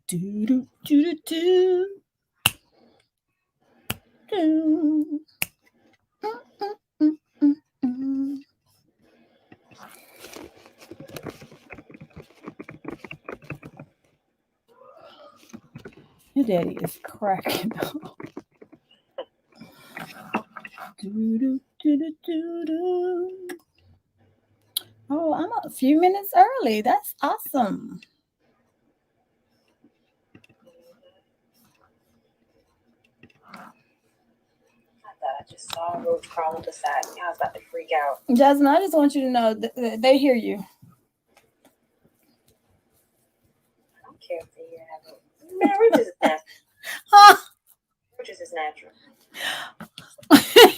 Do do do do do. Mm. Your daddy is cracking up. Do do do do do do. Oh, I'm a few minutes early. That's awesome. I just saw Rose crawling beside me. I was about to freak out. Jasmine, I just want you to know that they hear you. I don't care if they hear it. Man, we're just natural. We're just as natural.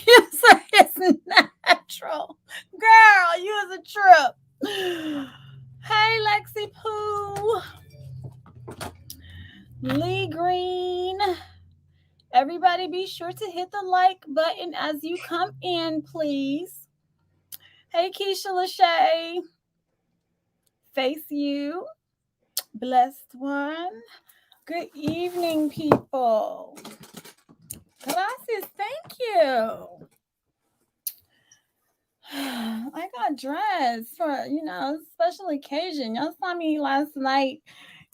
You say it's natural. Girl, you is a trip. Hey, Lexi Pooh. Lee Green. Everybody be sure to hit the like button as you come in, please. Hey, Keisha Lachey. Face you. Blessed one. Good evening, people. Gracias, thank you. I got dressed for, special occasion. Y'all saw me last night,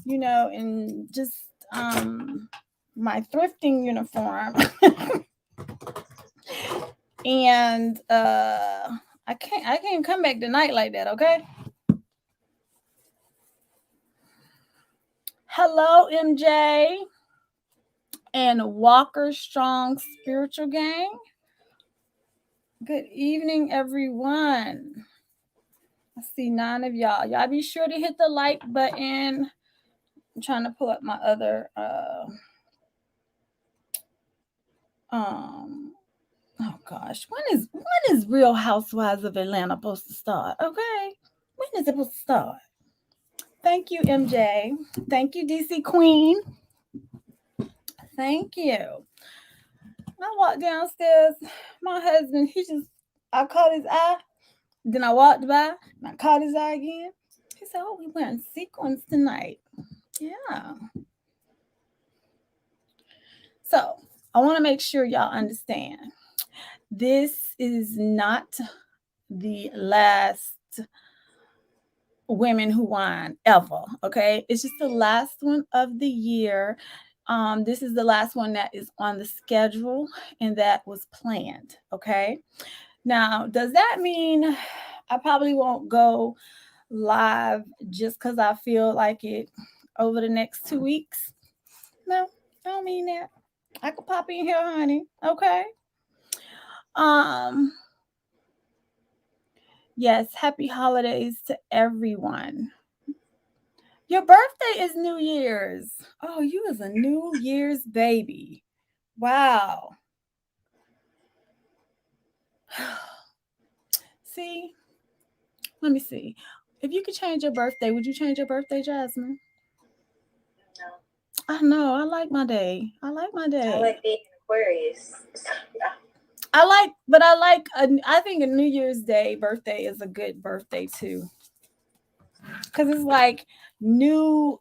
in just my thrifting uniform. And I can't come back tonight like that, okay? Hello, MJ and Walker Strong Spiritual Gang. Good evening, everyone. I see 9 of y'all. Y'all be sure to hit the like button. I'm trying to pull up my other oh gosh, when is Real Housewives of Atlanta supposed to start? Okay. When is it supposed to start? Thank you, MJ. Thank you, DC Queen. Thank you. I walked downstairs. My husband, I caught his eye. Then I walked by and I caught his eye again. He said, "Oh, we wearing sequins tonight." Yeah. So I want to make sure y'all understand. This is not the last Women Who Whine ever. Okay. It's just the last one of the year. This is the last one that is on the schedule and that was planned. Okay. Now, does that mean I probably won't go live just because I feel like it over the next 2 weeks? No, I don't mean that. I could pop in here, honey. Okay. Um, yes, happy holidays to everyone. Your birthday is New Year's. Oh, you is a New Year's baby. Wow. See, let me see. If you could change your birthday, would you change your birthday, Jasmine? No. I know. I like my day. I like my I day. like being Aquarius. I think a New Year's Day birthday is a good birthday too. Cause it's like a new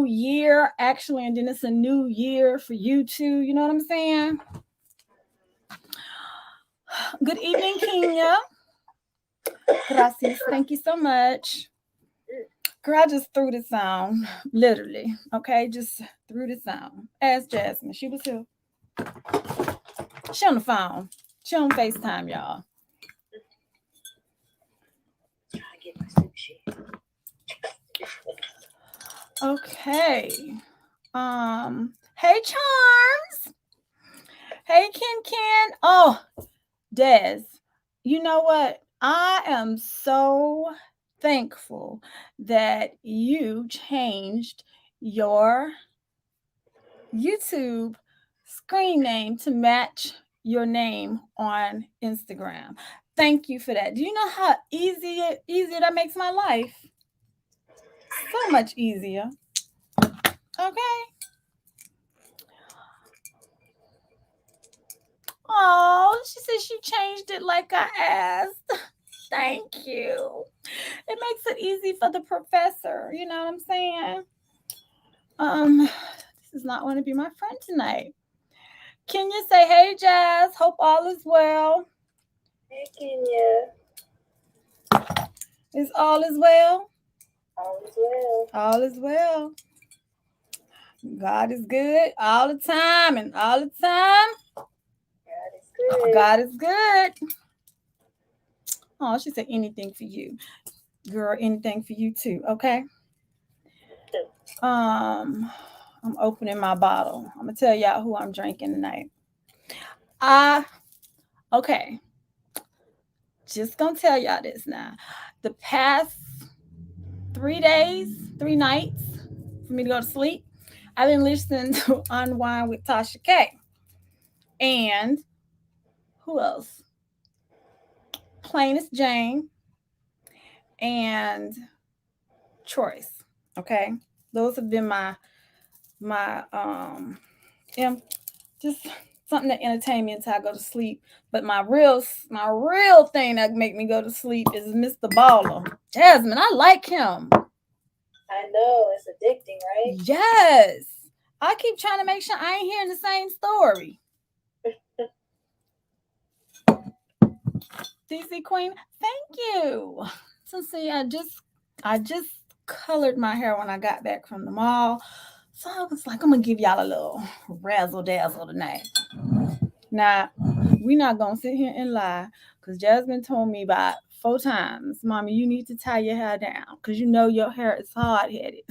year actually, and then it's a new year for you too. You know what I'm saying? Good evening, Kenya. Gracias. Thank you so much. Girl, I just threw this on. Literally. Okay, just threw this on. Ask Jasmine. She was here. She on the phone. She on FaceTime, y'all. I get my sushi. Okay. Hey Charms. Hey Ken. Oh, Des. You know what? I am so thankful that you changed your YouTube screen name to match your name on Instagram. Thank you for that. Do you know how easier that makes my life? So much easier. Okay. Oh, she said she changed it like I asked. Thank you. It makes it easy for the professor. You know what I'm saying? This is not going to be my friend tonight. Can you say, hey, Jazz? Hope all is well. Hey, Kenya. Is all is well? All is well. All is well. God is good all the time and all the time. God is good. God is good. Oh, she said anything for you. Girl, anything for you too, okay? Um, I'm opening my bottle. I'm gonna tell y'all who I'm drinking tonight. I okay. Just gonna tell y'all this now. The past 3 days, 3 nights for me to go to sleep, I've been listening to Unwind with Tasha K. And who else? Plainest Jane and Choice. Okay. Those have been my just something that entertain me until I go to sleep. But my real thing that make me go to sleep is Mr. Baller. Jasmine, I like him. I know, it's addicting, right? Yes. I keep trying to make sure I ain't hearing the same story. DC Queen, thank you. So see, I just colored my hair when I got back from the mall. So I was like, I'm gonna give y'all a little razzle dazzle tonight. Now, we not gonna sit here and lie, because Jasmine told me about 4 times, Mommy, you need to tie your hair down, because you know your hair is hard headed.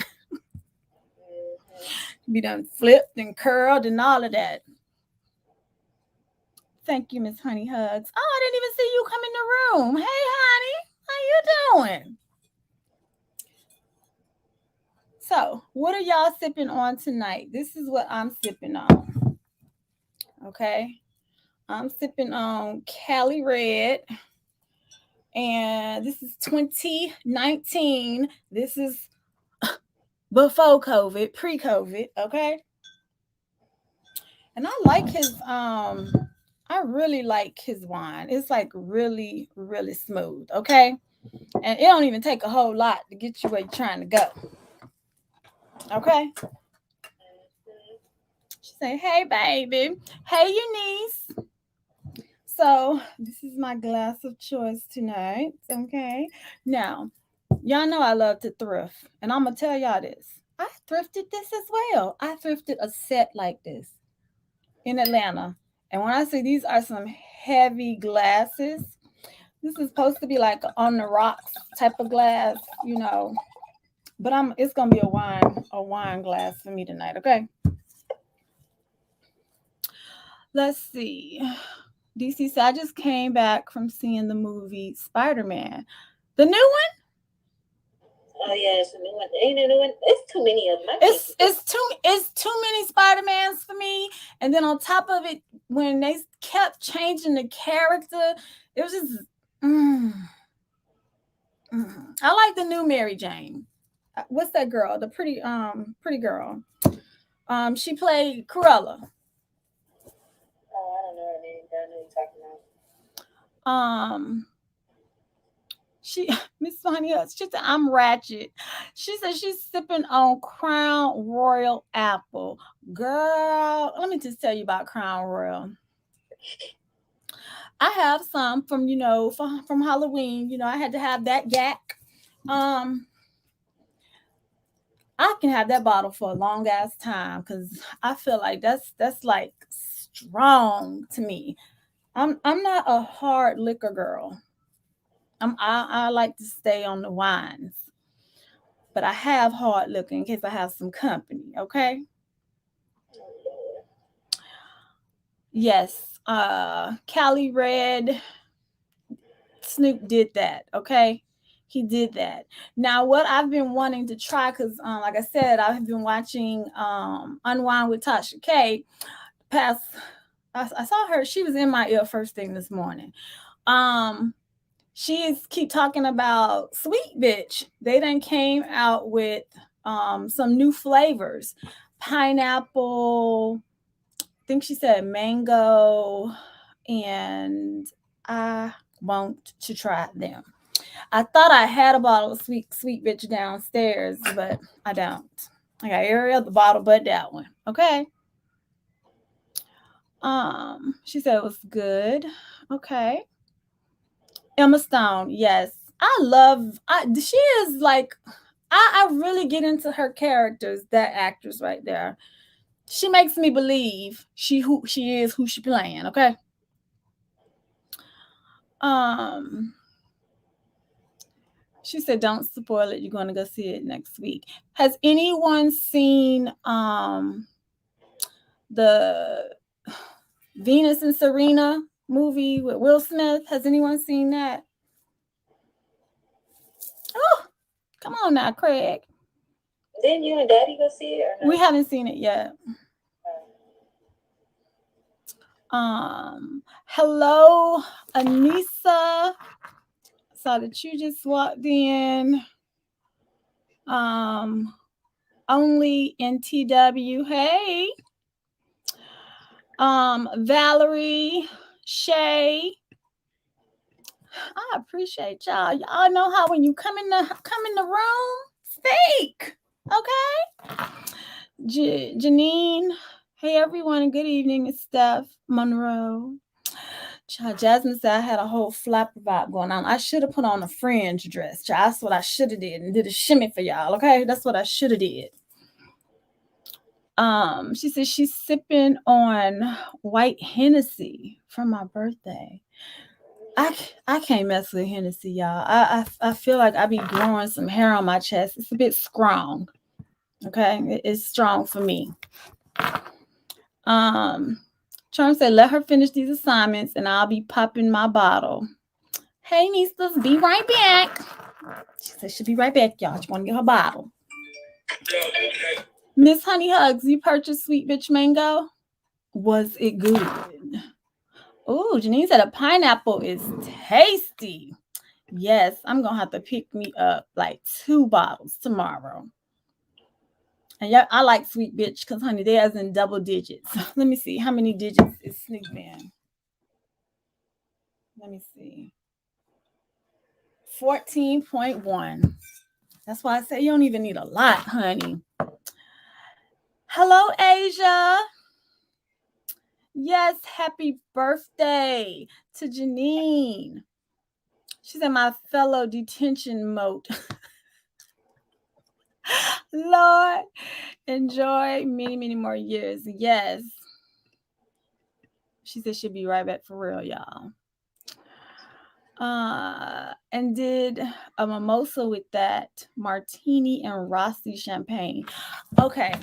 Be done flipped and curled and all of that. Thank you, Miss Honey Hugs. Oh, I didn't even see you come in the room. Hey, honey, how you doing? So, what are y'all sipping on tonight? This is what I'm sipping on. Okay, I'm sipping on Cali Red, and this is 2019. This is before COVID, pre-COVID. Okay, and I like his. I really like his wine. It's like really, really smooth. Okay, and it don't even take a whole lot to get you where you're trying to go. Okay. She say, "Hey, baby. Hey, Eunice." So this is my glass of choice tonight. Okay. Now, y'all know I love to thrift, and I'm gonna tell y'all this. I thrifted this as well. I thrifted a set like this in Atlanta, and when I say these are some heavy glasses, this is supposed to be like on the rocks type of glass, you know. But it's gonna be a wine glass for me tonight. Okay. Let's see. DC said, I just came back from seeing the movie Spider Man. The new one? Oh yeah, it's a new one. Ain't a new one. It's too many of them. It's too many Spider-Mans for me. And then on top of it, when they kept changing the character, it was just I like the new Mary Jane. What's that girl? The pretty girl. She played Cruella. Oh, I don't know her name, but I know you're talking about. Um she Miss Sonia, she said I'm ratchet. She said she's sipping on Crown Royal Apple. Girl, let me just tell you about Crown Royal. I have some from from Halloween. I had to have that yak. Um, I can have that bottle for a long ass time because I feel like that's like strong to me. I'm not a hard liquor girl. I like to stay on the wines, but I have hard liquor in case I have some company. Okay. Yes. Cali Red. Snoop did that. Okay. He did that. Now, what I've been wanting to try, because like I said, I've been watching Unwind with Tasha K. Past, I saw her. She was in my ear first thing this morning. Um, she's keep talking about Sweet Bitch. They then came out with some new flavors, pineapple. I think she said mango, and I want to try them. I thought I had a bottle of sweet bitch downstairs, but I don't. I got every other bottle but that one. Okay. She said it was good. Okay. Emma Stone, yes. She is like I really get into her characters, that actress right there. She makes me believe who she is, who she playing, okay? Um she said don't spoil it. You're going to go see it next week. Has anyone seen the Venus and Serena movie with Will Smith? Has anyone seen that? Oh, come on now, Craig. Didn't you and Daddy go see it or no? We haven't seen it yet. Hello, Anissa. Saw that you just walked in. Only NTW. Hey. Valerie, Shay. I appreciate y'all. Y'all know how when you come in the room, speak. Okay. Janine. Hey everyone, good evening. It's Steph Monroe. Child, Jasmine said I had a whole flapper vibe going on. I should have put on a fringe dress. Child, that's what I should have did and did a shimmy for y'all. Okay, that's what I should have did. She said she's sipping on white Hennessy for my birthday. I can't mess with Hennessy, y'all. I feel like I be growing some hair on my chest. It's a bit strong. Okay, it's strong for me. Charm said, let her finish these assignments and I'll be popping my bottle. Hey, Nistas, be right back. She said she'll be right back, y'all. She want to get her bottle. Miss Honey Hugs, you purchased Sweet Bitch Mango? Was it good? Oh, Janine said a pineapple is tasty. Yes, I'm going to have to pick me up like 2 bottles tomorrow. And yeah, I like Sweet Bitch because, honey, theirs in double digits. Let me see. How many digits is Snoop in? Let me see. 14.1. That's why I say you don't even need a lot, honey. Hello, Asia. Yes, happy birthday to Janine. She's in my fellow detention moat. Lord, enjoy many, many more years. Yes. She said she'll be right back for real, y'all. And did a mimosa with that martini and Rossi champagne. Okay.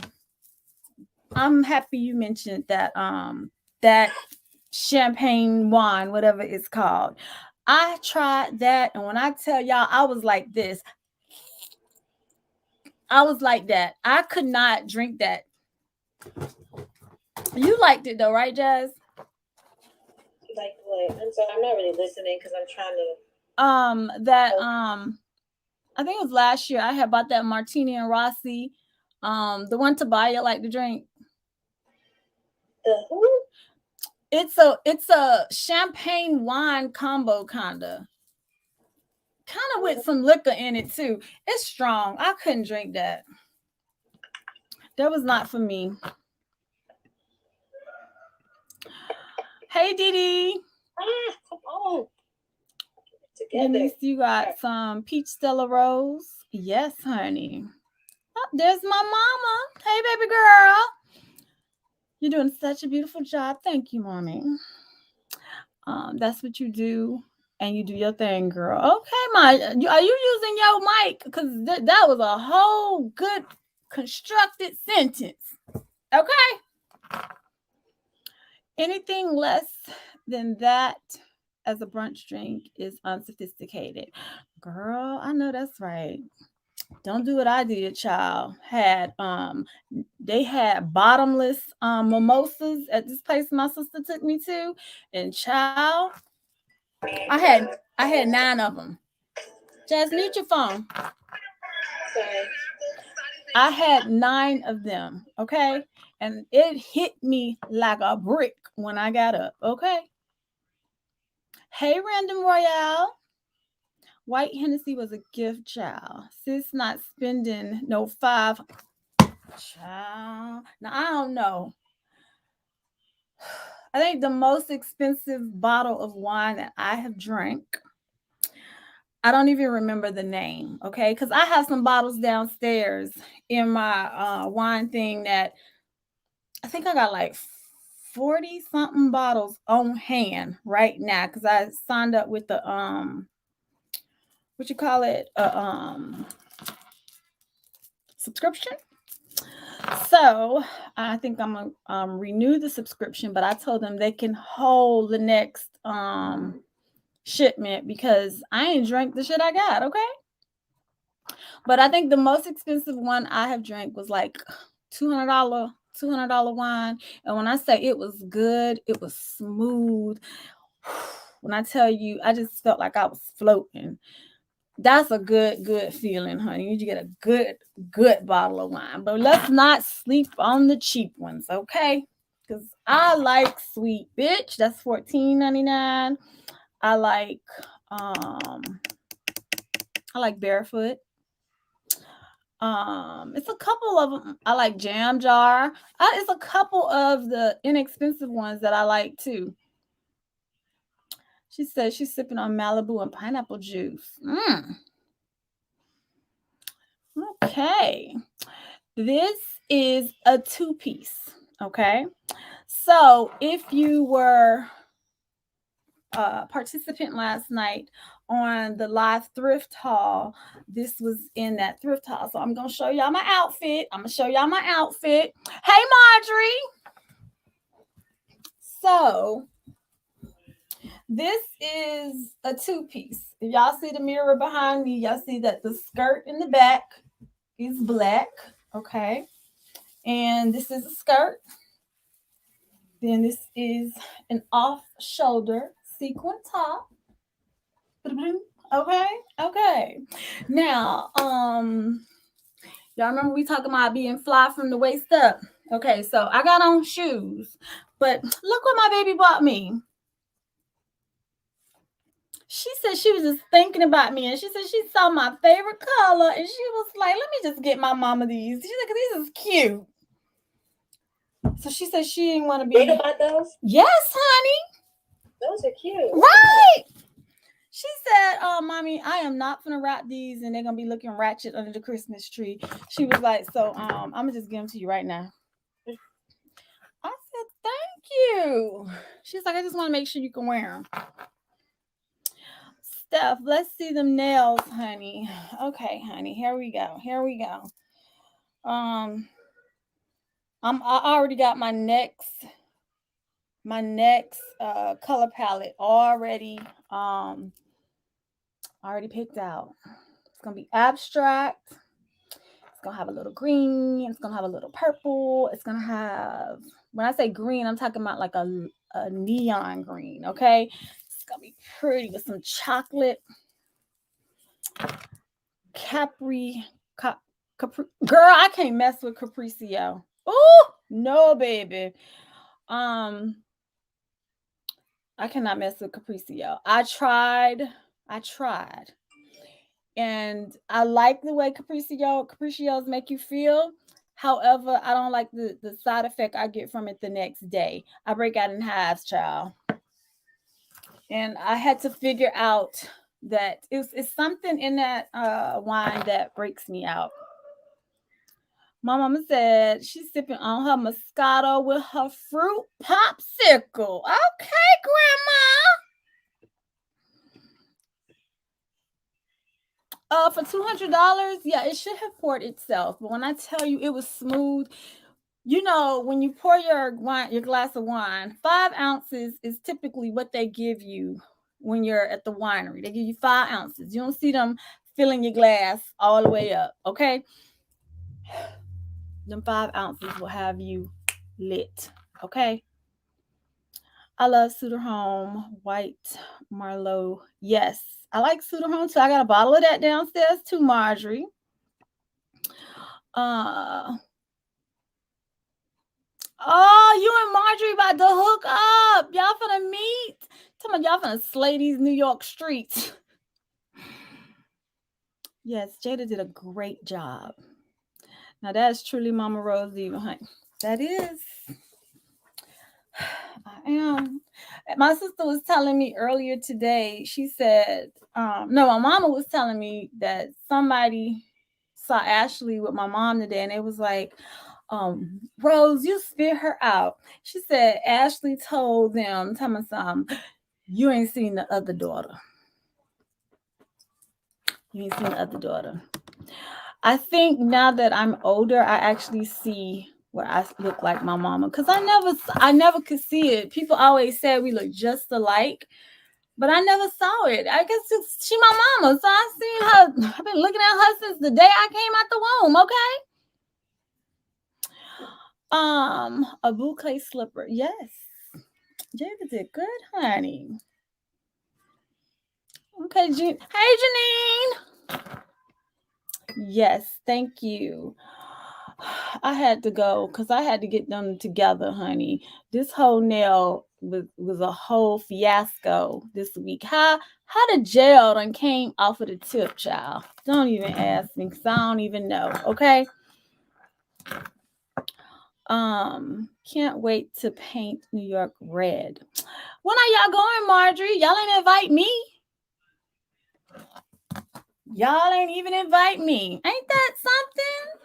I'm happy you mentioned that that champagne wine, whatever it's called. I tried that, and when I tell y'all, I was like this. I was like that. I could not drink that. You liked it though, right, Jazz? Like what? I'm sorry, I'm not really listening because I'm trying to. I think it was last year. I had bought that martini and Rossi, the one Tobiah like to drink. The who? It's a champagne wine combo kind of with some liquor in it too. It's strong. I couldn't drink that. That was not for me. Hey, Didi. Come on. Denise, you got some peach Stella Rose? Yes, honey. Oh, there's my mama. Hey, baby girl. You're doing such a beautiful job. Thank you, mommy. That's what you do, and you do your thing, girl. Okay, are you using your mic? Because that was a whole good constructed sentence. Okay. Anything less than that as a brunch drink is unsophisticated. Girl, I know that's right. Don't do what I did, child. They had bottomless mimosas at this place my sister took me to, and child, I had 9 of them. Jazz, mute your phone. Sorry. I had 9 of them, okay? And it hit me like a brick when I got up, okay? Hey, Random Royale. White Hennessy was a gift, child. Sis not spending no 5 Child. Now I don't know. I think the most expensive bottle of wine that I have drank, I don't even remember the name, okay? Because I have some bottles downstairs in my wine thing that I think I got like 40 something bottles on hand right now because I signed up with the what you call it? Subscription. So I think I'm gonna renew the subscription, but I told them they can hold the next shipment because I ain't drank the shit I got, okay? But I think the most expensive one I have drank was like $200 wine. And when I say it was good, it was smooth. When I tell you, I just felt like I was floating. That's a good feeling, honey. You get a good bottle of wine. But let's not sleep on the cheap ones, okay? Because I like sweet bitch. That's $14.99. I like barefoot. It's a couple of them. I like jam jar. It's a couple of the inexpensive ones that I like too. She says she's sipping on Malibu and pineapple juice. Okay. This is a two-piece. Okay. So if you were a participant last night on the live thrift haul, this was in that thrift haul. So I'm going to show y'all my outfit. Hey, Marjorie. So this is a two-piece. If y'all see the mirror behind me, y'all see that the skirt in the back is black. Okay. And this is a skirt. Then this is an off-shoulder sequin top. Okay. Now, y'all remember we talking about being fly from the waist up? Okay, so I got on shoes, but look what my baby bought me. She said she was just thinking about me, and she said she saw my favorite color, and she was like, "Let me just get my mama these." She said, "Cause these is cute." So she said she didn't want to be. Think about those? Yes, honey. Those are cute. Right. She said, "Oh, mommy, I am not gonna wrap these, and they're gonna be looking ratchet under the Christmas tree." She was like, "So, I'm gonna just give them to you right now." I said, "Thank you." She's like, "I just want to make sure you can wear them." Steph, let's see them nails, honey. Okay, honey, here we go. I already got my next color palette already picked out. It's gonna be abstract. It's gonna have a little green. It's gonna have a little purple. It's gonna have, when I say green, I'm talking about like a neon green. Okay, it's gonna be pretty with some chocolate capri. Girl, I can't mess with Capriccio. Oh no, baby. I cannot mess with Capriccio. I tried. And I like the way Capriccios make you feel. However, I don't like the side effect I get from it the next day. I break out in hives, child. And I had to figure out that it's something in that wine that breaks me out. My mama said she's sipping on her Moscato with her fruit popsicle. Okay, Grandma. For $200, yeah, it should have poured itself. But when I tell you it was smooth, you know, when you pour your glass of wine, 5 ounces is typically what they give you when you're at the winery. They give you 5 ounces. You don't see them filling your glass all the way up, okay? Them 5 ounces will have you lit, okay? I love Suderholm White Marlot. Yes, I like Suderholm too. I got a bottle of that downstairs too, Marjorie. Oh, you and Marjorie about to hook up. Y'all finna meet. Tell me, y'all finna slay these New York streets. Yes, Jada did a great job. Now that's truly Mama Rose Diva, honey. That is. I am. My sister was telling me earlier today, she said, no, my mama was telling me that somebody saw Ashley with my mom today and it was like, Rose, you spit her out. She said Ashley told them, tell me something, you ain't seen the other daughter. You ain't seen the other daughter. I think now that I'm older, I actually see where I look like my mama because I never could see it. People always said we look just alike, but I never saw it. I guess she my mama, so I seen her. I've been looking at her since the day I came out the womb. Okay. A boucle slipper. Yes, Jada did good, honey. Okay, hey Janine. Yes, thank you. I had to go because I had to get them together, honey. This whole nail was a whole fiasco this week. How the gel done came off of the tip, child? Don't even ask me because I don't even know. Okay. Can't wait to paint New York red. When are y'all going, Marjorie? Y'all ain't invite me. Y'all ain't even invite me. Ain't that something?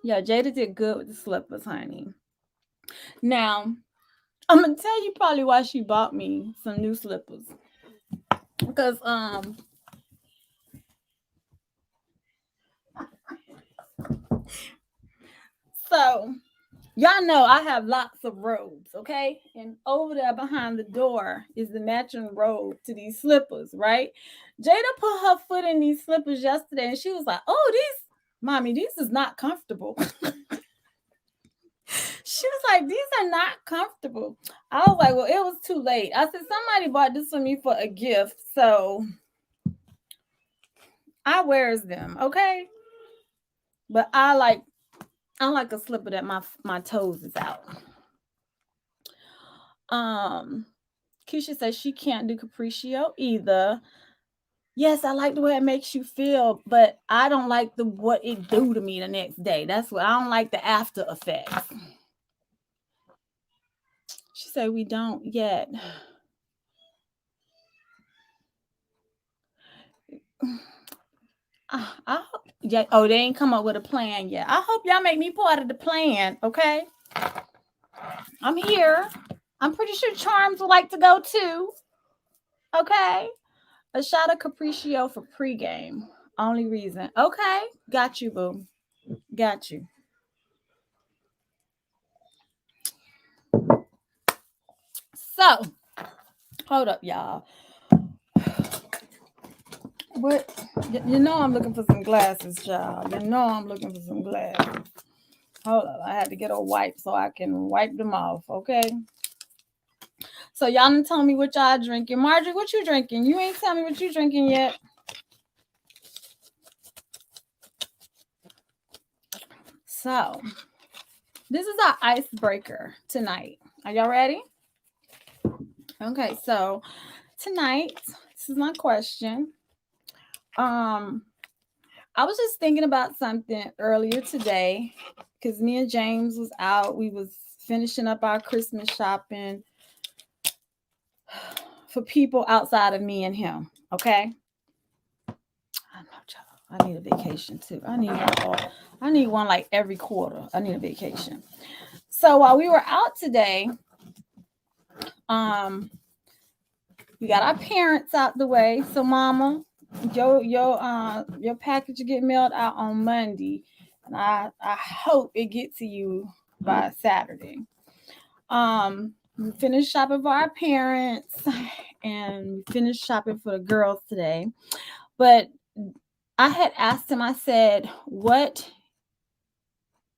Yeah, Jada did good with the slippers, honey. Now, I'm gonna tell you probably why she bought me some new slippers. Because so y'all know I have lots of robes, okay? And over there behind the door is the matching robe to these slippers, right? Jada put her foot in these slippers yesterday and she was like, "Oh, these mommy, these is not comfortable." She was like, "These are not comfortable." I was like, "Well, it was too late." I said, "Somebody bought this for me for a gift, so I wears them, okay?" But I like a slipper that my toes is out. Keisha says she can't do capriccio either. Yes, I like the way it makes you feel, but I don't like the what it do to me the next day. That's what I don't like the after effects. She said we don't yet. Yeah. Oh, they ain't come up with a plan yet. I hope y'all make me part of the plan. Okay, I'm here. I'm pretty sure Charms would like to go too. Okay, a shot of capriccio for pregame. Only reason. Okay, got you, boo. Got you. So, hold up, y'all. What? You know I'm looking for some glasses, child. You know I'm looking for some glasses. Hold up, I had to get a wipe so I can wipe them off. Okay. So y'all didn't tell me what y'all drinking. Marjorie, what you drinking? You ain't tell me what you drinking yet. So this is our icebreaker tonight. Are y'all ready? Okay, so tonight, this is my question. I was just thinking about something earlier today because me and James was out. We was finishing up our Christmas shopping for people outside of me and him. Okay. I know, child. I need a vacation too. I need one like every quarter. I need a vacation. So while we were out today, we got our parents out the way. So mama, your package will get mailed out on Monday. And I hope it get to you by Saturday. We finished shopping for our parents and we finished shopping for the girls today. But I had asked him, I said, what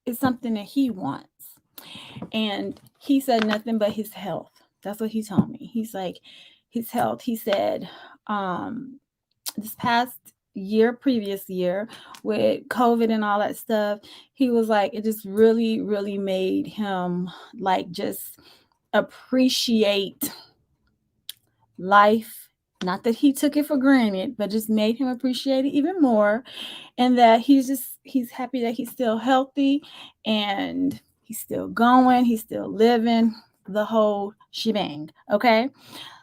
is something that he wants? And he said nothing but his health. That's what he told me. He's like, his health. He said, this past year, previous year, with COVID and all that stuff, he was like, it just really, really made him like just appreciate life. Not that he took it for granted, but just made him appreciate it even more. And that he's happy that he's still healthy and he's still going, he's still living, the whole shebang. Okay.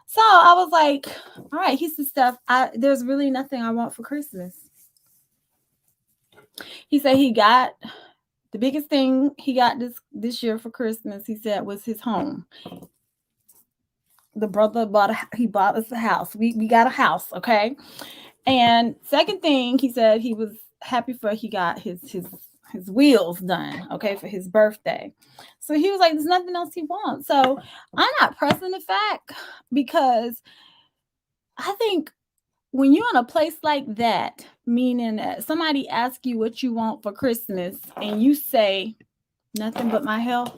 So I was like, all right, he said, Steph, there's really nothing I want for Christmas. He said he got the biggest thing he got this year for Christmas, he said, was his home. The brother he bought us a house. We got a house, okay? And second thing, he said he was happy for he got his wheels done, okay, for his birthday. So he was like, there's nothing else he wants. So I'm not pressing the fact because I think when you're in a place like that, meaning that somebody asks you what you want for Christmas and you say nothing but my health,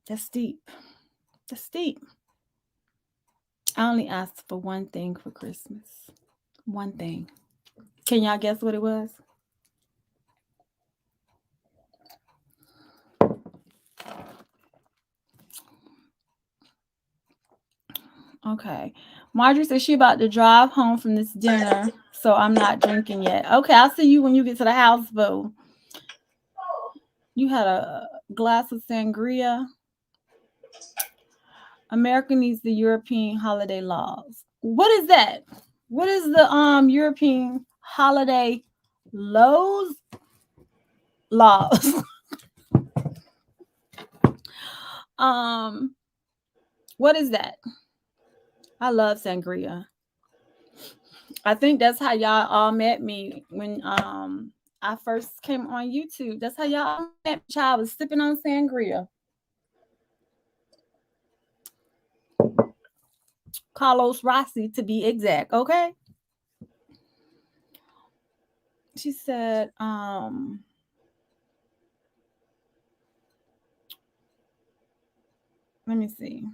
that's deep. That's deep. I only asked for one thing for Christmas. One thing. Can y'all guess what it was? Okay. Marjorie says she about to drive home from this dinner, so I'm not drinking yet. Okay, I'll see you when you get to the house, boo. You had a glass of sangria. America needs the European holiday laws. What is that? What is the European holiday laws? Laws. What is that? I love sangria. I think that's how y'all all met me when I first came on YouTube. That's how y'all met me. Child was sipping on sangria. Carlos Rossi to be exact, okay? She said, let me see.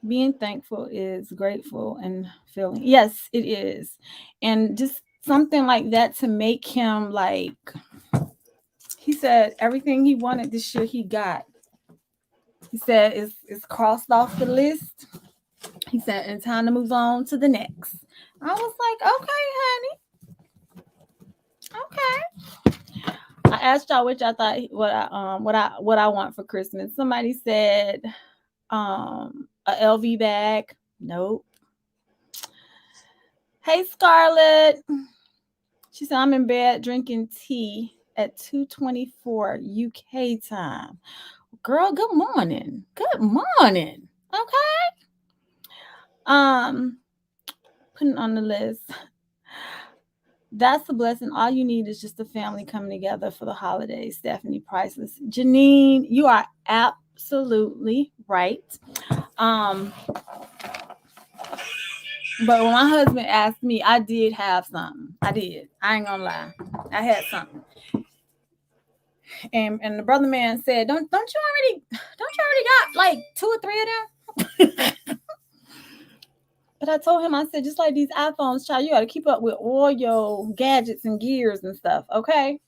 Being thankful is grateful and feeling. Yes, it is. And just something like that to make him like, he said everything he wanted this year he got. He said it's crossed off the list. He said it's time to move on to the next. I was like, okay, honey. Okay. I asked y'all what y'all thought what I want for Christmas. Somebody said a LV bag. Nope. Hey Scarlett. She said I'm in bed drinking tea at 2:24 UK time. Girl, good morning. Good morning. Okay. Putting on the list. That's a blessing. All you need is just a family coming together for the holidays. Stephanie Priceless. Janine, you are absolutely right. But when my husband asked me, I did have something. I did. I ain't gonna lie. I had something. And the brother man said, don't you already got like 2 or 3 of them? But I told him, I said, just like these iPhones, child, you got to keep up with all your gadgets and gears and stuff, okay?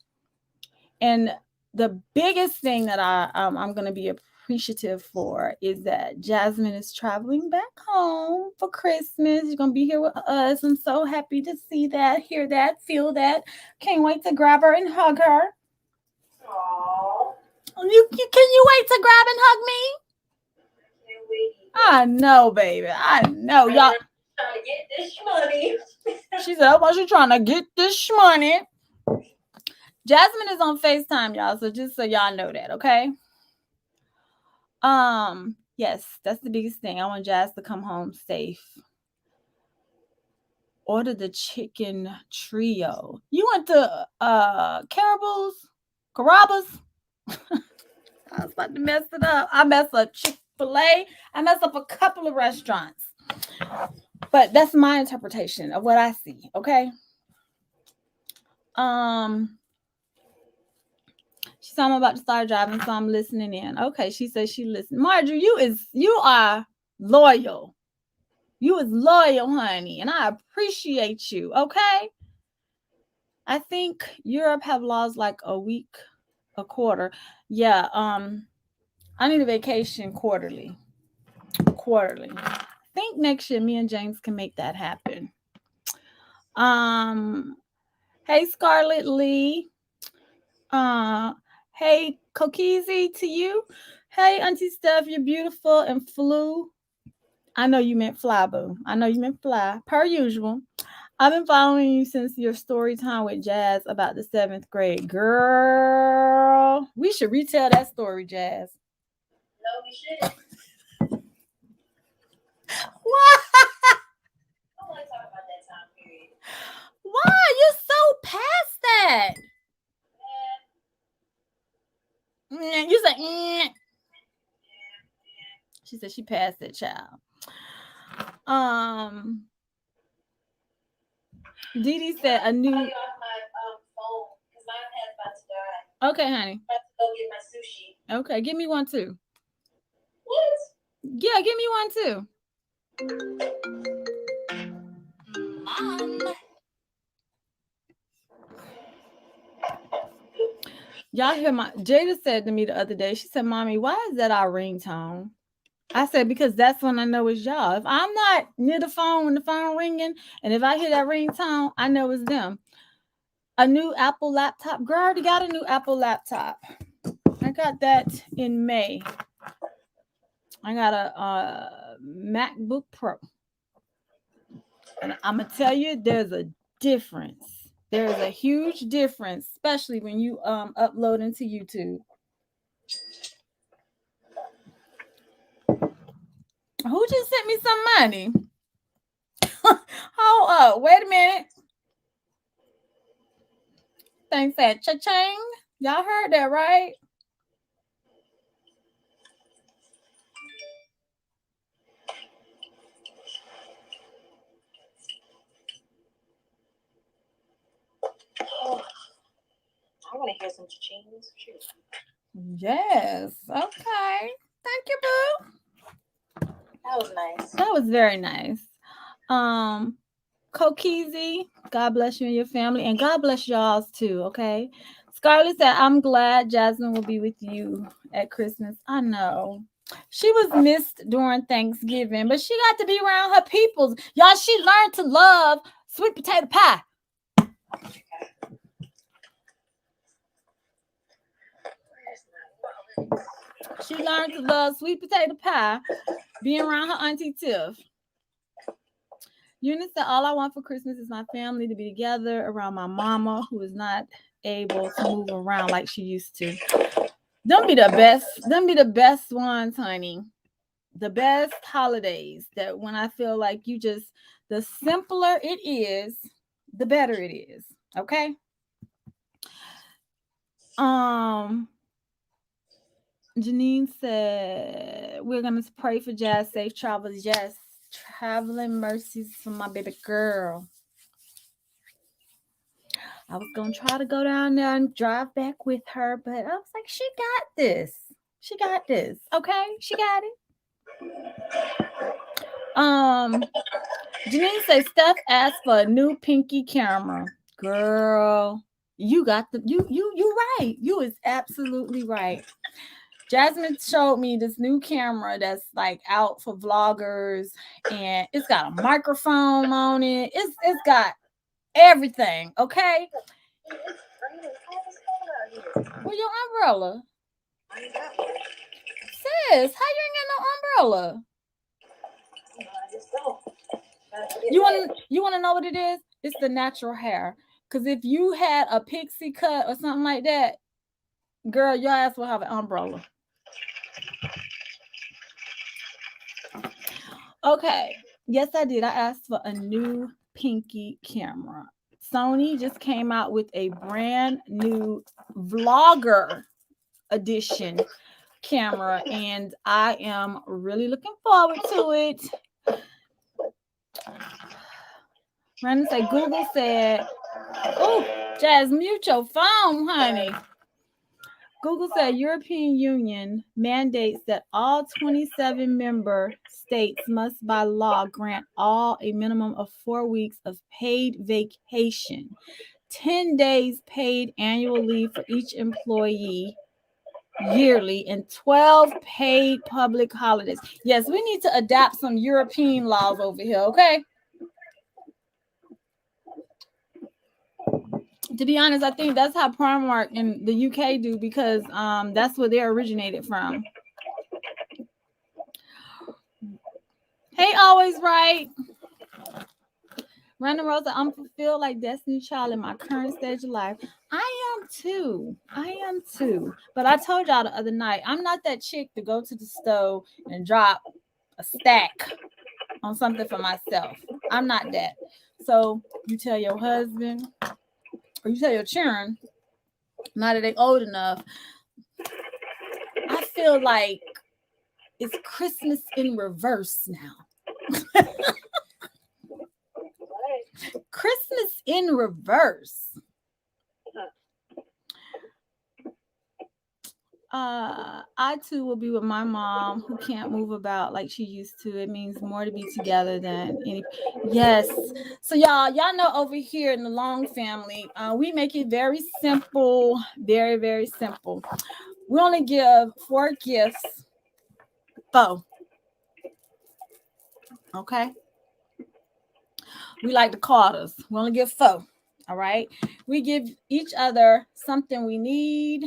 And the biggest thing that I'm going to be appreciative for is that Jasmine is traveling back home for Christmas. She's going to be here with us. I'm so happy to see that, hear that, feel that. Can't wait to grab her and hug her. Aww. Can you wait to grab and hug me? I know, baby. I know. Y'all trying to get this money. She said, "Why she trying to get this money?" Jasmine is on FaceTime, y'all. So just so y'all know that, okay? Yes, that's the biggest thing. I want Jazz to come home safe. Order the chicken trio. You went to Carrabba's? I was about to mess it up. I messed up Chick-fil-A. I messed up a couple of restaurants. But that's my interpretation of what I see, okay? She said I'm about to start driving, so I'm listening in. Okay, she says she listened. Marjorie, you are loyal. You is loyal, honey, and I appreciate you, okay? I think Europe have laws like a week, a quarter. Yeah, I need a vacation quarterly. quarterly. I think next year me and James can make that happen. Hey Scarlett Lee. Uh, hey Kokizi to you. Hey Auntie Steph, you're beautiful and flew. I know you meant fly, boo. I know you meant fly, per usual. I've been following you since your story time with Jazz about the seventh grade. Girl, we should retell that story, Jazz. No, we shouldn't. Why? I don't want to talk about that time period. Why? You're so past that. You said, She said she passed that child. Dee Dee said a new. I'll get off my phone because my iPad's about to die. Okay, honey. I'm about to go get my sushi. Okay, give me one too. What? Yeah, give me one too. Mom. Y'all hear my Jada said to me the other day, she said, Mommy, why is that our ringtone? I said, because that's when I know it's y'all. If I'm not near the phone when the phone ringing, and if I hear that ringtone, I know it's them. A new Apple laptop. Girl, I already got a new Apple laptop. I got that in May. I got a MacBook Pro. And I'm going to tell you, there's a difference. There's a huge difference, especially when you upload into YouTube. Who just sent me some money? Hold up. Wait a minute. Thing said cha-ching. Y'all heard that, right? Oh, I want to hear some cha-chings. Yes. Okay. Thank you, boo. That was nice. That was very nice. Kokizi, God bless you and your family, and God bless y'all's too. Okay. Scarlett said, "I'm glad Jasmine will be with you at Christmas." I know. She was missed during Thanksgiving, but she got to be around her peoples. Y'all, she learned to love sweet potato pie. She learned to love sweet potato pie, being around her auntie Tiff. Eunice said, all I want for Christmas is my family to be together around my mama, who is not able to move around like she used to. Them be the best. Them be the best ones, honey. The best holidays. That when I feel like you just, the simpler it is, the better it is. Okay. Janine said, we're gonna pray for Jazz safe travels. Yes, traveling mercies for my baby girl. I was gonna try to go down there and drive back with her, but I was like, she got this. She got this. Okay, she got it. Janine says Steph asked for a new pinky camera. Girl, you got the you right. You is absolutely right. Jasmine showed me this new camera that's like out for vloggers, and it's got a microphone on it. It's got everything. Okay. Where your umbrella? I ain't got one. Sis, how you ain't got no umbrella? I just don't. You want to know what it is? It's the natural hair. Because if you had a pixie cut or something like that, girl, your ass will have an umbrella. Okay. Yes, I did. I asked for a new pinky camera. Sony just came out with a brand new vlogger edition camera, and I am really looking forward to it. Brandon said, Google said, oh, Jazz, mute your phone, honey. Google said European Union mandates that all 27 member states must by law grant all a minimum of 4 weeks of paid vacation, 10 days paid annual leave for each employee, yearly and 12 paid public holidays. Yes, we need to adapt some European laws over here, okay? To be honest, I think that's how Primark in the UK do, because that's where they originated from. Hey, always right. Random Rosa, I'm fulfilled like Destiny Child in my current stage of life. I am too. I am too. But I told y'all the other night, I'm not that chick to go to the store and drop a stack on something for myself. I'm not that. So you tell your husband or you tell your children, now that they're old enough, I feel like it's Christmas in reverse now. Christmas in reverse. I too will be with my mom who can't move about like she used to. It means more to be together than any. Yes. So y'all know over here in the Long family, we make it very simple, very, very simple. We only give 4 gifts. 4. Okay. We like the Carters. We only give 4. All right. We give each other something we need,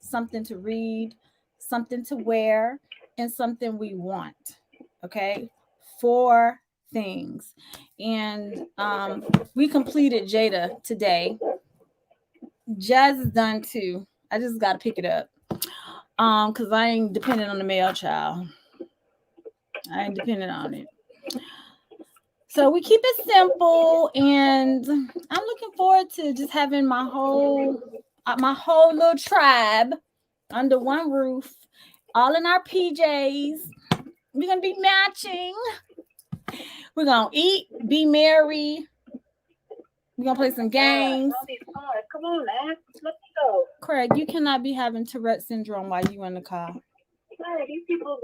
something to read, something to wear, and something we want. Okay. 4 things. And we completed Jada today. Jazz is done too. I just got to pick it up. Because I ain't dependent on the male child. I ain't dependent on it. So we keep it simple, and I'm looking forward to just having my whole little tribe under one roof, all in our PJs. We're gonna be matching. We're gonna eat, be merry. We're gonna play some games. Come on, man. Let's go. Craig, you cannot be having Tourette syndrome while you in the car. Sorry, these people,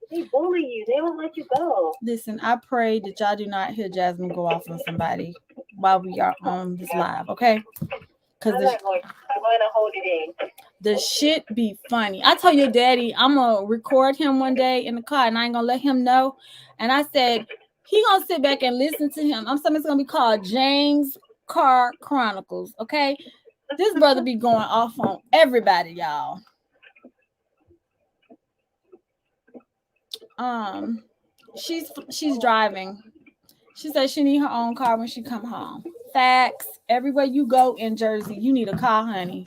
they bully you. They won't let you go. Listen, I pray that y'all do not hear Jasmine go off on somebody while we are on this live, okay? Because I'm going to hold it in. The shit be funny. I told your daddy I'm gonna record him one day in the car, and I ain't gonna let him know. And I said he gonna sit back and listen to him. I'm saying it's gonna be called James Car Chronicles. Okay, this brother be going off on everybody, y'all. She's driving. She said she need her own car when she come home. Facts. Everywhere you go in Jersey, you need a car, honey.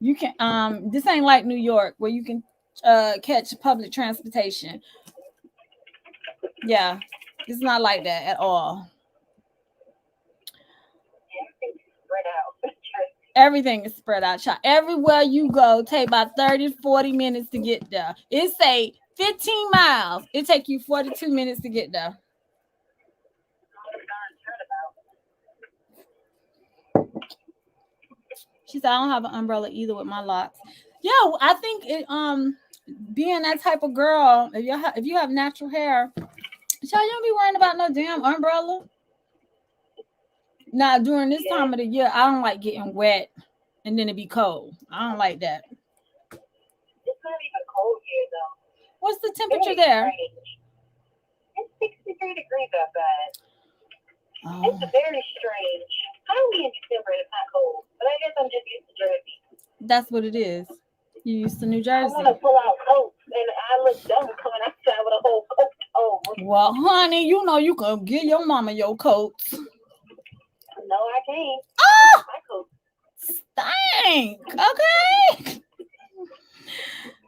You can this ain't like New York where you can catch public transportation. Yeah, it's not like that at all. Everything is spread out, child. Everywhere you go, take about 30-40 minutes to get there. It say 15 miles. It take you 42 minutes to get there. She said, I don't have an umbrella either with my locks. Yeah, I think it being that type of girl, if you have natural hair, child, you don't be worrying about no damn umbrella. Now during this time of the year, I don't like getting wet and then it be cold. I don't like that. It's not even cold here though. What's the temperature there? It's 63 degrees outside. Oh. It's very strange. Probably in December it's not cold, but I guess I'm just used to Jersey. That's what it is. You used to New Jersey. I want to pull out coats, and I look dumb coming outside with a whole coat on. Well, honey, you know you can give your mama your coats. No, I can't. Oh! My coat stink. Okay.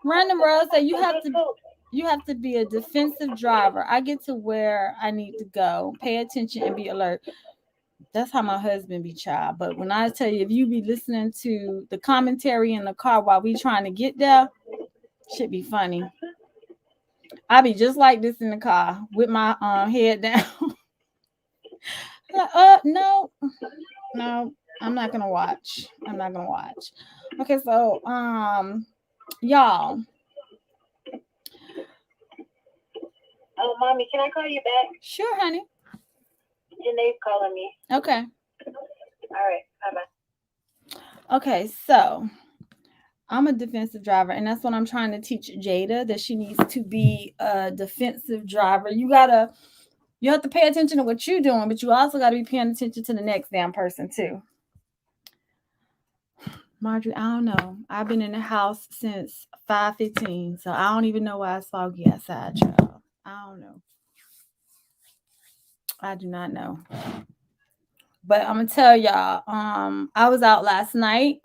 Random Rose said you have to be a defensive driver. I get to where I need to go. Pay attention and be alert. That's how my husband be, child. But when I tell you, if you be listening to the commentary in the car while we trying to get there, should be funny. I be just like this in the car with my head down. No, I'm not gonna watch. Okay, so y'all. Oh, mommy, can I call you back? Sure, honey. Janae's calling me. Okay. All right. Bye-bye. Okay, so I'm a defensive driver, and that's what I'm trying to teach Jada, that she needs to be a defensive driver. You have to pay attention to what you're doing, but you also got to be paying attention to the next damn person too. Marjorie, I don't know. I've been in the house since 5:15, so I don't even know why it's foggy outside, child. I don't know. I do not know. But I'm gonna tell y'all, I was out last night,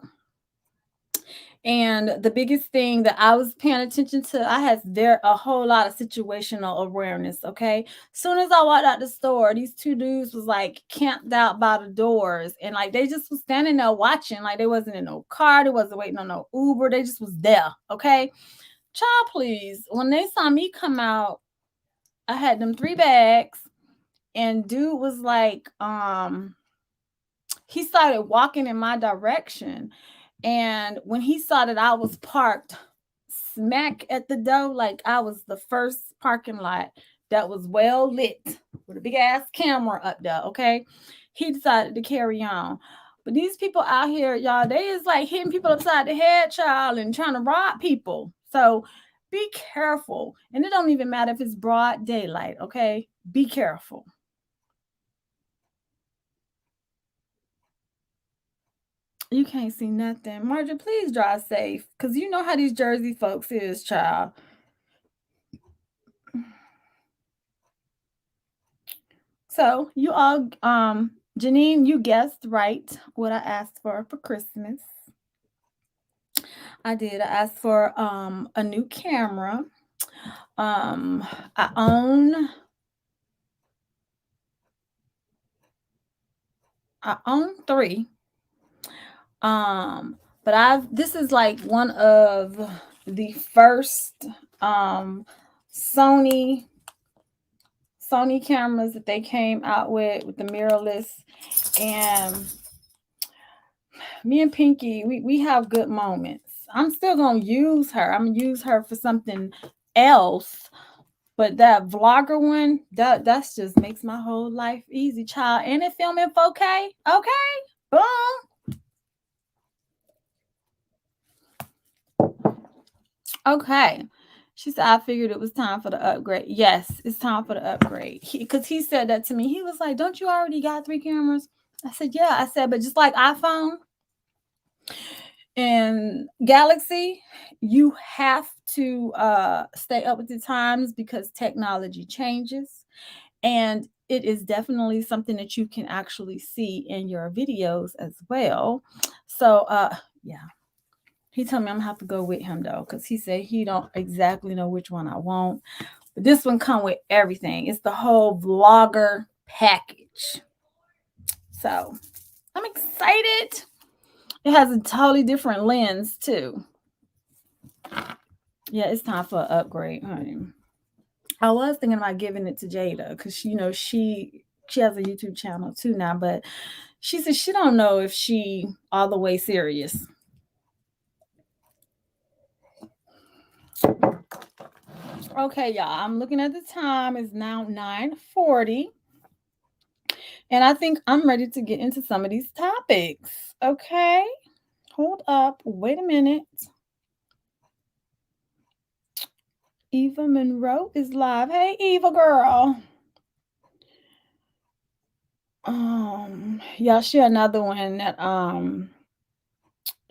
and the biggest thing that I was paying attention to, I had there a whole lot of situational awareness. Okay, soon as I walked out the store, these two dudes was like camped out by the doors, and like they just was standing there watching, like they wasn't in no car, they wasn't waiting on no Uber, they just was there. Okay, child, please. When they saw me come out, I had them 3 bags, and dude was like, he started walking in my direction. And when he saw that I was parked smack at the door, like I was the first parking lot that was well lit with a big ass camera up there, okay? He decided to carry on. But these people out here, y'all, they is like hitting people upside the head, child, and trying to rob people. So be careful. And it don't even matter if it's broad daylight, okay? Be careful. You can't see nothing. Marjorie, please drive safe. Cause you know how these Jersey folks is, child. So you all, Janine, you guessed right what I asked for Christmas. I did. I asked for a new camera. Um I own I own three. But this is like one of the first um Sony Sony cameras that they came out with the mirrorless. And me and Pinky, we have good moments. I'm still gonna use her. I'm gonna use her for something else. But that vlogger one, that's just makes my whole life easy, child. And it film in 4K. Okay. Boom. Okay. She said, I figured it was time for the upgrade. Yes, it's time for the upgrade. Because he said that to me. He was like, don't you already got 3 cameras? I said, yeah. I said, but just like iPhone and Galaxy, you have to stay up with the times because technology changes. And it is definitely something that you can actually see in your videos as well. So, yeah. He told me I'm gonna have to go with him though, because he said he don't exactly know which one I want. But this one come with everything. It's the whole vlogger package. So I'm excited. It has a totally different lens too. Yeah, it's time for an upgrade, honey. I was thinking about giving it to Jada because she has a YouTube channel too now, but she said she don't know if she all the way serious. Okay, y'all. I'm looking at the time. It's now 9:40. And I think I'm ready to get into some of these topics. Okay. Hold up. Wait a minute. Eva Monroe is live. Hey, Eva girl. Yeah, she another one that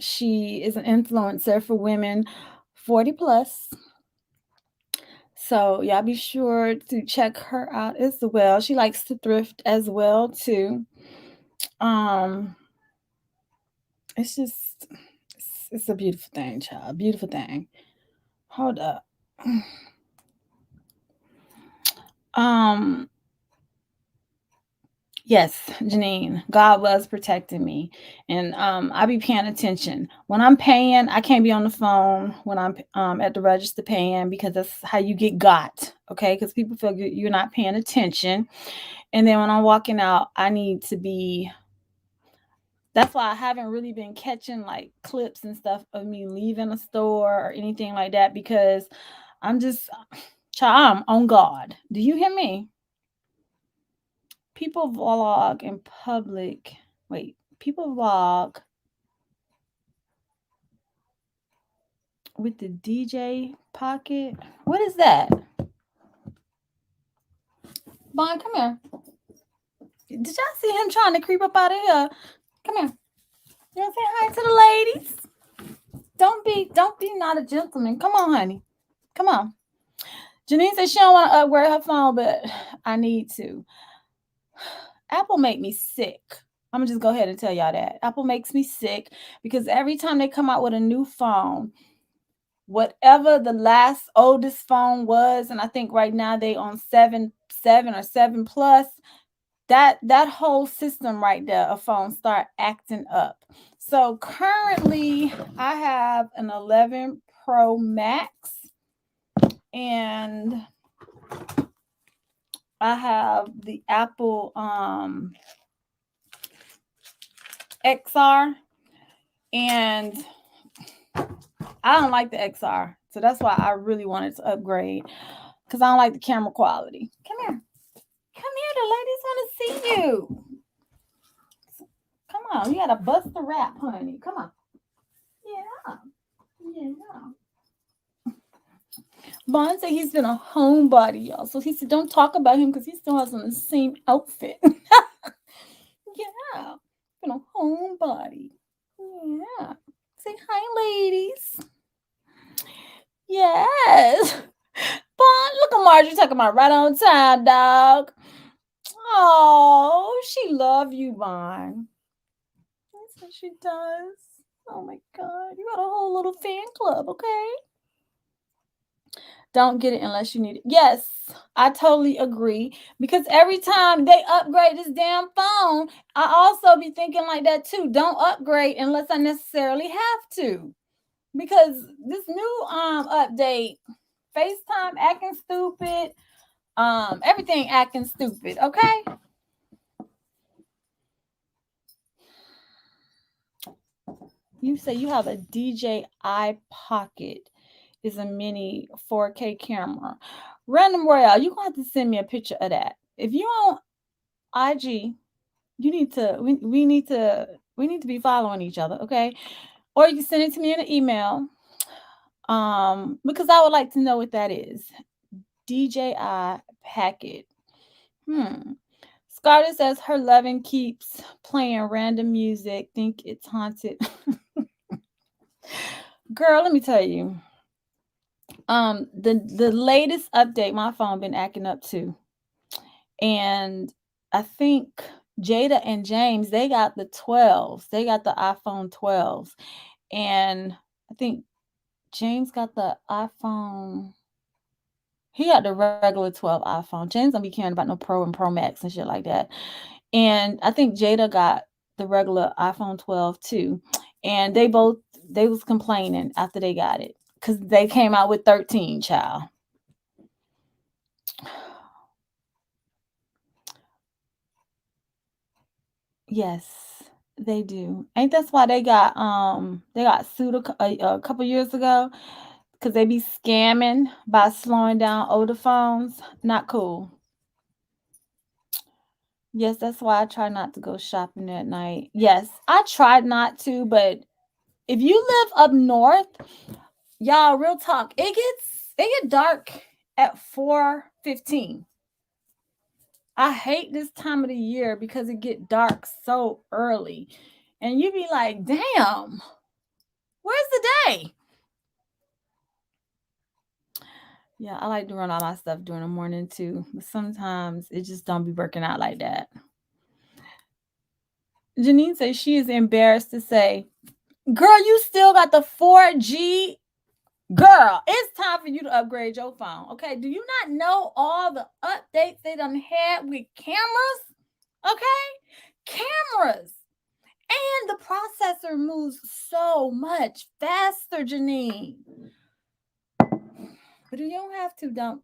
she is an influencer for women 40 plus. So y'all be sure to check her out as well. She likes to thrift as well too. Um, it's just it's a beautiful thing, child. Beautiful thing. Hold up. Um, yes, Janine, God was protecting me. And I be paying attention. When I'm paying, I can't be on the phone when I'm at the register paying because that's how you get got. Okay, because people feel you're not paying attention. And then when I'm walking out, I need to be. That's why I haven't really been catching like clips and stuff of me leaving a store or anything like that because I'm just, child, I'm on God. Do you hear me? People vlog in public. Wait, people vlog with the DJ pocket. What is that? Bond, come here. Did y'all see him trying to creep up out of here? Come here. You want to say hi to the ladies? Don't be not a gentleman. Come on, honey. Come on. Janine says she don't want to upgrade her phone, but I need to. Apple make me sick. I'm gonna just go ahead and tell y'all that. Apple makes me sick because every time they come out with a new phone, whatever the last oldest phone was, and I think right now they on 7 or 7 plus, that whole system right there of phones start acting up. So currently I have an 11 Pro Max and I have the Apple XR, and I don't like the XR. So that's why I really wanted to upgrade, because I don't like the camera quality. Come here. Come here. The ladies want to see you. Come on. You got to bust the rap, honey. Come on. Yeah. Yeah. Bond said he's been a homebody, y'all. So he said don't talk about him because he still has on the same outfit. Yeah. Been a homebody. Yeah. Say hi, ladies. Yes. Bond, look at Marjorie talking about right on time, dog. Oh, she love you, Bond. That's what she does. Oh my God. You got a whole little fan club, okay? Don't get it unless you need it. Yes, I totally agree. Because every time they upgrade this damn phone, I also be thinking like that too. Don't upgrade unless I necessarily have to. Because this new update, FaceTime acting stupid, everything acting stupid, okay? You say you have a DJI Pocket. Is a mini 4K camera. Random Royale, you're gonna have to send me a picture of that. If you on IG, you need to we need to be following each other, okay? Or you can send it to me in an email. Because I would like to know what that is. DJI Packet. Scarlett says her loving keeps playing random music. Think it's haunted. Girl, let me tell you. The latest update, my phone been acting up too. And I think Jada and James, they got the 12s. They got the iPhone 12s. And I think James got the iPhone. He got the regular 12 iPhone. James don't be caring about no Pro and Pro Max and shit like that. And I think Jada got the regular iPhone 12 too. And they was complaining after they got it because they came out with 13, child. Yes, they do. Ain't that's why they got sued a couple years ago, because they be scamming by slowing down older phones. Not cool. Yes, that's why I try not to go shopping at night. Yes, I tried not to, but if you live up north, y'all, real talk, it get dark at 4:15. I hate this time of the year because it get dark so early. And you be like, damn, where's the day? Yeah, I like to run all my stuff during the morning too. But sometimes it just don't be working out like that. Janine says she is embarrassed to say, girl, you still got the 4G. Girl, it's time for you to upgrade your phone. Okay. Do you not know all the updates they done had with cameras? Okay. Cameras. And the processor moves so much faster, Janine. But you don't have to, don't.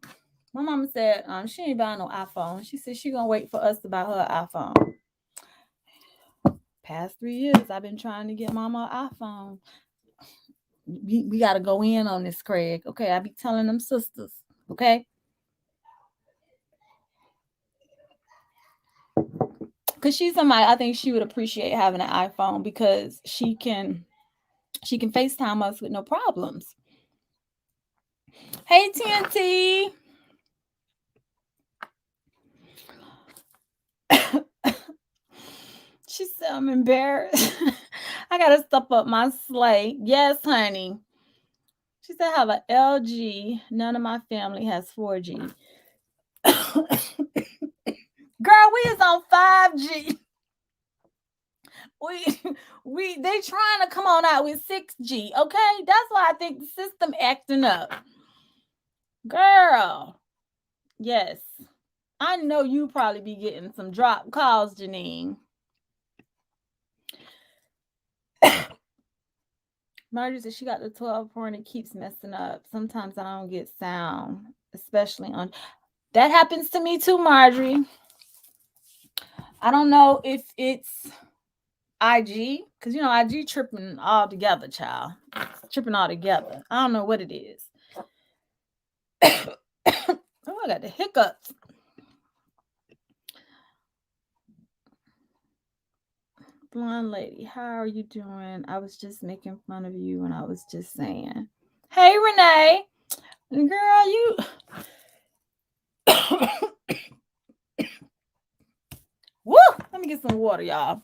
My mama said she ain't buying no iPhone. She said she gonna wait for us to buy her iPhone. Past 3 years, I've been trying to get mama an iPhone. We gotta go in on this, Craig. Okay, I be telling them sisters. Okay. Cause she's somebody I think she would appreciate having an iPhone because she can FaceTime us with no problems. Hey, TNT. She said, I'm embarrassed. I got to step up my slate. Yes, honey. She said, I have an LG. None of my family has 4G. Girl, we is on 5G. We they trying to come on out with 6G, okay? That's why I think the system acting up. Girl. Yes. I know you probably be getting some drop calls, Janine. Marjorie said she got the 12 Pro and it keeps messing up. Sometimes I don't get sound, especially on. That happens to me too, Marjorie. I don't know if it's IG, because you know IG tripping all together, child. Tripping all together. I don't know what it is. Oh, I got the hiccups. Blonde lady, how are you doing? I was just making fun of you and I was just saying. Hey, Renee. Girl, you. Woo! Let me get some water, y'all.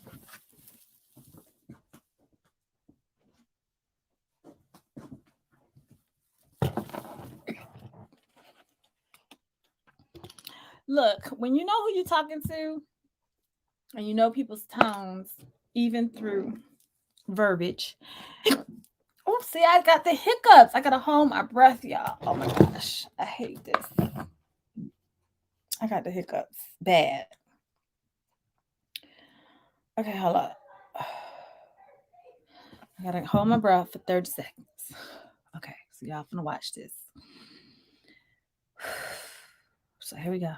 Look, when you know who you're talking to and you know people's tones, even through verbiage. Oopsie, I got the hiccups. I gotta hold my breath, y'all. Oh my gosh. I hate this. I got the hiccups. Bad. Okay, hold up. I gotta hold my breath for 30 seconds. Okay, so y'all finna watch this. So here we go.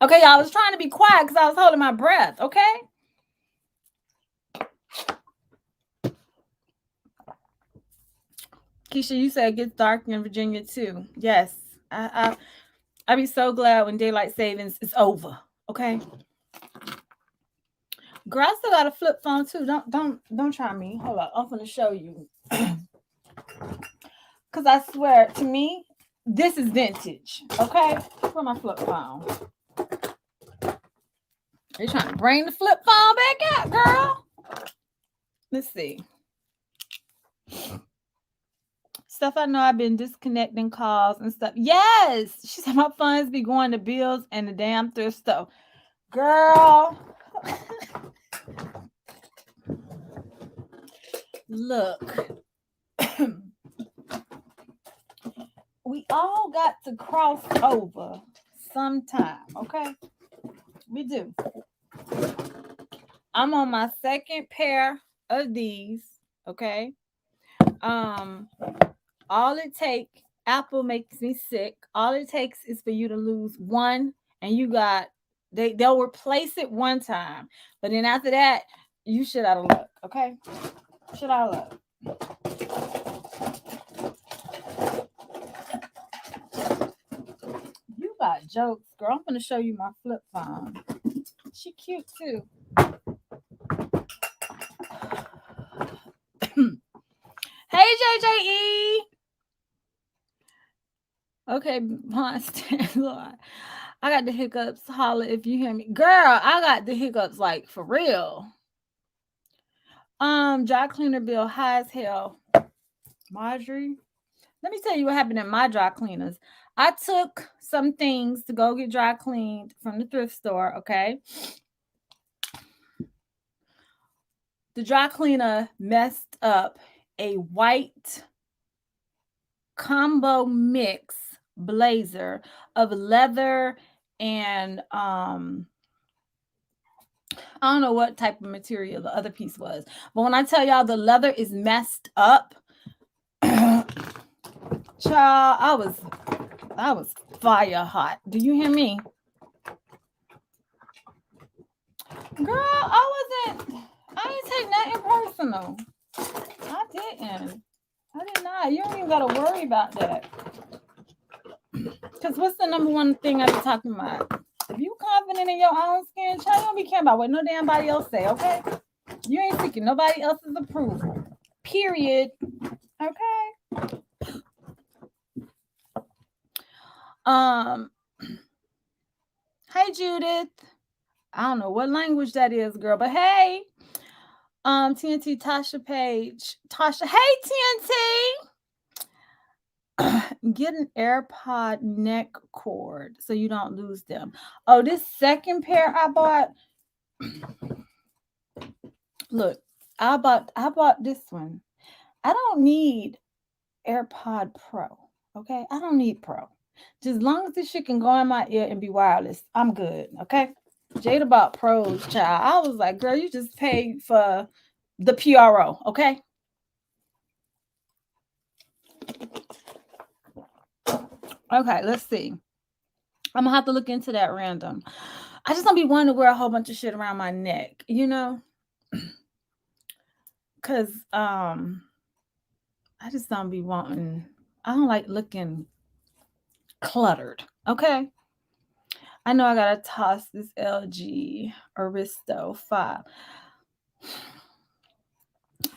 Okay, y'all, I was trying to be quiet because I was holding my breath, okay? Keisha, you said it gets dark in Virginia too. Yes. I'd be so glad when daylight savings is over. Okay. Girl, I still got a flip phone too. Don't try me. Hold on. I'm gonna show you. Cause I swear to me, this is vintage. Okay. Where my flip phone? They trying to bring the flip phone back out, girl. Let's see. Stuff I know, I've been disconnecting calls and stuff. Yes. She said my funds be going to bills and the damn thrift store. Girl. Look. We all got to cross over sometime, okay? We do. I'm on my second pair of these, okay? All it takes, Apple makes me sick. All it takes is for you to lose one, and you got they'll replace it one time, but then after that, you shit out of luck, okay? Shit out of luck. You got jokes, girl. I'm gonna show you my flip phone. She cute too. Hey JJE. Okay, Lord. I got the hiccups. Holla if you hear me. Girl, I got the hiccups like for real. Dry cleaner bill high as hell. Marjorie. Let me tell you what happened in my dry cleaners. I took some things to go get dry cleaned from the thrift store, okay? The dry cleaner messed up a white combo mix blazer of leather and I don't know what type of material the other piece was, but when I tell y'all the leather is messed up, child, I was fire hot. Do you hear me? Girl, I didn't take nothing personal. I didn't. I did not. You don't even gotta worry about that. Cause what's the number one thing I be talking about? If you confident in your own skin, child, you don't be caring about what no damn body else say, okay? You ain't seeking nobody else's approval. Period. Okay. Um, hey Judith. I don't know what language that is, girl, but hey. TNT Tasha Page. Tasha, hey TNT. Get an AirPod neck cord so you don't lose them. Oh, this second pair I bought. Look, I bought this one. I don't need AirPod Pro. Okay? I don't need Pro. Just as long as this shit can go in my ear and be wireless, I'm good. Okay? Jada bought Pros, child. I was like, girl, you just paid for the PRO, okay? Okay, let's see. I'm gonna have to look into that random. I just don't be wanting to wear a whole bunch of shit around my neck, you know? Cause I just don't be wanting, I don't like looking cluttered. Okay. I know I gotta toss this LG Aristo 5.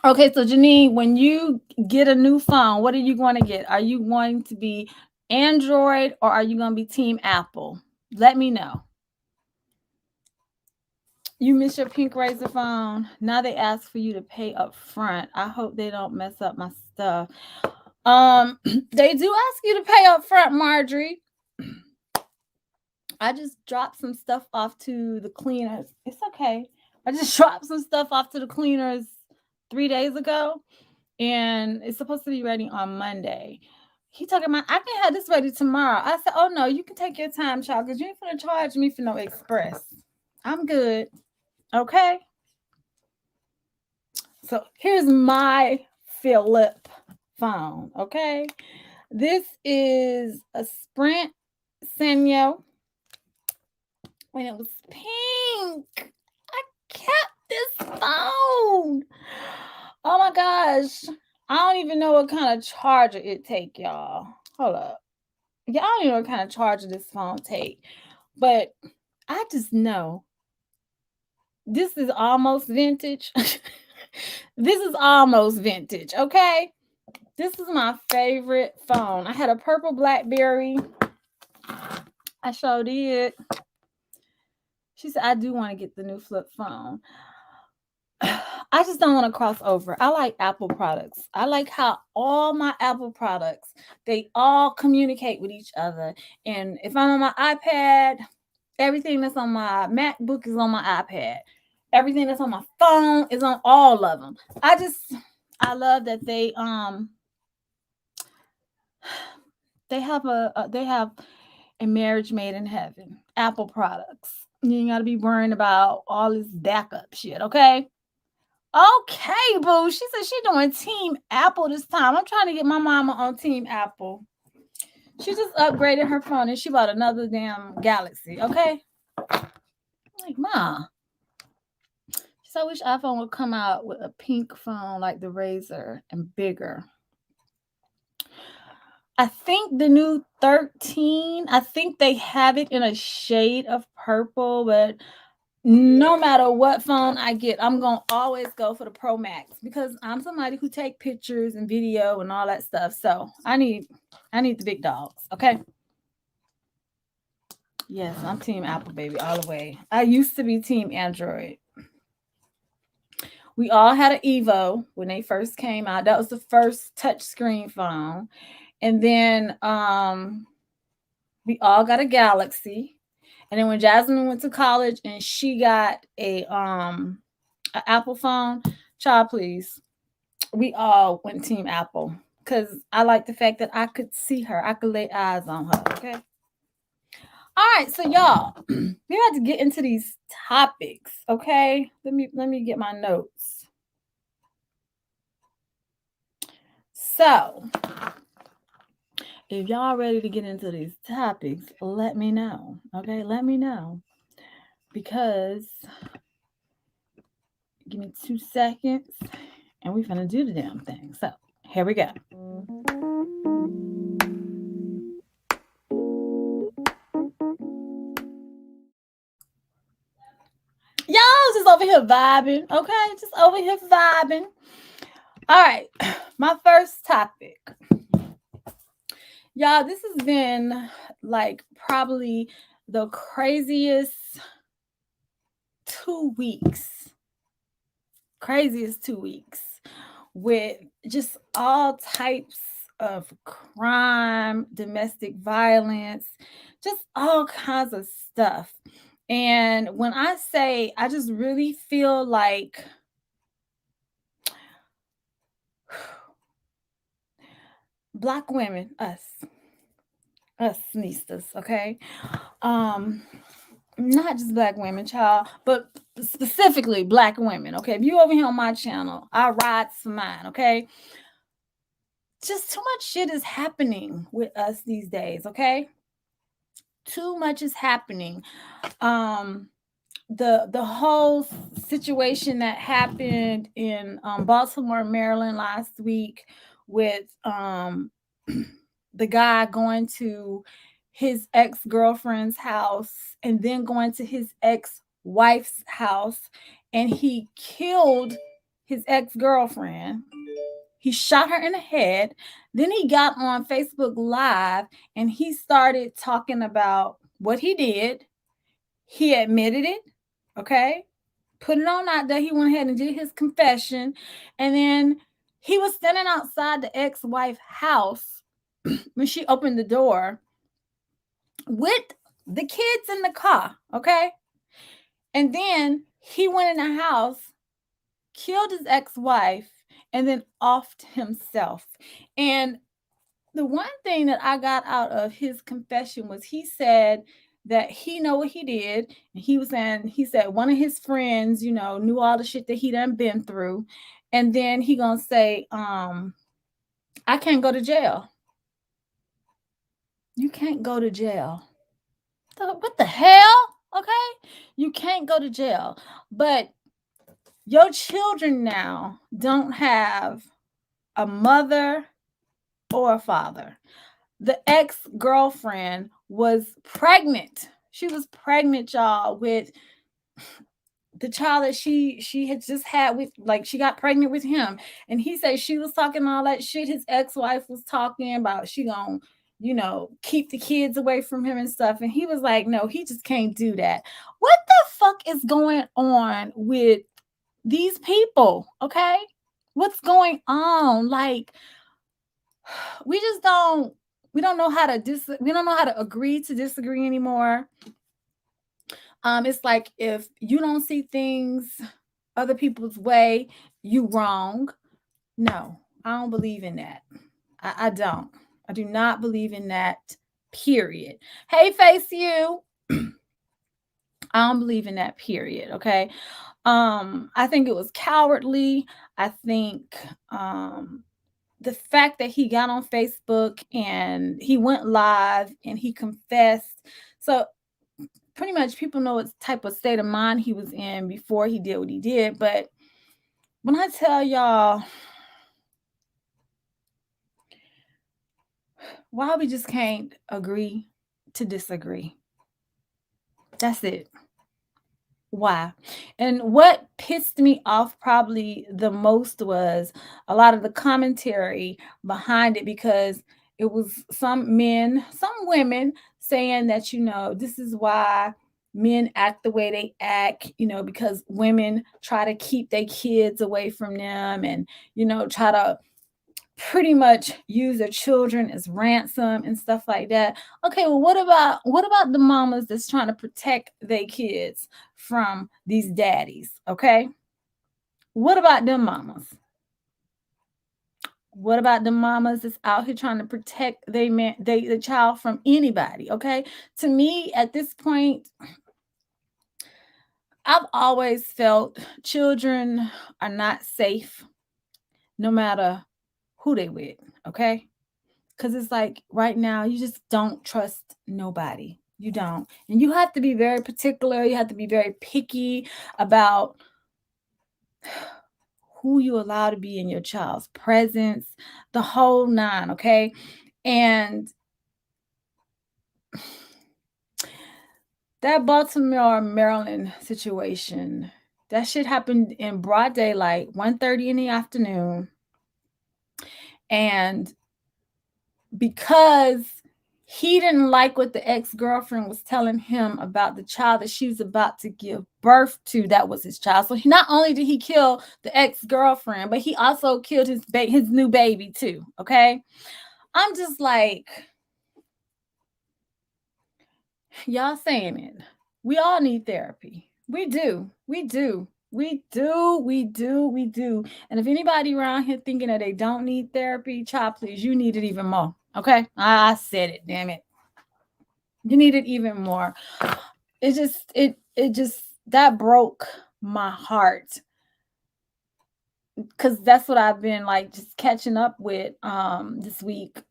Okay, so Janine, when you get a new phone, what are you going to get? Are you going to be Android or are you going to be Team Apple? Let me know. You miss your pink razor phone. Now they ask for you to pay up front. I hope they don't mess up my stuff. They do ask you to pay up front, Marjorie. I just dropped some stuff off to the cleaners. It's okay. I just dropped some stuff off to the cleaners 3 days ago, and it's supposed to be ready on Monday. He talking about I can have this ready tomorrow. I said, "Oh no, you can take your time, child, because you ain't gonna charge me for no express. I'm good." Okay. So here's my Philip phone. Okay. This is a Sprint Senyo. When it was pink. I kept this phone. Oh my gosh. I don't even know what kind of charger it take, y'all. Hold up. Yeah, I don't even know what kind of charger this phone take. But I just know this is almost vintage. This is almost vintage, okay? This is my favorite phone. I had a purple BlackBerry. I sure did. She said, I do want to get the new flip phone. I just don't want to cross over. I like Apple products. I like how all my Apple products, they all communicate with each other. And if I'm on my iPad, everything that's on my MacBook is on my iPad. Everything that's on my phone is on all of them. I love that they have a marriage made in heaven. Apple products. You ain't gotta be worrying about all this backup shit, okay? Okay, boo. She said she doing Team Apple this time. I'm trying to get my mama on Team Apple. She just upgraded her phone and she bought another damn Galaxy, okay? Like, Ma. She said, I wish iPhone would come out with a pink phone like the Razor and bigger. I think the new 13, I think they have it in a shade of purple, but no matter what phone I get, I'm going to always go for the Pro Max because I'm somebody who take pictures and video and all that stuff. So I need the big dogs. Okay. Yes, I'm Team Apple, baby, all the way. I used to be Team Android. We all had an Evo when they first came out. That was the first touchscreen phone. And then we all got a Galaxy. And then when Jasmine went to college and she got a Apple phone, child, please, we all went Team Apple because I like the fact that I could see her, I could lay eyes on her. Okay. right, so y'all, we have to get into these topics, okay? Let me get my notes. So, if y'all ready to get into these topics, let me know, okay? Let me know because give me 2 seconds and we finna do the damn thing. So, here we go. Y'all just over here vibing, okay? Just over here vibing. All right, my first topic. Y'all, this has been like probably the craziest 2 weeks. Craziest 2 weeks with just all types of crime, domestic violence, just all kinds of stuff. And when I say, I just really feel like Black women, us nistas, okay? Not just Black women, child, but specifically Black women, okay? If you over here on my channel, I ride for mine, okay? Just too much shit is happening with us these days, okay? Too much is happening. The whole situation that happened in Baltimore, Maryland last week with the guy going to his ex-girlfriend's house and then going to his ex-wife's house, and he killed his ex-girlfriend. He shot her in the head. Then he got on Facebook Live and he started talking about what he did. He admitted it, okay? Put it on out there. He went ahead and did his confession. And then he was standing outside the ex-wife's house when she opened the door with the kids in the car, okay? And then he went in the house, killed his ex-wife, and then offed himself. And the one thing that I got out of his confession was he said that he know what he did. And he said one of his friends, knew all the shit that he done been through. And then he gonna say, I can't go to jail. You can't go to jail. What the hell? Okay? You can't go to jail. But your children now don't have a mother or a father. The ex-girlfriend was pregnant. She was pregnant, y'all, with the child that she had just had with, like, she got pregnant with him. And he said she was talking all that shit his ex-wife was talking about. She gonna, keep the kids away from him and stuff. And he was like, no, he just can't do that. What the fuck is going on with these people? Okay? What's going on? Like, we don't know how to we don't know how to agree to disagree anymore. It's like if you don't see things other people's way, you wrong. No, I don't believe in that. I don't. I do not believe in that. Period. Hey, face you. I don't believe in that. Period. Okay. I think it was cowardly. I think the fact that he got on Facebook and he went live and he confessed. So pretty much people know what type of state of mind he was in before he did what he did. But when I tell y'all why we just can't agree to disagree, that's it. Why? And what pissed me off probably the most was a lot of the commentary behind it, because it was some men, some women saying that, this is why men act the way they act, because women try to keep their kids away from them and, try to pretty much use their children as ransom and stuff like that. Okay, well, what about the mamas that's trying to protect their kids from these daddies? Okay, what about them mamas? What about the mamas that's out here trying to protect the child from anybody? Okay. To me, at this point, I've always felt children are not safe no matter who they with. Okay. Because it's like right now, you just don't trust nobody. You don't. And you have to be very particular. You have to be very picky about who you allow to be in your child's presence, the whole nine, okay? And that Baltimore, Maryland situation, that shit happened in broad daylight, 1:30 in the afternoon. And because he didn't like what the ex-girlfriend was telling him about the child that she was about to give birth to, that was his child. So not only did he kill the ex-girlfriend, but he also killed his new baby too, okay? I'm just like, y'all saying it. We all need therapy. We do. We do. We do. We do. We do. And if anybody around here thinking that they don't need therapy, child, please, you need it even more. Okay? I said it, damn it. You need it even more. It just that broke my heart. Cause that's what I've been like just catching up with this week.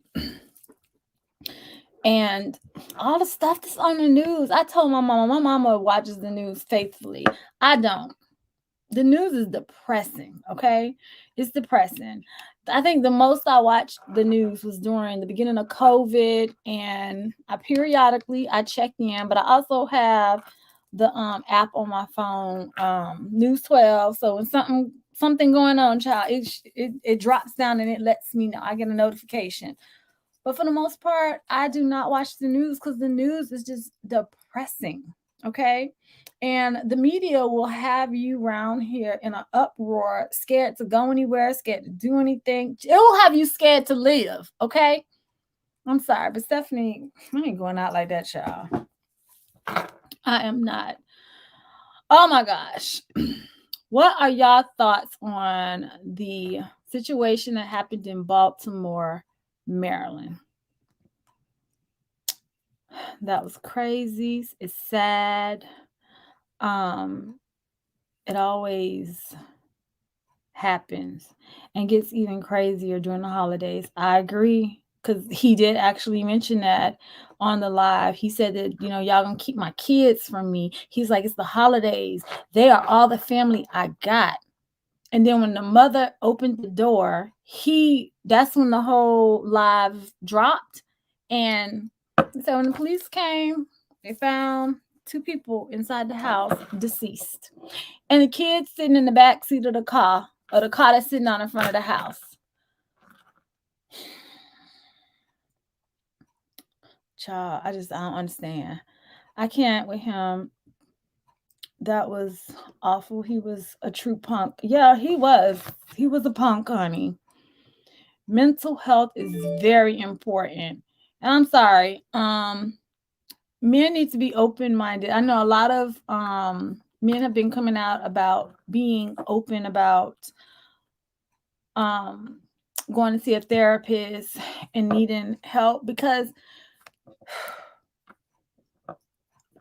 And all the stuff that's on the news. I told my mama watches the news faithfully. I don't. The news is depressing, okay? It's depressing. I think the most I watched the news was during the beginning of COVID, and I periodically I check in, but I also have the app on my phone, News 12. So when something going on, child, it drops down and it lets me know. I get a notification. But for the most part, I do not watch the news because the news is just depressing. Okay. And the media will have you around here in an uproar, scared to go anywhere, scared to do anything. It will have you scared to live. Okay. I'm sorry, but Stephanie, I ain't going out like that, child. I am not. Oh my gosh. What are y'all thoughts on the situation that happened in Baltimore, Maryland? That was crazy. It's sad. Um, it always happens and gets even crazier during the holidays. I agree because he did actually mention that on the live. He said that, y'all gonna keep my kids from me. He's like, it's the holidays. They are all the family I got. And then when the mother opened the door, that's when the whole live dropped. And so when the police came, they found two people inside the house deceased. And the kids sitting in the back seat of the car, or the car that's sitting on in front of the house. Child, I don't understand. I can't with him. That was awful. He was a true punk. Yeah, he was. He was a punk, honey. Mental health is very important. And I'm sorry, men need to be open-minded. I know a lot of men have been coming out about being open about going to see a therapist and needing help, because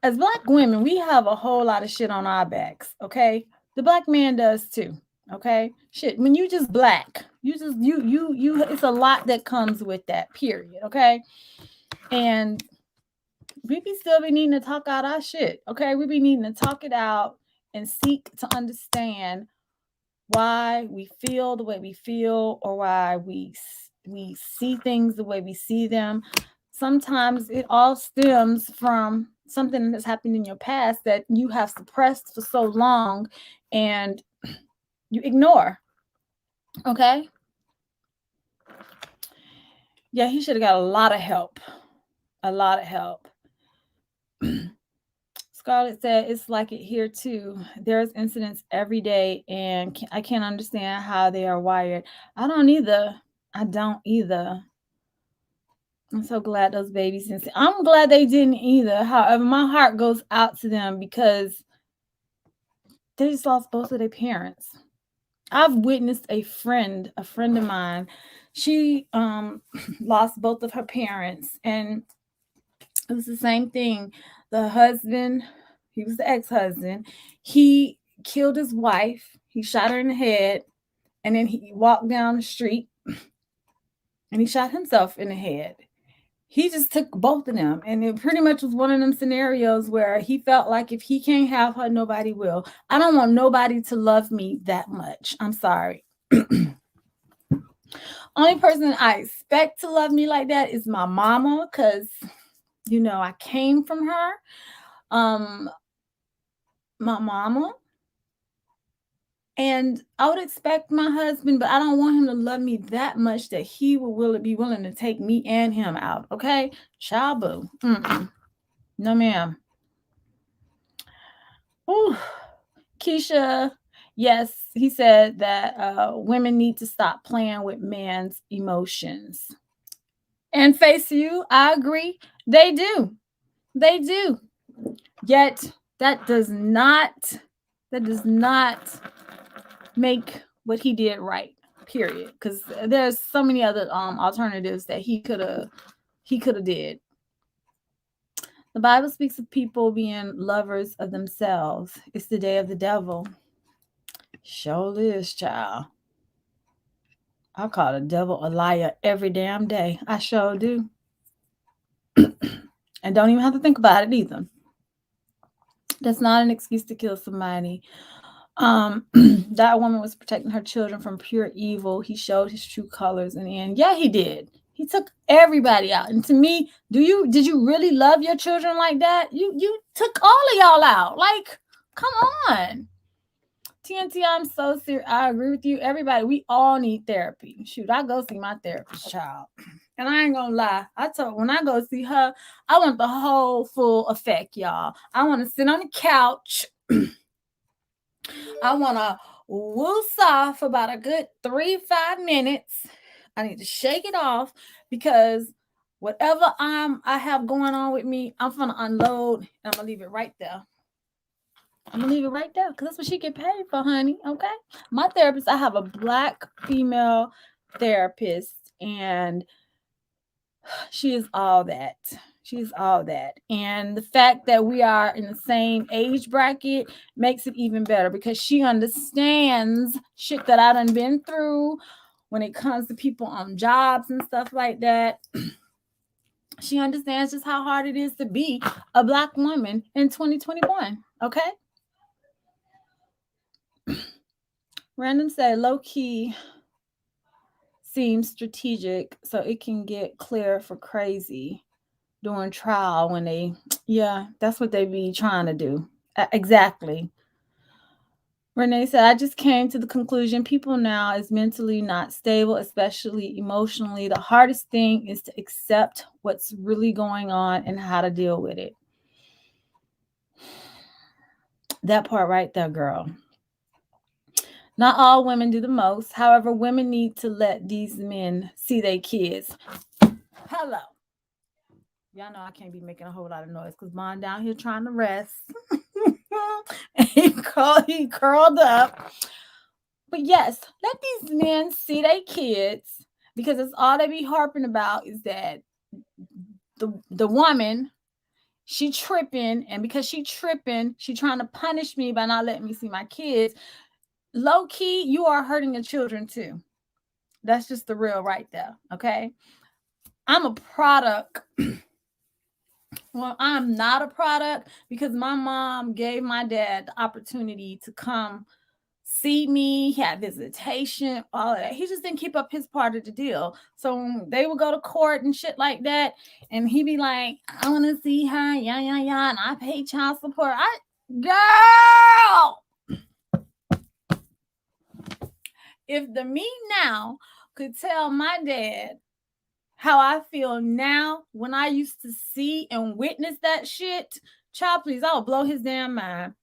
as Black women, we have a whole lot of shit on our backs, okay? The Black man does too, okay? Shit, when you just Black, you it's a lot that comes with that, period, okay? And we be still be needing to talk out our shit, okay? We be needing to talk it out and seek to understand why we feel the way we feel, or why we see things the way we see them. Sometimes it all stems from something that's happened in your past that you have suppressed for so long and you ignore, okay? Yeah, he should have got a lot of help. A lot of help. Scarlett said it's like it here too. There's incidents every day, and I can't understand how they are wired. I don't either. I don't either. I'm so glad those babies didn't. I'm glad they didn't either. However, my heart goes out to them because they just lost both of their parents. I've witnessed a friend of mine. She lost both of her parents, and it was the same thing. The husband, he was the ex-husband, he killed his wife, he shot her in the head, and then he walked down the street and he shot himself in the head. He just took both of them, and it pretty much was one of them scenarios where he felt like if he can't have her, nobody will. I don't want nobody to love me that much. I'm sorry. Only person I expect to love me like that is my mama, because I came from her. My mama. And I would expect my husband, but I don't want him to love me that much that he will be willing to take me and him out. Okay, child boo. No, ma'am. Ooh. Keisha, yes, he said that women need to stop playing with men's emotions. And face you, I agree. They do. They do. Yet that does not make what he did right. Period. Because there's so many other alternatives that he could have did. The Bible speaks of people being lovers of themselves. It's the day of the devil. Sure is, child. I call the devil a liar every damn day. I sure do. And don't even have to think about it either. That's not an excuse to kill somebody. That woman was protecting her children from pure evil. He showed his true colors in the end. Yeah, he did. He took everybody out. And to me, did you really love your children like that? You took all of y'all out. Like, come on. TNT, I'm so serious. I agree with you. Everybody, we all need therapy. Shoot, I go see my therapist, child. And I ain't gonna lie. When I go see her, I want the whole full effect, y'all. I want to sit on the couch. I want to woos off for about a good 3-5 minutes. I need to shake it off because whatever I have going on with me, I'm gonna unload and I'm gonna leave it right there. I'm gonna leave it right there because that's what she get paid for, honey. Okay. My therapist, I have a black female therapist, and she is all that. She's all that. And the fact that we are in the same age bracket makes it even better because she understands shit that I done been through when it comes to people on jobs and stuff like that. She understands just how hard it is to be a black woman in 2021. Okay. Random said low key seems strategic so it can get clear for crazy during trial when that's what they be trying to do. Exactly. Renee said, I just came to the conclusion people now is mentally not stable, especially emotionally. The hardest thing is to accept what's really going on and how to deal with it. That part right there, girl. Not all women do the most. However, women need to let these men see their kids. Hello. Y'all know I can't be making a whole lot of noise because Mom down here trying to rest. And he curled up. But yes, let these men see their kids because it's all they be harping about is that the woman, she tripping, and because she tripping, she trying to punish me by not letting me see my kids. Low key, you are hurting your children too. That's just the real right there. Okay. I'm a product. Well, I'm not a product because my mom gave my dad the opportunity to come see me. He had visitation, all of that. He just didn't keep up his part of the deal. So they would go to court and shit like that, and he'd be like, I want to see her, yeah, and I pay child support. Girl, if the me now could tell my dad how I feel now when I used to see and witness that shit, child, please, I'll blow his damn mind.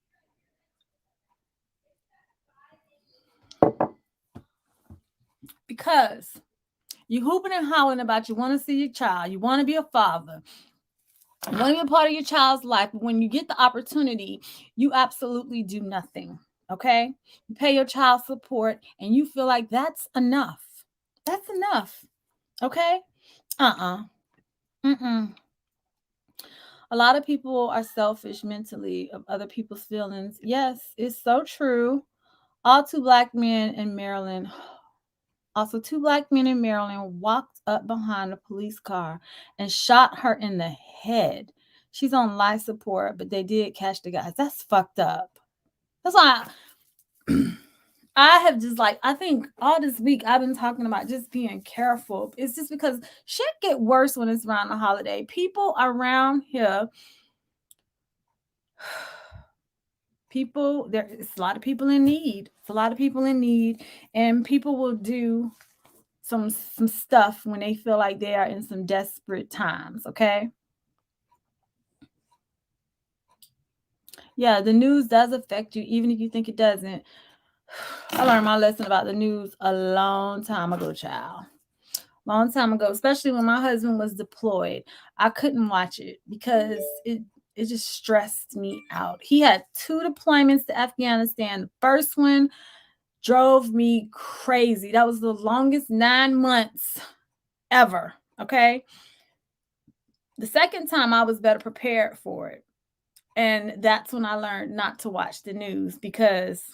Because you hooping and hollering about you want to see your child, you want to be a father, you want to be a part of your child's life, but when you get the opportunity, you absolutely do nothing. Okay? You pay your child support and you feel like that's enough. That's enough. Okay? Mm-mm. A lot of people are selfish mentally of other people's feelings. Yes, it's so true. All two black men in Maryland, also two black men in Maryland walked up behind a police car and shot her in the head. She's on life support, but they did catch the guys. That's fucked up. That's why I have just like, I think all this week I've been talking about just being careful. It's just because shit get worse when it's around the holiday. People around here, there's a lot of people in need. It's a lot of people in need, and people will do some stuff when they feel like they are in some desperate times. Okay. Yeah, the news does affect you, even if you think it doesn't. I learned my lesson about the news a long time ago, child. Long time ago, especially when my husband was deployed. I couldn't watch it because it just stressed me out. He had 2 deployments to Afghanistan. The first one drove me crazy. That was the longest 9 months ever. Okay. The second time I was better prepared for it. And that's when I learned not to watch the news, because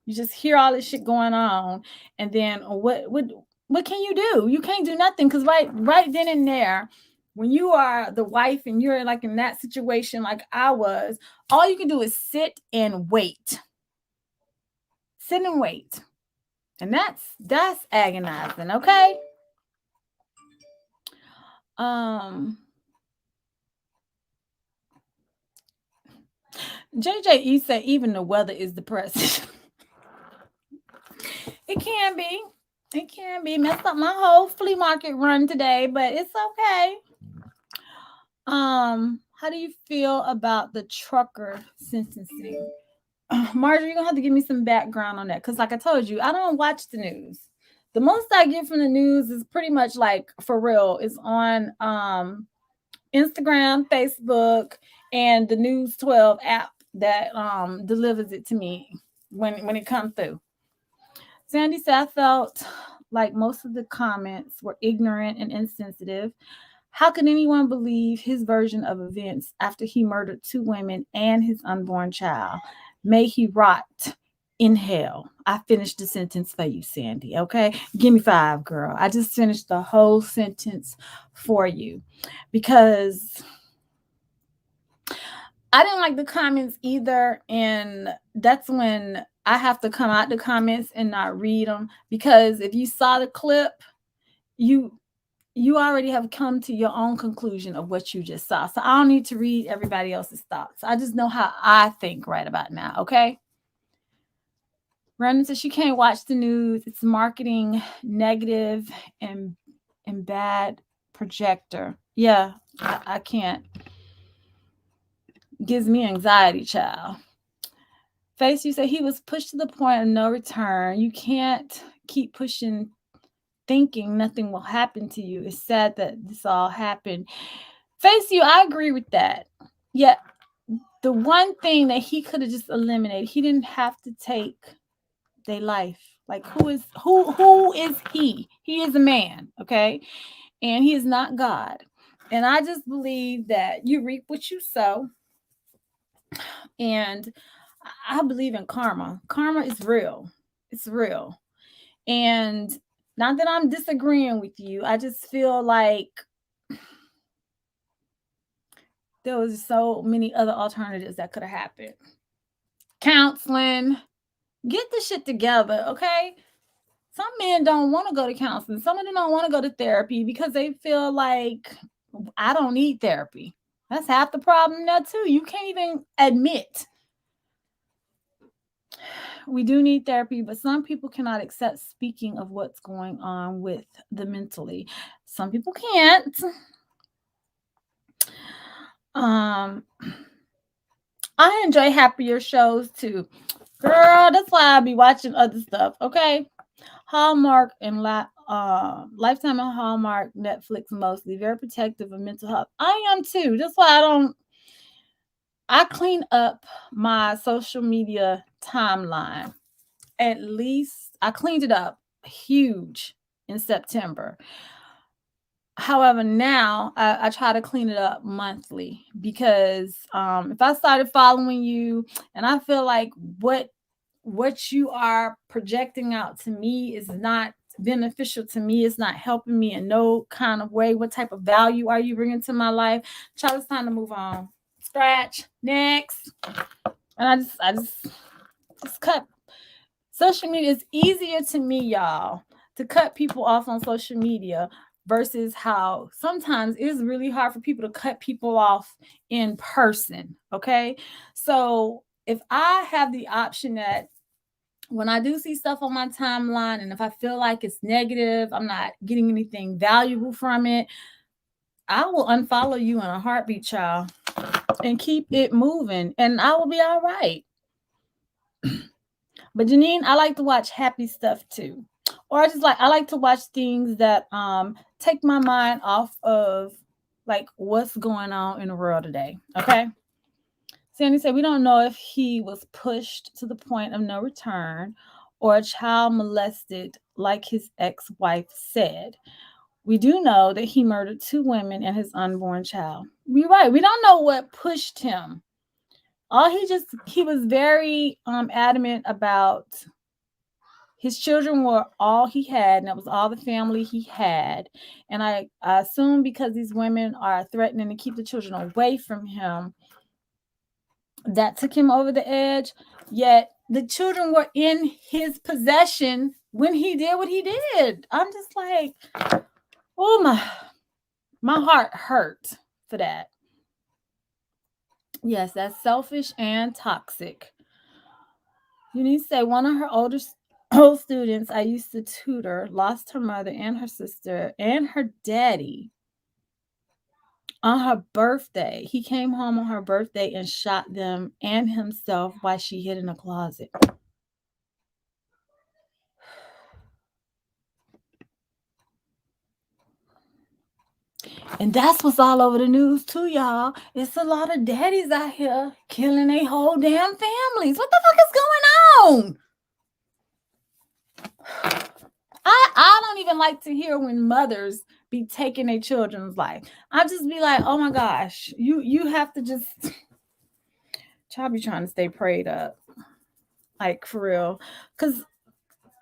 you just hear all this shit going on, and then what can you do? You can't do nothing, because right then and there, when you are the wife and you're like in that situation like I was, all you can do is sit and wait. Sit and wait. And that's agonizing, okay? JJE said even the weather is depressing. It can be. It can be. Messed up my whole flea market run today, but it's okay. How do you feel about the trucker sentencing? Marjorie, you're gonna have to give me some background on that, because like I told you, I don't watch the news. The most I get from the news is pretty much like, for real, is on Instagram, Facebook, and the News 12 app that delivers it to me when it comes through. Sandy said, I felt like most of the comments were ignorant and insensitive. How could anyone believe his version of events after he murdered 2 women and his unborn child? May he rot in hell. I finished the sentence for you, Sandy. Okay. Give me 5, girl. I just finished the whole sentence for you, because I didn't like the comments either. And that's when I have to come out the comments and not read them, because if you saw the clip, you already have come to your own conclusion of what you just saw. So I don't need to read everybody else's thoughts. I just know how I think right about now. Okay. Brandon says she can't watch the news. It's marketing, negative, and bad projector. Yeah, I can't. Gives me anxiety, child. Face, you say he was pushed to the point of no return. You can't keep pushing, thinking nothing will happen to you. It's sad that this all happened. Face, you, I agree with that. Yeah, the one thing that he could have just eliminated, he didn't have to take their life. Like, who is he? He is a man, okay? And he is not God. And I just believe that you reap what you sow. And I believe in karma. Karma is real. It's real. And not that I'm disagreeing with you, I just feel like there was so many other alternatives that could have happened. Counseling, get the shit together, okay? Some men don't want to go to counseling. Some of them don't want to go to therapy because they feel like, I don't need therapy. That's half the problem now too. You can't even admit we do need therapy, but some people cannot accept speaking of what's going on with the mentally. Some people can't. I enjoy happier shows too. Girl, that's why I be watching other stuff, okay? Hallmark and Lifetime and Hallmark, Netflix mostly. Very protective of mental health. I am too. That's why I clean up my social media timeline. At least I cleaned it up huge in September. However, now I try to clean it up monthly because if I started following you and I feel like what you are projecting out to me is not beneficial to me, it's not helping me in no kind of way. What type of value are you bringing to my life? Child, it's time to move on. Scratch next, and I just cut. Social media is easier to me, y'all, to cut people off on social media versus how sometimes it is really hard for people to cut people off in person. Okay. So if I have the option that when I do see stuff on my timeline and if I feel like it's negative, I'm not getting anything valuable from it, I will unfollow you in a heartbeat, child, and keep it moving, and I will be all right. But Janine, I like to watch happy stuff too. Or I like to watch things that take my mind off of like what's going on in the world today. Okay. Sandy said we don't know if he was pushed to the point of no return or a child molested like his ex-wife said. We do know that he murdered 2 women and his unborn child. You're right. We don't know what pushed him. He was very adamant about his children were all he had, and that was all the family he had. And I assume because these women are threatening to keep the children away from him, that took him over the edge. Yet the children were in his possession when he did what he did. I'm just like, oh my heart hurt for that. Yes, that's selfish and toxic. You need to say one of her old students I used to tutor lost her mother and her sister and her daddy on her birthday. He came home on her birthday and shot them and himself while she hid in a closet. And that's what's all over the news too, y'all. It's a lot of daddies out here killing their whole damn families. What the fuck is going on? I don't even like to hear when mothers be taking their children's life. I just be like, oh my gosh, you have to just child be trying to stay prayed up. Like for real. Cause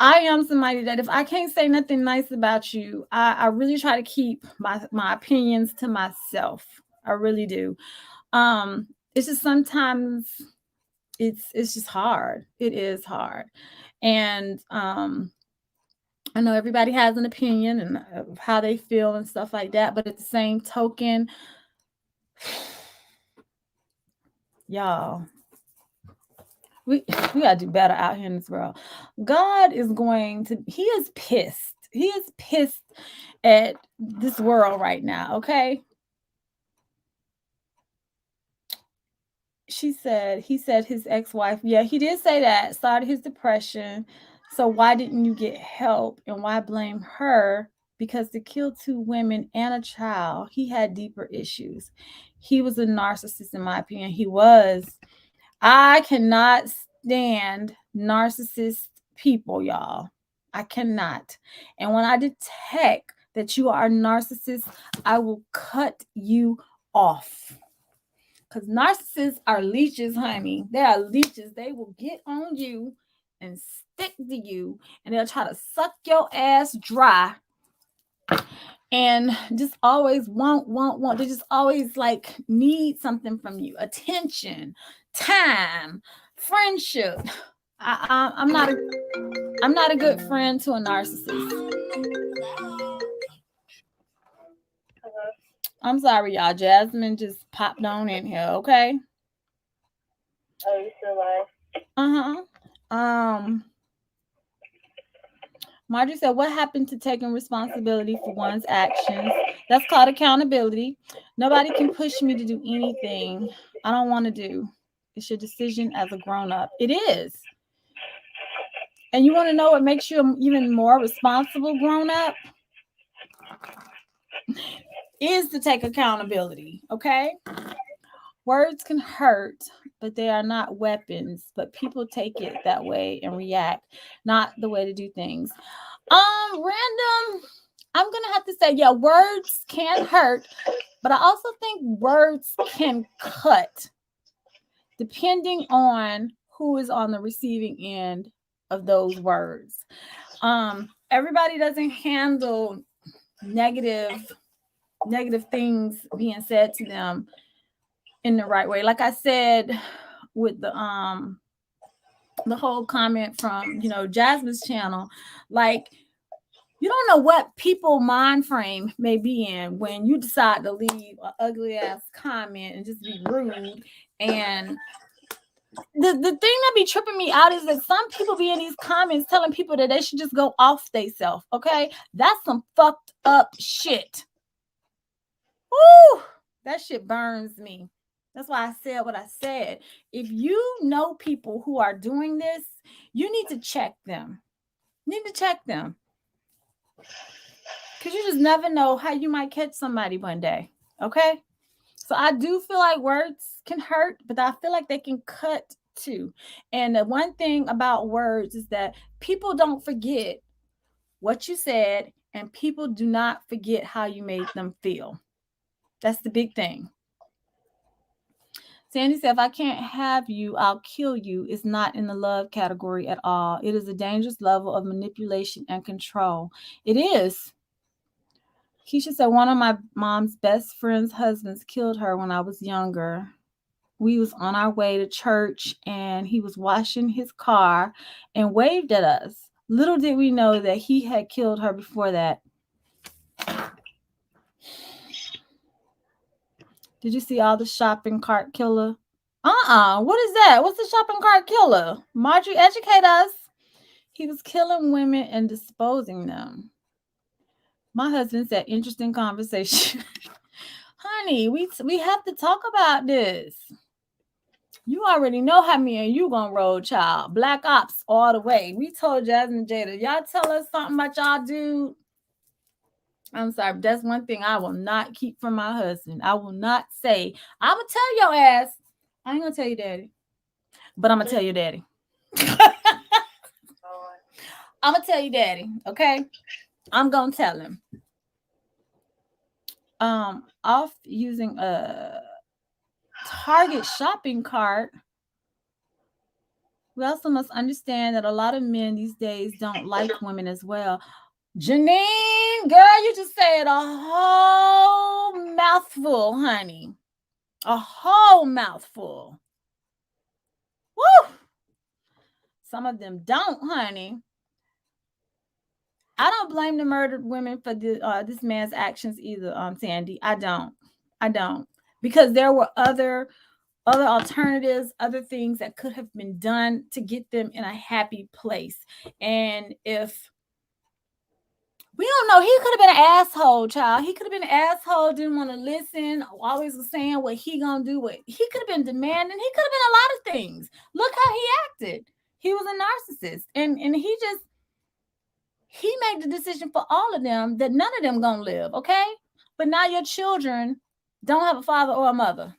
I am somebody that if I can't say nothing nice about you, I really try to keep my opinions to myself. I really do. It's just sometimes it's just hard. It is hard. And I know everybody has an opinion and of how they feel and stuff like that, but at the same token, y'all, we gotta do better out here in this world. God is going to. He is pissed. He is pissed at this world right now. Okay. He said his ex-wife. Yeah, he did say that started his depression. So why didn't you get help and why blame her? Because to kill 2 women and a child, he had deeper issues. He was a narcissist, in my opinion. He was. I cannot stand narcissist people, y'all. I cannot. And when I detect that you are a narcissist, I will cut you off. Because narcissists are leeches, honey. They are leeches. They will get on you and stick to you, and they'll try to suck your ass dry and just always want. They just always like need something from you: attention, time, friendship. I'm not a good friend to a narcissist. I'm sorry, y'all. Jasmine just popped on in here. Okay. Oh, you still Uh huh. Marjorie said, what happened to taking responsibility for one's actions? That's called accountability. Nobody can push me to do anything I don't want to do. It's your decision as a grown up. It is. And you want to know what makes you an even more responsible grown up? Is to take accountability. Okay? Words can hurt, but they are not weapons. But people take it that way and react, not the way to do things. Random. I'm gonna have to say, yeah, words can hurt, but I also think words can cut depending on who is on the receiving end of those words. Everybody doesn't handle negative things being said to them in the right way. Like I said with the whole comment from, Jasmine's channel, like, you don't know what people mind frame may be in when you decide to leave an ugly ass comment and just be rude. And the thing that be tripping me out is that some people be in these comments telling people that they should just go off theyself. Okay, that's some fucked up shit. Woo, that shit burns me. That's why I said what I said. If you know people who are doing this, you need to check them. You need to check them. Because you just never know how you might catch somebody one day. Okay? So I do feel like words can hurt, but I feel like they can cut too. And the one thing about words is that people don't forget what you said, and people do not forget how you made them feel. That's the big thing. Sandy said, if I can't have you, I'll kill you. It's not in the love category at all. It is a dangerous level of manipulation and control. It is. Keisha said, one of my mom's best friend's husbands killed her when I was younger. We was on our way to church and he was washing his car and waved at us. Little did we know that he had killed her before that. Did you see all the shopping cart killer? What is that? What's the shopping cart killer? Marjorie, educate us. He was killing women and disposing them. My husband said, interesting conversation. Honey, we have to talk about this. You already know how me and you gonna roll, child. Black ops all the way. We told Jasmine Jada, y'all tell us something about y'all dude. I'm sorry, but that's one thing I will not keep from my husband. I will not say, I'm gonna tell your ass. I ain't gonna tell you daddy, but I'm gonna tell you daddy. I'm gonna tell you daddy, okay? I'm gonna tell him. Off using a Target shopping cart. We also must understand that a lot of men these days don't like women as well. Janine, girl, you just said a whole mouthful, honey. A whole mouthful. Woo! Some of them don't, honey. I don't blame the murdered women for this man's actions either, Sandy. I don't. Because there were other alternatives, other things that could have been done to get them in a happy place. And if we don't know, he could have been an asshole, child. He could have been an asshole, didn't want to listen, always was saying what he gonna do. He could have been demanding. He could have been a lot of things. Look how he acted. He was a narcissist. And he made the decision for all of them that none of them gonna live, okay? But now your children don't have a father or a mother.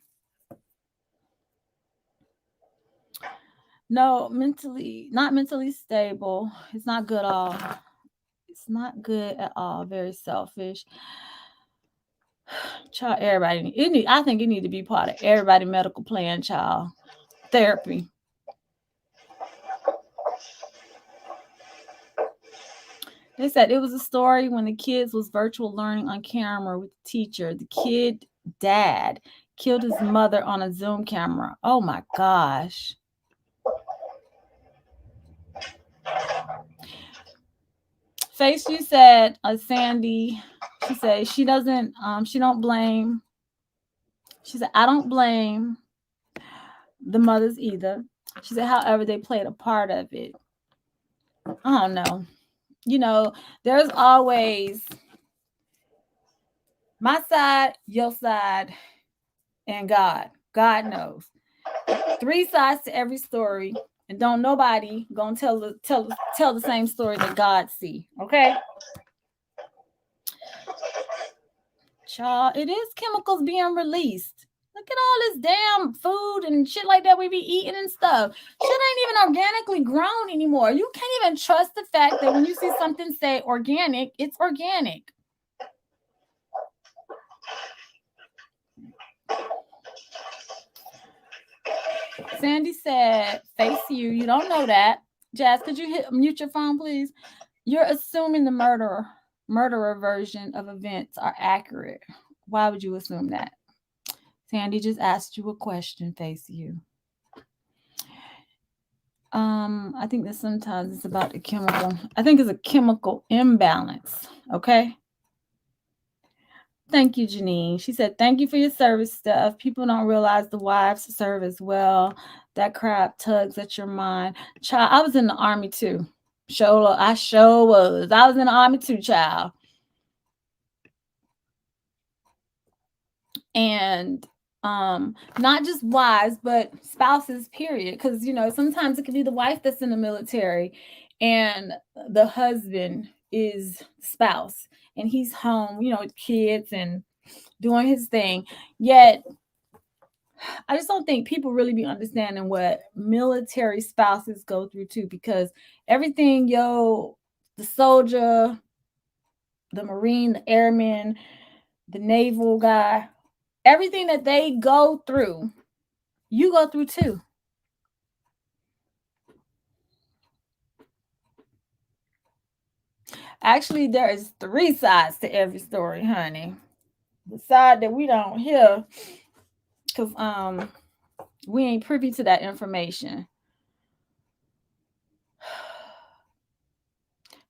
No, not mentally stable. It's not good at all. It's not good at all. Very selfish. Child, everybody. I think it need to be part of everybody medical plan, child. Therapy. They said it was a story when the kids was virtual learning on camera with the teacher. The kid dad killed his mother on a Zoom camera. Oh my gosh. Face, you said, Sandy, she said she don't blame. She said, I don't blame the mothers either. She said, however, they played a part of it. I don't know. There's always my side, your side, and God. God knows. 3 sides to every story. And don't nobody gonna tell the same story that God see. Okay? Child, it is chemicals being released. Look at all this damn food and shit like that we be eating and stuff. Shit ain't even organically grown anymore. You can't even trust the fact that when you see something say organic, it's organic. Sandy said, face you. You don't know that. Jazz, could you mute your phone, please? You're assuming the murderer version of events are accurate. Why would you assume that? Sandy just asked you a question, face you. I think that sometimes it's about the chemical. I think it's a chemical imbalance. Okay. Thank you, Janine. She said, thank you for your service stuff. People don't realize the wives serve as well. That crap tugs at your mind. Child, I was in the army too. I sure was. I was in the army too, child. And not just wives, but spouses, period. Because sometimes it could be the wife that's in the military and the husband is spouse and he's home, with kids and doing his thing. Yet I just don't think people really be understanding what military spouses go through too, because everything, the soldier, the Marine, the airman, the naval guy, everything that they go through, you go through too. Actually, there is 3 sides to every story, honey. The side that we don't hear, because we ain't privy to that information.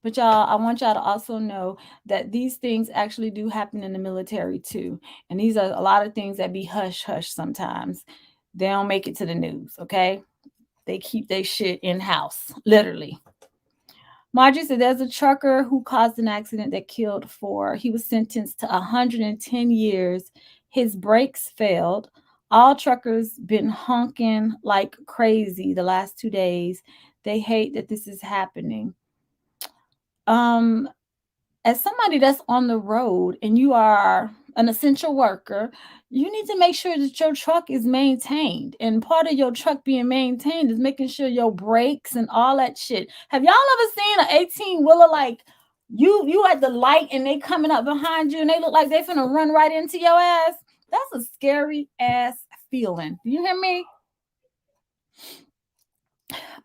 But y'all, I want y'all to also know that these things actually do happen in the military too. And these are a lot of things that be hush hush sometimes. They don't make it to the news, okay? They keep their shit in house, literally. Margie said there's a trucker who caused an accident that killed 4. He was sentenced to 110 years. His brakes failed. All truckers been honking like crazy the last 2 days. They hate that this is happening. As somebody that's on the road and you are an essential worker, you need to make sure that your truck is maintained. And part of your truck being maintained is making sure your brakes and all that shit. Have y'all ever seen an 18-wheeler like you at the light and they coming up behind you and they look like they finna run right into your ass? That's a scary ass feeling. Do you hear me?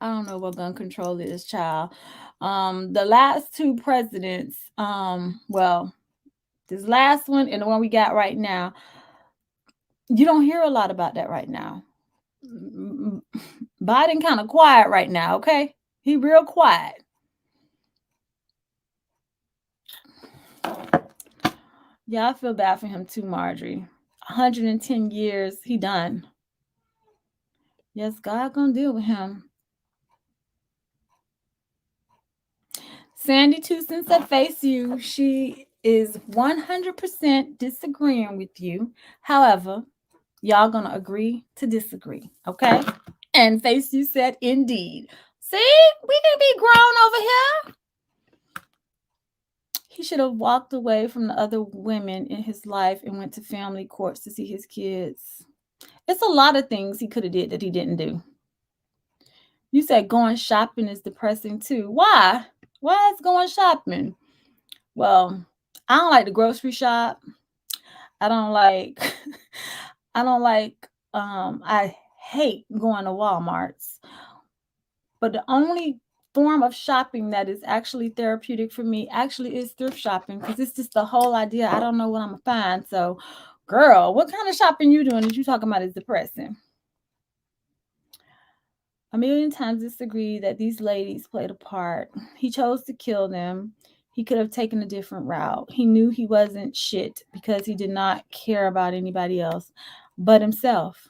I don't know what gun control is, child. The last 2 presidents, well, this last one and the one we got right now, you don't hear a lot about that right now. Biden kind of quiet right now, okay? He real quiet. Yeah, I feel bad for him too, Marjorie. 110 years, he done. Yes, God gonna deal with him. Sandy Tucson said, face you. She is 100% disagreeing with you. However, y'all gonna agree to disagree, okay? And face you said, indeed. See, we can be grown over here. He should have walked away from the other women in his life and went to family courts to see his kids. It's a lot of things he could have did that he didn't do. You said going shopping is depressing too. Why? Why is going shopping? Well, I don't like the grocery shop. I don't like I hate going to Walmarts. But the only form of shopping that is actually therapeutic for me actually is thrift shopping, because it's just the whole idea. I don't know what I'm gonna find. So, girl, what kind of shopping you doing that you talking about is depressing? A million times disagree that these ladies played a part. He chose to kill them. He could have taken a different route. He knew he wasn't shit because he did not care about anybody else but himself.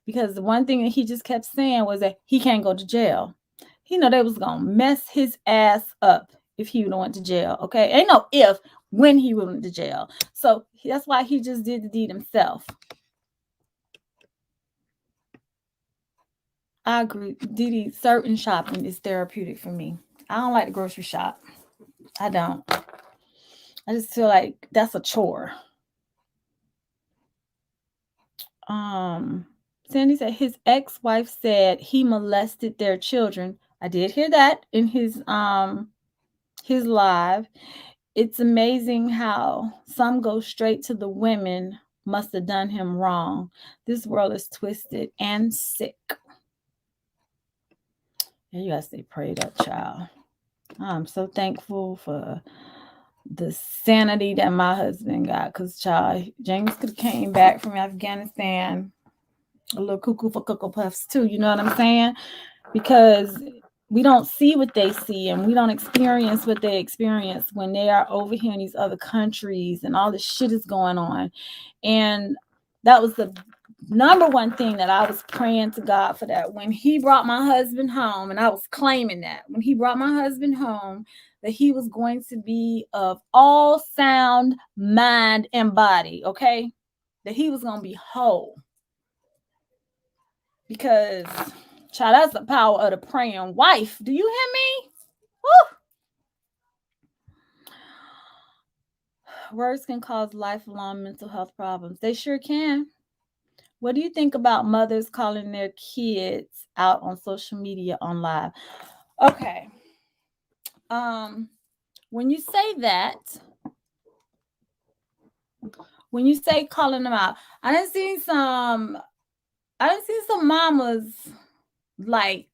Because the one thing that he just kept saying was that he can't go to jail. He know they was gonna mess his ass up if he would have went to jail. Okay, ain't no if, when he went to jail. So that's why he just did the deed himself. I agree. Didi, certain shopping is therapeutic for me. I don't like the grocery shop. I don't. I just feel like that's a chore. Sandy said his ex-wife said he molested their children. I did hear that in his live. It's amazing how some go straight to the women must have done him wrong. This world is twisted and sick. Yeah, you gotta stay prayed up, child. I'm so thankful for the sanity that my husband got, because child, James could have came back from Afghanistan a little cuckoo for Cocoa Puffs too, you know what I'm saying? Because we don't see what they see and we don't experience what they experience when they are over here in these other countries and all this shit is going on. And that was the number one thing that I was praying to God for, that when he brought my husband home, and I was claiming that when he brought my husband home, that he was going to be of all sound, mind, and body, okay? That he was going to be whole. Because, child, that's the power of the praying wife. Do you hear me? Woo! Words can cause lifelong mental health problems. They sure can. What do you think about mothers calling their kids out on social media on live? Okay. When you say that, when you say calling them out, I done seen some mamas like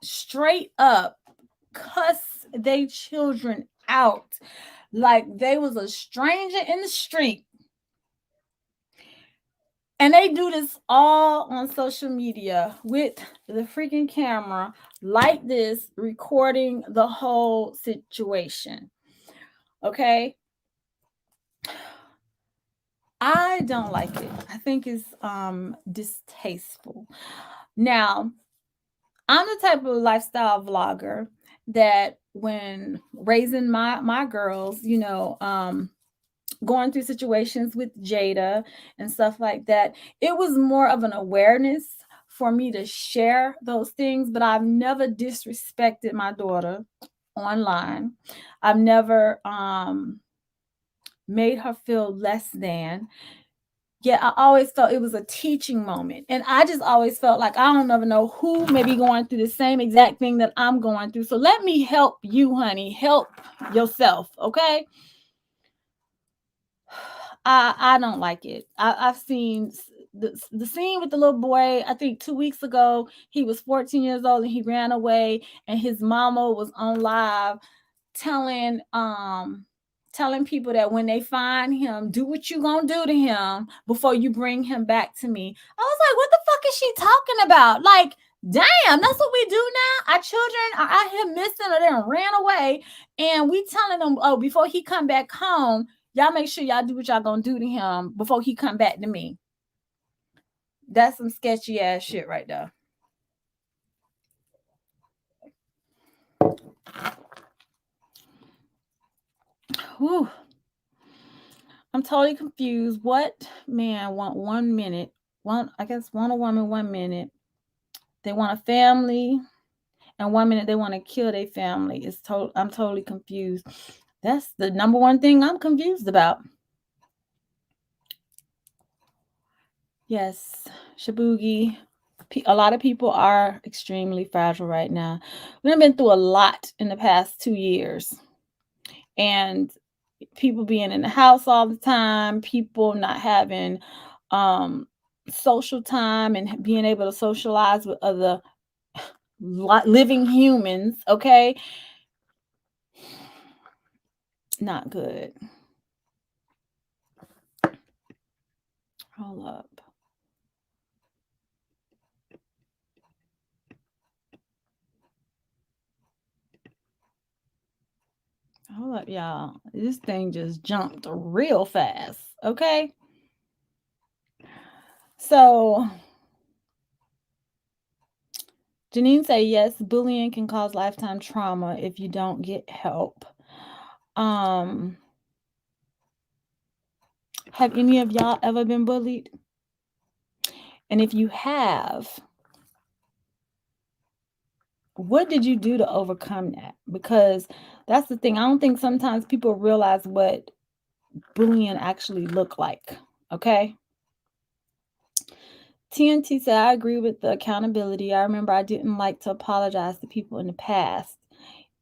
straight up cuss they children out like they was a stranger in the street. And they do this all on social media with the freaking camera like this, recording the whole situation. Okay? I don't like it. I think it's distasteful. Now, I'm the type of lifestyle vlogger that when raising my girls, going through situations with Jada and stuff like that, it was more of an awareness for me to share those things, but I've never disrespected my daughter online. I've never made her feel less than. Yeah, I always felt it was a teaching moment. And I just always felt like I don't ever know who may be going through the same exact thing that I'm going through. So let me help you, honey. Help yourself, okay? I don't like it. I've seen the scene with the little boy. I think 2 weeks ago, he was 14 years old and he ran away, and his mama was on live telling telling people that when they find him, do what you gonna do to him before you bring him back to me. I was like, what the fuck is she talking about? Like, damn, that's what we do now. Our children are out here missing or they ran away, and we telling them, oh, before he come back home, y'all make sure y'all do what y'all gonna do to him before he come back to me. That's some sketchy ass shit right there. Whew. I'm totally confused. What man want 1 minute? Want a woman 1 minute. They want a family, and 1 minute they want to kill their family. I'm totally confused. That's the number one thing I'm confused about. Yes, Shabugi. A lot of people are extremely fragile right now. We've been through a lot in the past 2 years. And people being in the house all the time, people not having social time and being able to socialize with other living humans, okay? Not good. Hold up. Hold up, y'all. This thing just jumped real fast, okay? So, Janine say yes, bullying can cause lifetime trauma if you don't get help. Have any of y'all ever been bullied? And if you have, what did you do to overcome that? Because that's the thing. I don't think sometimes people realize what bullying actually look like. Okay. TNT said, I agree with the accountability. I remember I didn't like to apologize to people in the past,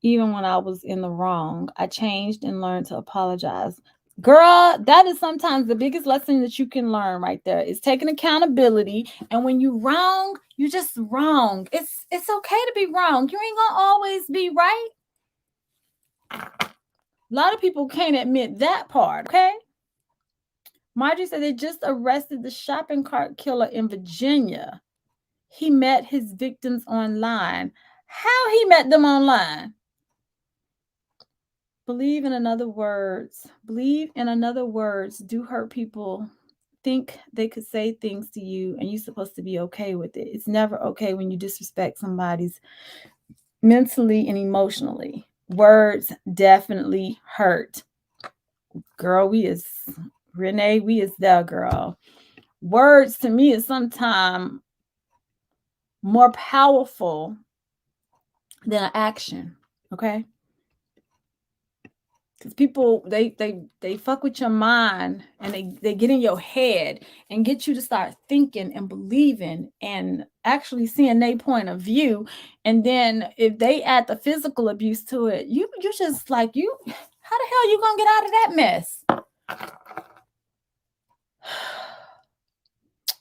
even when I was in the wrong. I changed and learned to apologize. Girl, that is sometimes the biggest lesson that you can learn right there is taking accountability. And when you wrong, you just wrong. It's okay to be wrong. You ain't gonna always be right. A lot of people can't admit that part, okay? Marjorie said they just arrested the shopping cart killer in Virginia. He met his victims online. How he met them online? Believe in another words, do hurt people think they could say things to you and you're supposed to be okay with it. It's never okay when you disrespect somebody's mentally and emotionally. Words definitely hurt. Girl, Renee, we is there, girl. Words to me is sometimes more powerful than an action. Okay. Because people they fuck with your mind and they get in your head and get you to start thinking and believing and actually seeing their point of view. And then if they add the physical abuse to it, you just like you, how the hell you gonna get out of that mess?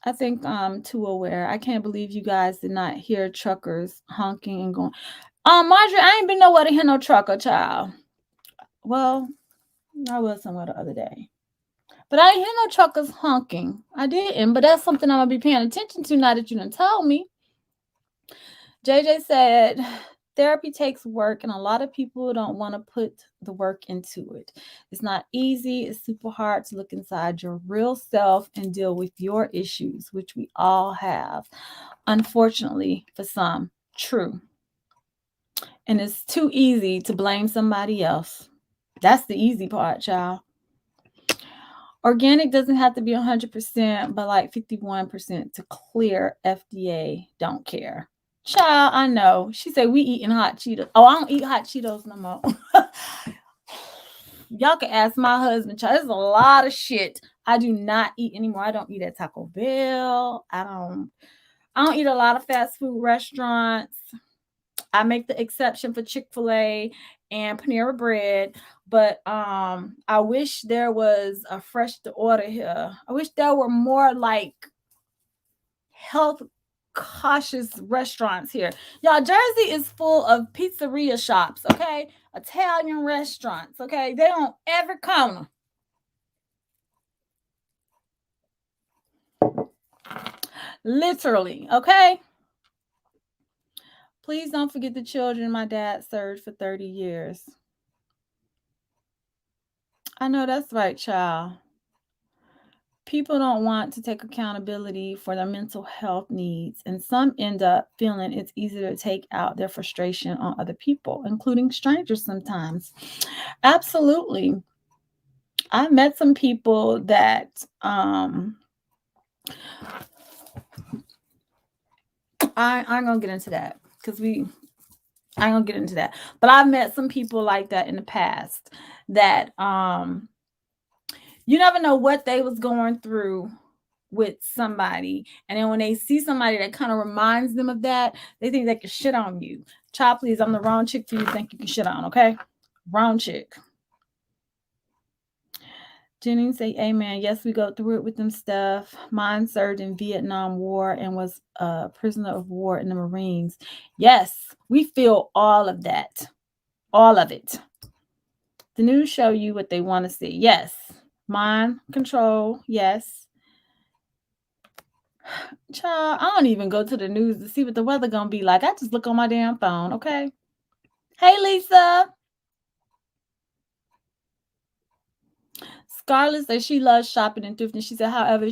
I think I'm too aware. I can't believe you guys did not hear truckers honking and going. Marjorie, I ain't been nowhere to hear no trucker, child. Well, I was somewhere the other day. But I didn't hear no truckers honking. I didn't, but that's something I'm gonna be paying attention to now that you done told me. JJ said therapy takes work, and a lot of people don't want to put the work into it. It's not easy. It's super hard to look inside your real self and deal with your issues, which we all have. Unfortunately, for some, true. And it's too easy to blame somebody else. That's the easy part, child. Organic doesn't have to be 100%, but like 51% to clear. FDA don't care. Child, I know. She said we eating hot Cheetos. Oh, I don't eat hot Cheetos no more. Y'all can ask my husband, child. There's a lot of shit I do not eat anymore. I don't eat at Taco Bell. I don't eat a lot of fast food restaurants. I make the exception for Chick-fil-A and Panera Bread, but I wish there was a fresh to order here. I wish there were more like health cautious restaurants here. Y'all, Jersey is full of pizzeria shops, okay? Italian restaurants, okay? They on every corner. Literally, okay? Please don't forget the children. My dad served for 30 years. I know that's right, child. People don't want to take accountability for their mental health needs, and some end up feeling it's easier to take out their frustration on other people, including strangers sometimes. Absolutely. I met some people that I'm gonna get into that because I ain't gonna get into that. But I've met some people like that in the past that you never know what they was going through with somebody. And then when they see somebody that kind of reminds them of that, they think they can shit on you. Child, please, I'm the wrong chick for you to think you can shit on, okay? Wrong chick. Jennings say, amen. Yes, we go through it with them stuff. Mine served in Vietnam War and was a prisoner of war in the Marines. Yes, we feel all of that. All of it. The news show you what they want to see. Yes. Mind control. Yes. Child, I don't even go to the news to see what the weather gonna be like. I just look on my damn phone, okay? Hey, Lisa. Scarlett says she loves shopping and thrifting. She said, however,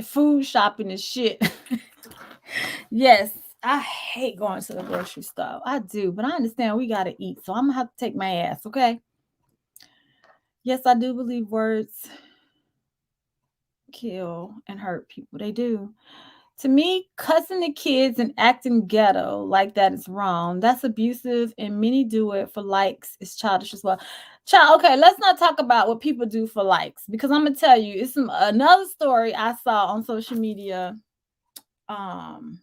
food shopping is shit. Yes, I hate going to the grocery store. I do, but I understand we gotta eat, so I'm gonna have to take my ass, okay? Yes, I do believe words kill and hurt people. They do. To me, cussing the kids and acting ghetto like that is wrong. That's abusive, and many do it for likes. It's childish as well. Child, okay, let's not talk about what people do for likes because I'm gonna tell you, it's another story I saw on social media. um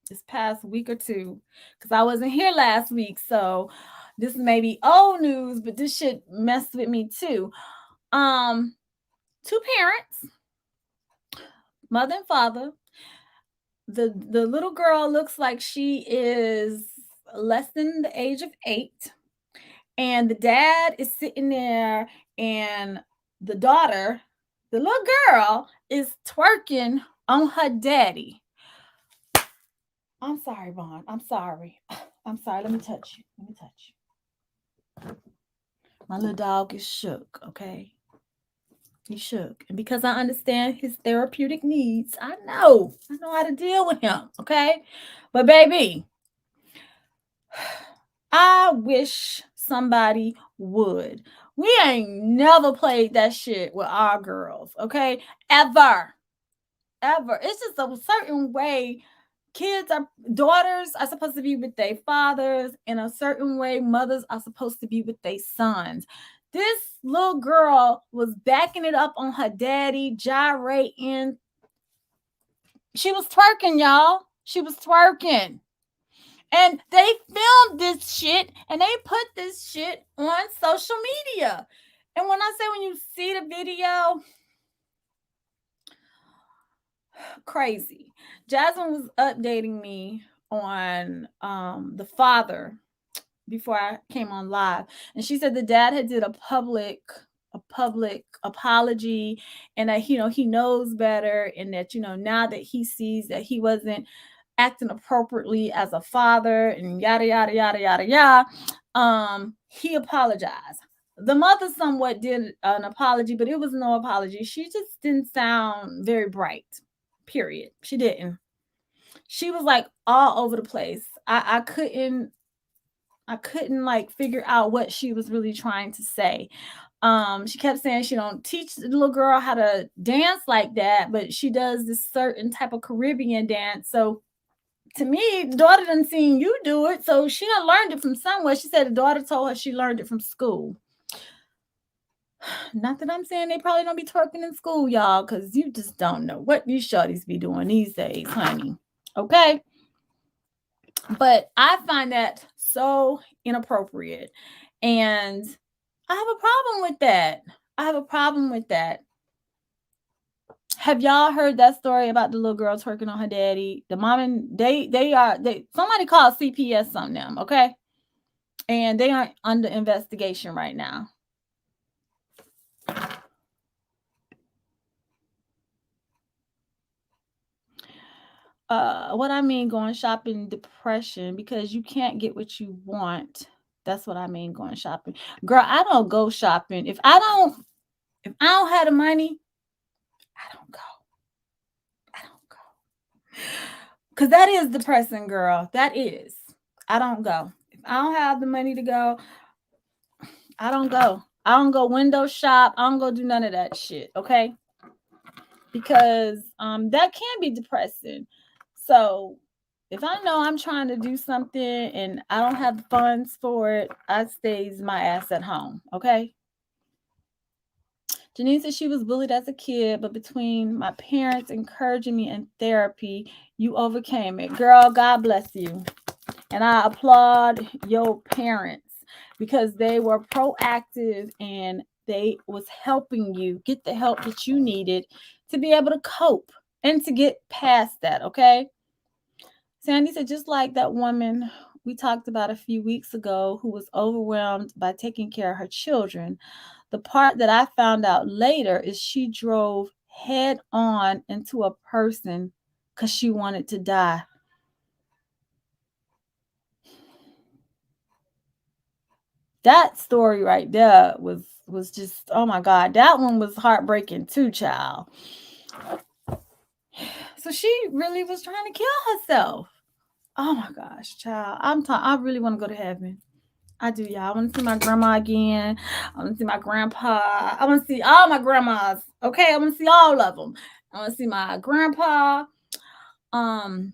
this past week or two, because I wasn't here last week. So this may be old news, but this shit messed with me too. Um, Two parents, mother and father. The little girl looks like she is less than the age of 8, and the dad is sitting there, and the daughter, the little girl, is twerking on her daddy. I'm sorry, Vaughn. I'm sorry. I'm sorry. Let me touch you. Let me touch you. My little dog is shook, okay? He shook. And because I understand his therapeutic needs, I know how to deal with him, okay? But baby, I wish somebody would. We ain't never played that shit with our girls, okay? Ever. Ever. It's just a certain way kids are daughters are supposed to be with their fathers, in a certain way mothers are supposed to be with their sons. This little girl was backing it up on her daddy, gyrating. She was twerking, y'all. She was twerking. And they filmed this shit and they put this shit on social media. And when I say, when you see the video, crazy. Jasmine was updating me on the father before I came on live, and she said the dad had did a public apology, and that he knows better, and that now that he sees that he wasn't acting appropriately as a father, and yada yada yada yada yada, he apologized. The mother somewhat did an apology, but it was no apology. She just didn't sound very bright. Period. She didn't. She was like all over the place. I couldn't like figure out what she was really trying to say. She kept saying she don't teach the little girl how to dance like that, but she does this certain type of Caribbean dance. So to me, the daughter done seen you do it, so she done learned it from somewhere. She said the daughter told her she learned it from school. Not that I'm saying they probably don't be twerking in school, y'all, because you just don't know what these shorties be doing these days, honey. Okay? But I find that so inappropriate. And I have a problem with that. I have a problem with that. Have y'all heard that story about the little girl twerking on her daddy? The mom and they somebody called CPS on them, okay? And they are under investigation right now. What I mean going shopping depression, because you can't get what you want. That's what I mean going shopping. Girl, I don't go shopping. If I don't have the money, I don't go. I don't go. Cause that is depressing, girl. That is. I don't go. If I don't have the money to go, I don't go. I don't go window shop. I don't go do none of that shit. Okay. Because that can be depressing. So if I know I'm trying to do something and I don't have the funds for it, I stays my ass at home. Okay. Janine said she was bullied as a kid, but between my parents encouraging me in therapy, you overcame it. Girl, God bless you. And I applaud your parents because they were proactive and they was helping you get the help that you needed to be able to cope and to get past that, okay? Sandy said, just like that woman we talked about a few weeks ago who was overwhelmed by taking care of her children. The part that I found out later is she drove head on into a person because she wanted to die. That story right there was just, oh my God, that one was heartbreaking too, child. So she really was trying to kill herself. Oh my gosh, child. I really want to go to heaven. I do, y'all. I want to see my grandma again. I want to see my grandpa. I want to see all my grandmas. Okay, I want to see all of them. I want to see my grandpa. Um,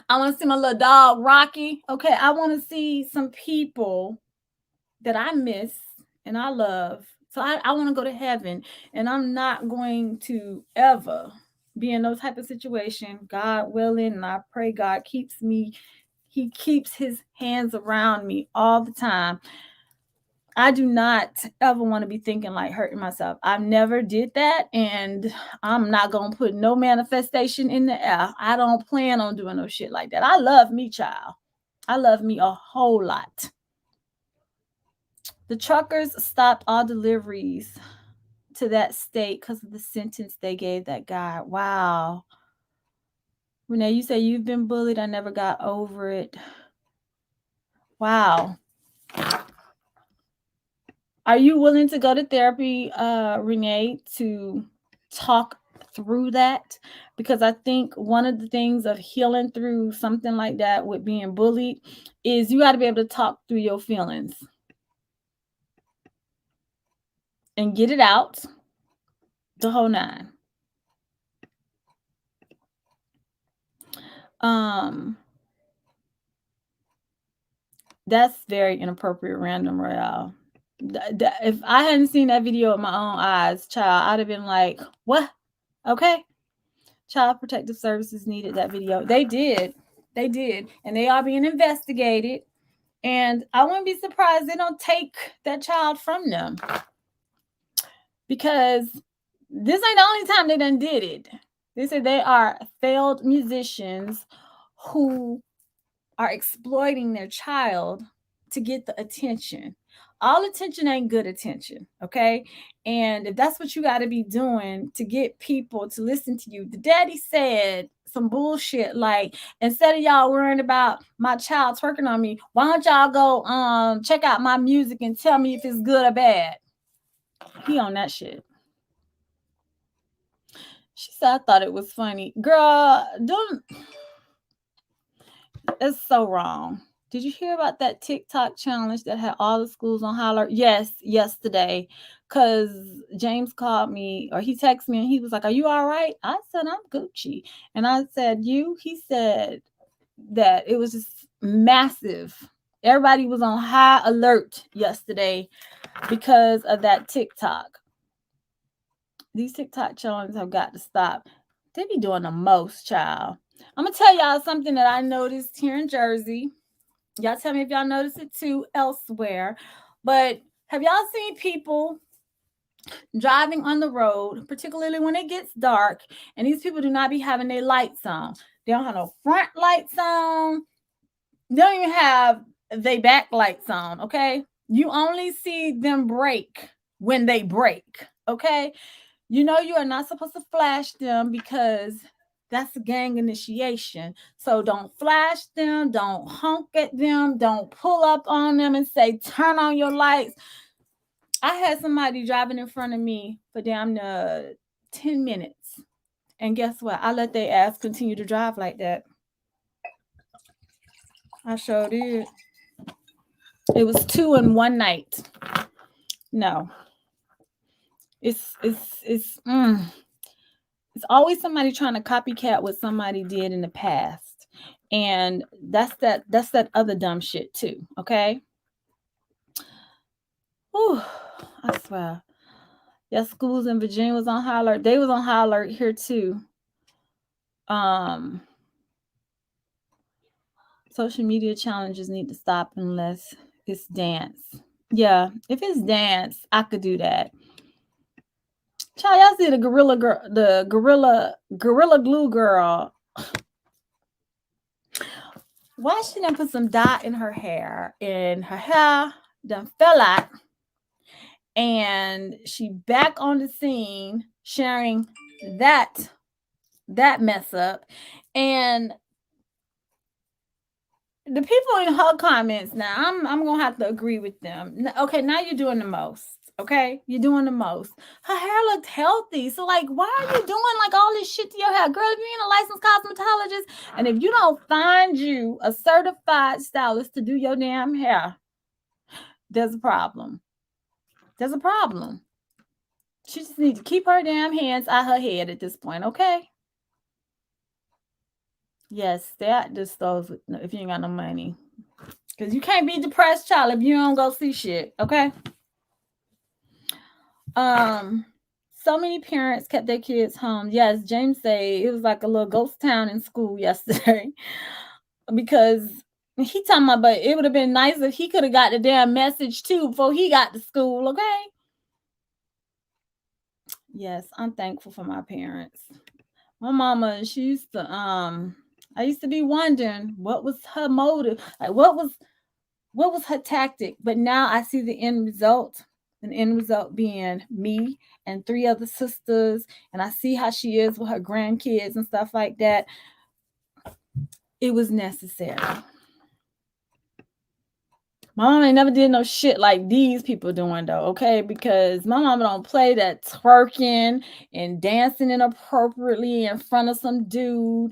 I want to see my little dog Rocky. Okay, I want to see some people that I miss and I love. So I want to go to heaven, and I'm not going to ever be in those type of situation, God willing, and I pray God keeps me, he keeps his hands around me all the time. I do not ever want to be thinking like hurting myself. I've never did that, and I'm not gonna put no manifestation in the air. I don't plan on doing no shit like that. I love me, child. I love me a whole lot. The truckers stopped all deliveries to that state because of the sentence they gave that guy. Wow. Renee, you say you've been bullied. I never got over it. Wow. Are you willing to go to therapy, Renee, to talk through that? Because I think one of the things of healing through something like that with being bullied is you got to be able to talk through your feelings and get it out, the whole nine. That's very inappropriate, random royale. If I hadn't seen that video with my own eyes, child, I'd have been like, what? Okay. Child Protective Services needed that video. They did. They did. And they are being investigated. And I wouldn't be surprised they don't take that child from them. Because this ain't the only time they done did it. They said they are failed musicians who are exploiting their child to get the attention. All attention ain't good attention, okay? And if that's what you got to be doing to get people to listen to you, the daddy said some bullshit like, instead of y'all worrying about my child twerking on me, why don't y'all go check out my music and tell me if it's good or bad? He on that shit. She said, I thought it was funny. Girl, don't. It's so wrong. Did you hear about that TikTok challenge that had all the schools on high alert? Yes, yesterday. Because James called me, or he texted me, and he was like, are you all right? I said, I'm Gucci. And I said, you? He said that it was just massive. Everybody was on high alert yesterday because of that TikTok. These TikTok challenges have got to stop. They be doing the most, child. I'm going to tell y'all something that I noticed here in Jersey. Y'all tell me if y'all notice it too elsewhere. But have y'all seen people driving on the road, particularly when it gets dark, and these people do not be having their lights on? They don't have no front lights on. They don't even have their back lights on, okay? You only see them brake when they brake, okay? You know you are not supposed to flash them because that's a gang initiation. So don't flash them, don't honk at them, don't pull up on them and say, turn on your lights. I had somebody driving in front of me for damn 10 minutes. And guess what? I let their ass continue to drive like that. I sure did. It was 2 in one night. No. It's always somebody trying to copycat what somebody did in the past. And that's that other dumb shit too, okay? Whew, I swear. Yeah, schools in Virginia was on high alert. They was on high alert here too. Social media challenges need to stop unless it's dance. Yeah, if it's dance, I could do that. Child, y'all see the gorilla glue girl. Why she done put some dye in her hair, and her hair done fell out, and she back on the scene sharing that mess up. And the people in her comments, now I'm gonna have to agree with them. Okay, now you're doing the most. Okay, you're doing the most. Her hair looked healthy, so like, why are you doing like all this shit to your hair, girl? If you ain't a licensed cosmetologist, and if you don't find you a certified stylist to do your damn hair, there's a problem. There's a problem. She just needs to keep her damn hands out her head at this point, okay? Yes, stay at the stores if you ain't got no money. Because you can't be depressed, child, if you don't go see shit, okay? so many parents kept their kids home. Yes, James say it was like a little ghost town in school yesterday because he talking about, but it would have been nice if he could have got the damn message too before he got to school. Okay. Yes, I'm thankful for my parents. My mama, she used to I used to be wondering what was her motive, like what was her tactic, but now I see the end result. An end result being me and three other sisters, and I see how she is with her grandkids and stuff like that. It was necessary. My mama ain't never did no shit like these people doing though, okay? Because my mama don't play that twerking and dancing inappropriately in front of some dude.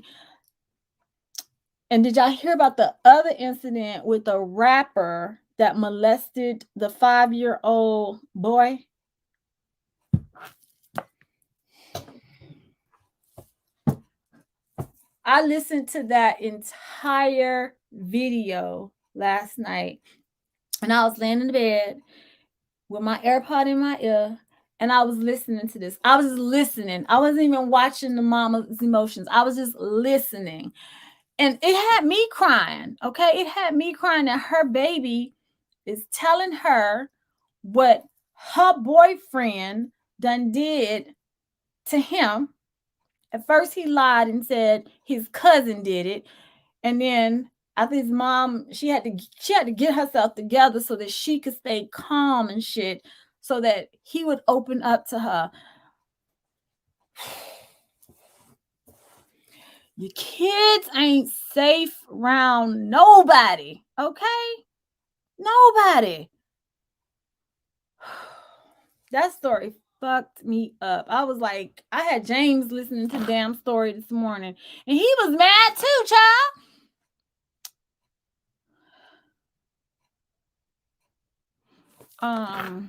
And did y'all hear about the other incident with a rapper that molested the 5-year-old boy? I listened to that entire video last night, and I was laying in the bed with my AirPod in my ear, and I was listening to this. I was just listening. I wasn't even watching the mama's emotions. I was just listening. And it had me crying, okay? It had me crying that her baby is telling her what her boyfriend done did to him. At first, he lied and said his cousin did it, and then after his mom, she had to get herself together so that she could stay calm and shit, so that he would open up to her. Your kids ain't safe around nobody, okay? Nobody. That story fucked me up. I was like, I had James listening to the damn story this morning, and he was mad too, child.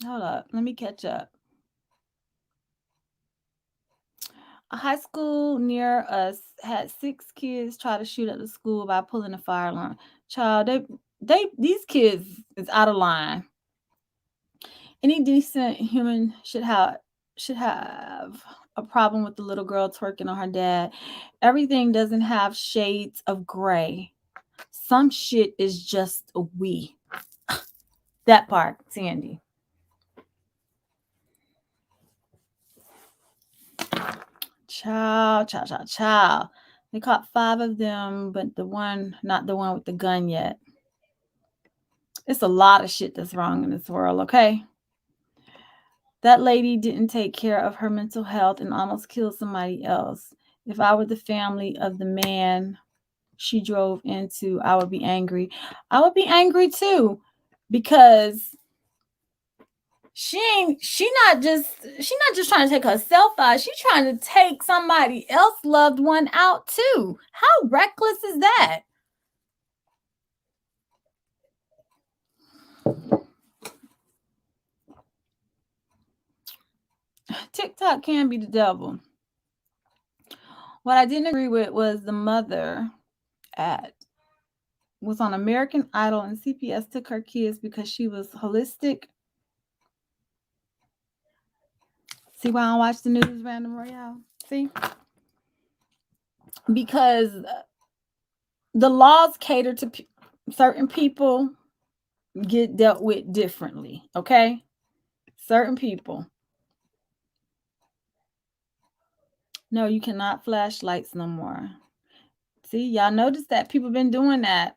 Hold up, let me catch up. A high school near us had 6 kids try to shoot at the school by pulling a fire alarm. Child, these kids is out of line. Any decent human should have a problem with the little girl twerking on her dad. Everything doesn't have shades of gray. Some shit is just a we. That part, Sandy. Child. They caught 5 of them, but not the one with the gun yet. It's a lot of shit that's wrong in this world, okay? That lady didn't take care of her mental health and almost killed somebody else. If I were the family of the man she drove into, I would be angry. I would be angry too, because she not just trying to take herself out. She's trying to take somebody else loved one out too. How reckless is that? TikTok can be the devil. What I didn't agree with was the mother at was on American Idol, and CPS took her kids because she was holistic. See why I don't watch the news, Random Royale? See? Because the laws cater to certain people, get dealt with differently, okay? Certain people. No, you cannot flash lights no more. See, y'all notice that people been doing that.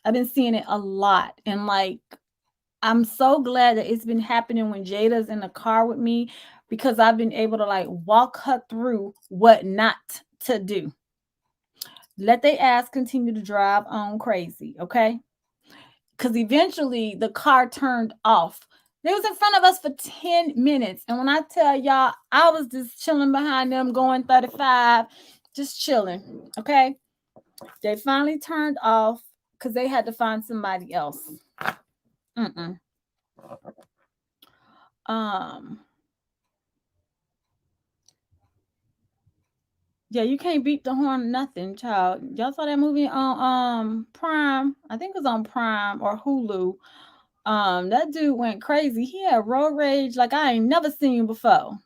I've been seeing it a lot. And like, I'm so glad that it's been happening when Jada's in the car with me, because I've been able to like walk her through what not to do. Let they ass continue to drive on crazy, okay? Because eventually the car turned off. They was in front of us for 10 minutes. And when I tell y'all, I was just chilling behind them going 35, just chilling, okay? They finally turned off because they had to find somebody else. Um, yeah, you can't beat the horn, nothing, child. Y'all saw that movie on Prime? I think it was on Prime or Hulu. That dude went crazy. He had road rage like I ain't never seen before.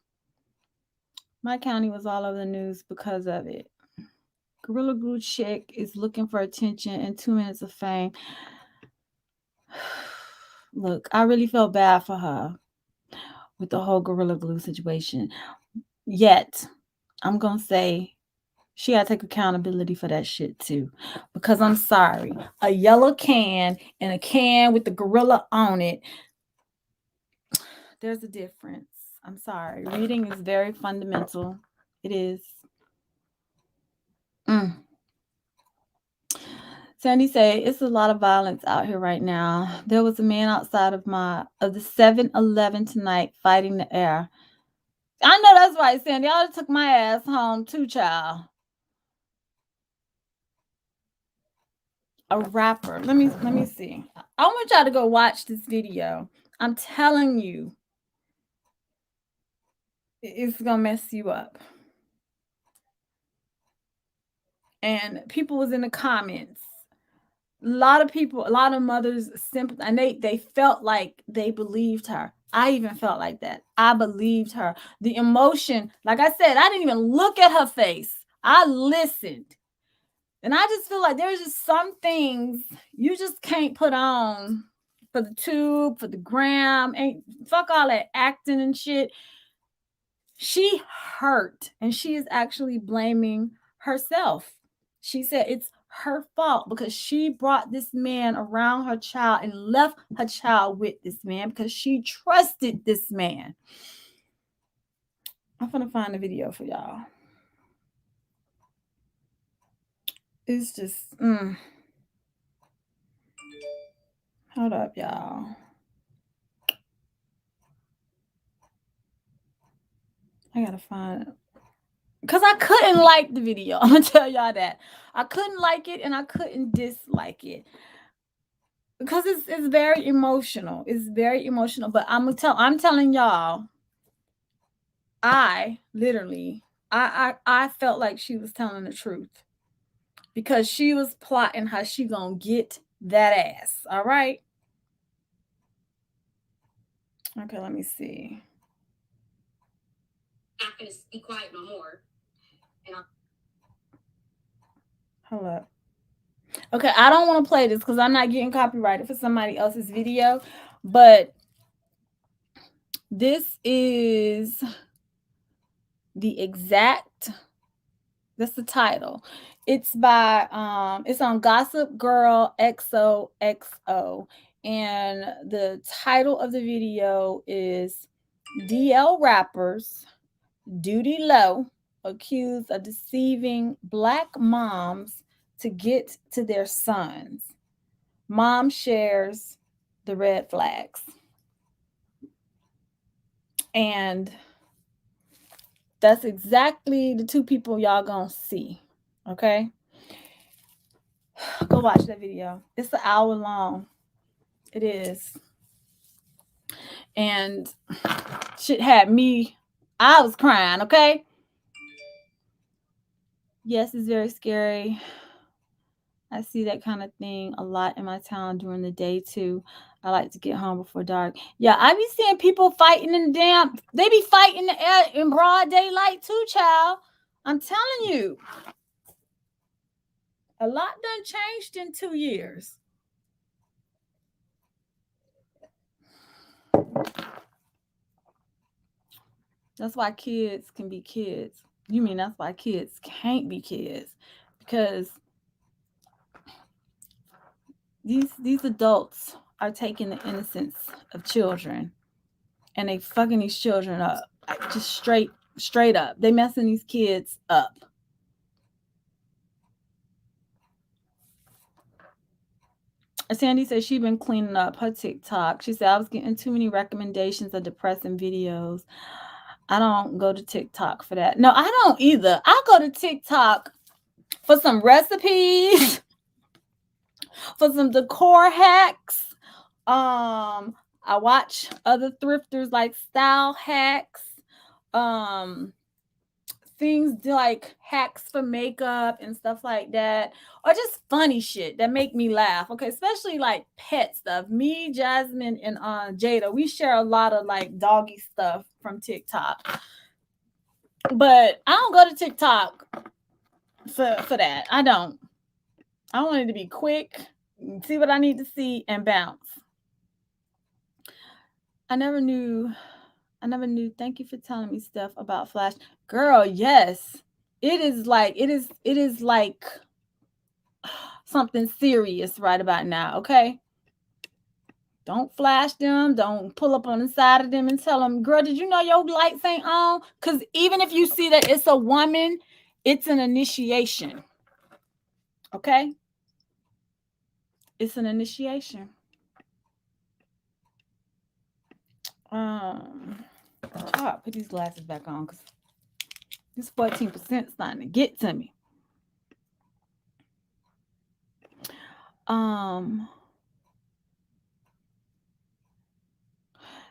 My county was all over the news because of it. Gorilla Glue chick is looking for attention and 2 minutes of fame. Look, I really felt bad for her with the whole Gorilla Glue situation. Yet, I'm going to say she got to take accountability for that shit too. Because I'm sorry, a yellow can and a can with the gorilla on it, there's a difference. I'm sorry. Reading is very fundamental. It is. Sandy say it's a lot of violence out here right now. There was a man outside of the 7-Eleven tonight fighting the air. I know that's right, Sandy. I took my ass home too, child. A rapper. Let me see. I want y'all to go watch this video. I'm telling you, it's gonna mess you up. And people was in the comments. A lot of people, a lot of mothers, and they felt like they believed her. I even felt like that. I believed her. The emotion, like I said, I didn't even look at her face. I listened. And I just feel like there's just some things you just can't put on for the tube, for the gram. Ain't fuck all that acting and shit. She hurt, and she is actually blaming herself. She said it's her fault because she brought this man around her child and left her child with this man because she trusted this man. I'm gonna find a video for y'all. It's just hold up, y'all. I gotta find it. Because I couldn't like the video. I'm gonna tell y'all that. I couldn't like it and I couldn't dislike it. Because it's very emotional. It's very emotional. But I'm telling y'all, I literally I felt like she was telling the truth. Because she was plotting how she gonna get that ass. All right. Okay, let me see. Not gonna be quiet no more. Hold up. Okay, I don't want to play this because I'm not getting copyrighted for somebody else's video, but this is that's the title. It's by it's on Gossip Girl XOXO, and the title of the video is DL rappers duty low accused of deceiving black moms to get to their sons. Mom shares the red flags. And that's exactly the two people y'all gonna see. Okay? Go watch that video. It's an hour long. It is. And shit had me, I was crying, okay? Yes, it's very scary. I see that kind of thing a lot in my town during the day too. I like to get home before dark. Yeah, I be seeing people fighting in the they be fighting the air in broad daylight too, child. I'm telling you. A lot done changed in 2 years. That's why kids can be kids. You mean that's why kids can't be kids? Because these adults are taking the innocence of children and they fucking these children up. Like, just straight up. They messing these kids up. Sandy said she been cleaning up her TikTok. She said I was getting too many recommendations of depressing videos. I don't go to TikTok for that. No, I don't either. I go to TikTok for some recipes, for some decor hacks. I watch other thrifters like style hacks. things like hacks for makeup and stuff like that, or just funny shit that make me laugh. Okay, especially like pet stuff. Me, Jasmine, and Jada, we share a lot of like doggy stuff from TikTok. But I don't go to TikTok for that. I don't. I want it to be quick, see what I need to see, and bounce. I never knew. I never knew. Thank you for telling me stuff about Flash. Girl, yes. It is like something serious right about now, okay? Don't flash them. Don't pull up on the side of them and tell them, girl, did you know your lights ain't on? Because even if you see that it's a woman, it's an initiation. Okay? It's an initiation. I'll put these glasses back on because this 14% starting to get to me.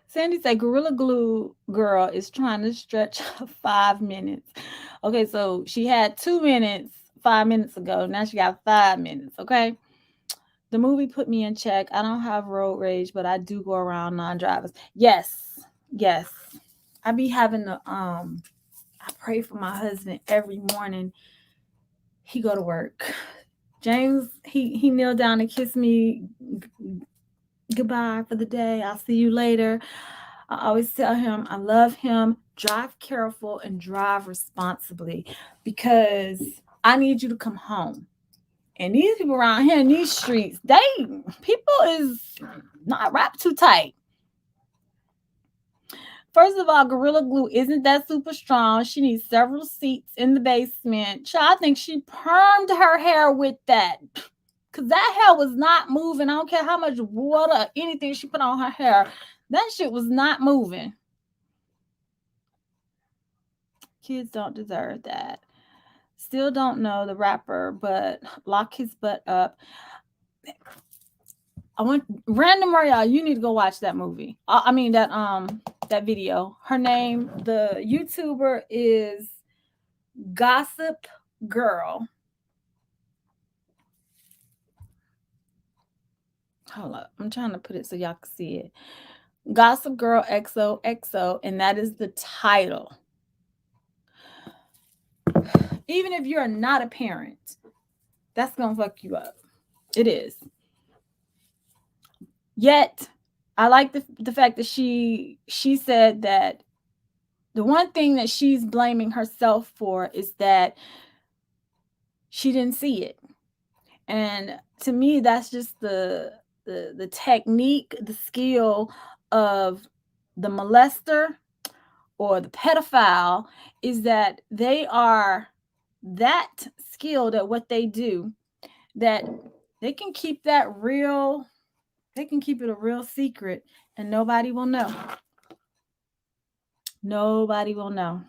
Sandy said Gorilla Glue girl is trying to stretch 5 minutes. Okay, so she had 2 minutes 5 minutes ago. Now she got 5 minutes. Okay. The movie put me in check. I don't have road rage, but I do go around non-drivers. Yes. Yes. I be having to I pray for my husband every morning. He go to work. James, he kneel down and kiss me goodbye for the day. I'll see you later. I always tell him I love him. Drive careful and drive responsibly because I need you to come home. And these people around here in these streets, people is not wrapped too tight. First of all, Gorilla Glue isn't that super strong. She needs several seats in the basement. I think she permed her hair with that. Because that hair was not moving. I don't care how much water or anything she put on her hair. That shit was not moving. Kids don't deserve that. Still don't know the rapper, but lock his butt up. I want Random Royale. You need to go watch that movie. I mean that video. Her name, the YouTuber is Gossip Girl. Hold up. I'm trying to put it so y'all can see it. Gossip Girl XOXO, and that is the title. Even if you're not a parent, that's gonna fuck you up. It is. Yet, I like the fact that she said that the one thing that she's blaming herself for is that she didn't see it. And to me, that's just the technique, the skill of the molester or the pedophile is that they are that skilled at what they do that they can keep that real, they can keep it a real secret and nobody will know. Nobody will know.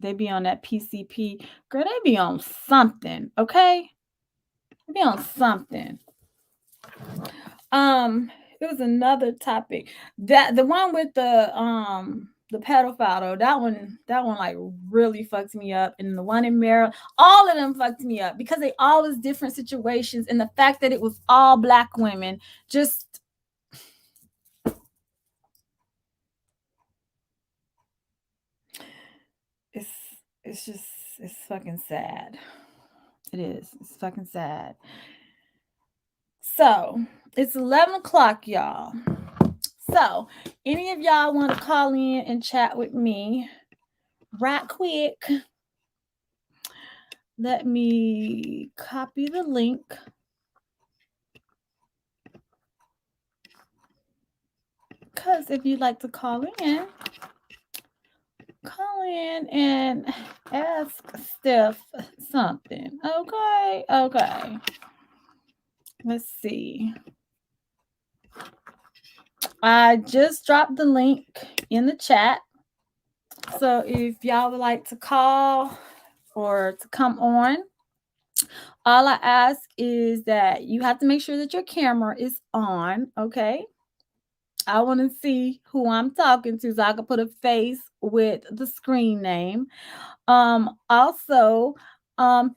They be on that PCP. Girl, they be on something, okay? They be on something. It was another topic. That the one with the pedophile though, that one like really fucked me up. And the one in Maryland, all of them fucked me up because they all was different situations, and the fact that it was all black women just it's just it's fucking sad. It is. It's fucking sad. So it's 11 o'clock, y'all. So any of y'all want to call in and chat with me right quick? Let me copy the link. Because if you'd like to call in and ask Steph something. Okay. Let's see. I just dropped the link in the chat. So if y'all would like to call or to come on, all I ask is that you have to make sure that your camera is on, okay? I want to see who I'm talking to so I can put a face with the screen name. Also,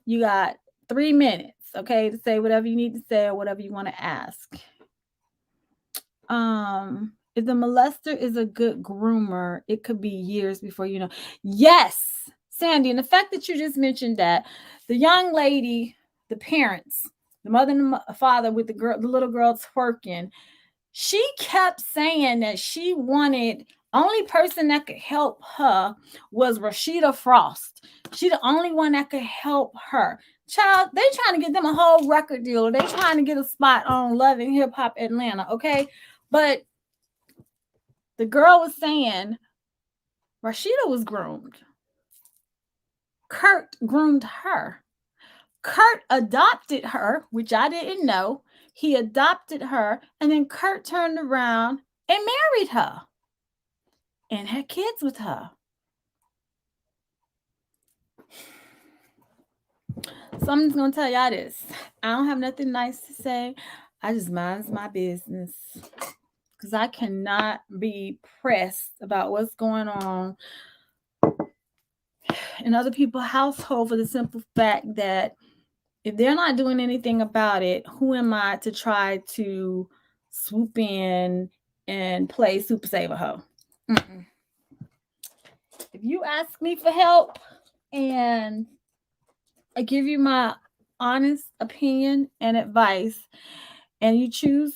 you got 3 minutes, okay, to say whatever you need to say or whatever you want to ask. If the molester is a good groomer, it could be years before you know. Yes, Sandy, and the fact that you just mentioned that the young lady, the parents, the mother and the father with the little girl twerking, she kept saying that she wanted only person that could help her was Rashida Frost. She the only one that could help her. Child, they trying to get them a whole record deal. They trying to get a spot on Love and Hip Hop Atlanta, okay? But the girl was saying Rashida was groomed. Kurt groomed her. Kurt adopted her, which I didn't know. He adopted her, and then Kurt turned around and married her and had kids with her. So I'm just gonna tell y'all this. I don't have nothing nice to say. I just mind my business. Because I cannot be pressed about what's going on in other people's household for the simple fact that if they're not doing anything about it, who am I to try to swoop in and play Super Saver Ho? Mm-mm. If you ask me for help and I give you my honest opinion and advice, and you choose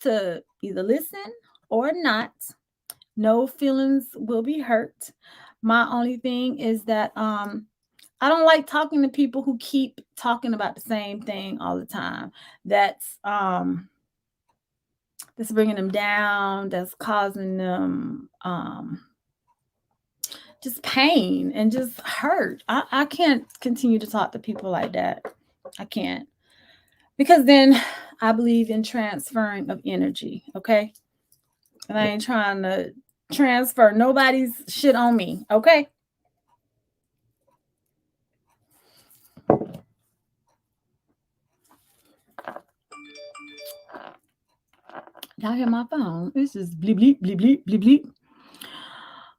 to either listen or not, no feelings will be hurt. My only thing is that I don't like talking to people who keep talking about the same thing all the time. That's bringing them down, that's causing them just pain and just hurt. I can't continue to talk to people like that. I can't. Because then I believe in transferring of energy, okay? And I ain't trying to transfer nobody's shit on me, okay? Y'all hear my phone? It's just bleep, bleep, bleep, bleep, bleep, bleep.